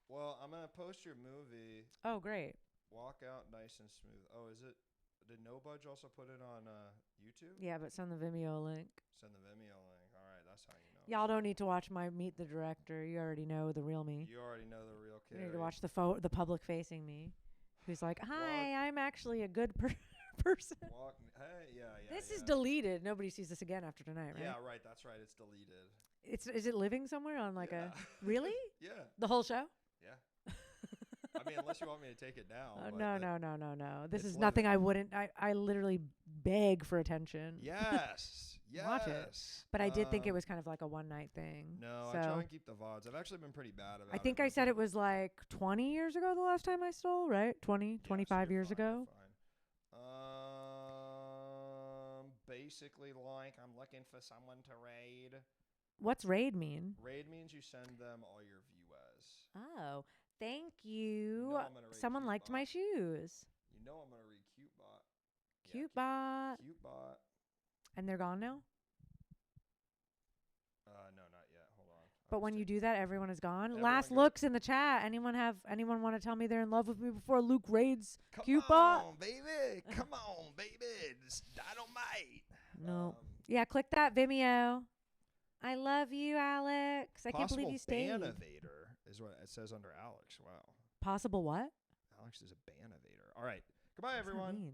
Well, I'm gonna post your movie. Oh, great. Walk Out Nice and Smooth. Oh, is it? Did No Budge also put it on YouTube? Yeah, but send the Vimeo link. Send the Vimeo link. All right, that's how you know. Y'all don't need to watch my Meet the Director. You already know the real me. You already know the real You Kerry. need to watch the public facing me, who's like, "Hi, I'm actually a good person." Hey, yeah. This is deleted. Nobody sees this again after tonight, right? Yeah, right. That's right. It's deleted. Is it living somewhere on like Yeah. a really? Yeah. The whole show? Yeah. I mean, unless you want me to take it down. No. This it's is nothing I wouldn't. I literally beg for attention. Yes. Yes. Watch it. But I did think it was kind of like a one night thing. No, so I try and keep the VODs. I've actually been pretty bad about it. I think I said it was like 20 years ago the last time I stole, right? 20, 25 years ago. Basically, like, I'm looking for someone to raid. What's raid mean? Raid means you send them all your viewers. Oh, thank you. know I'm gonna raid Someone liked my shoes. You know I'm going to read CuteBot. CuteBot. CuteBot. And they're gone now? No, not yet. Hold on. But when you do that, everyone is gone. Everyone Last goes- looks in the chat. Anyone want to tell me they're in love with me before Luke raids Come CuteBot? on, baby. Come on, baby. It's dynamite. No. Yeah, click that Vimeo. I love you, Alex. I can't believe you stayed. Possible ban evader is what it says under Alex. Wow. Possible what? Alex is a ban evader. All right. Goodbye, What's that everyone. mean?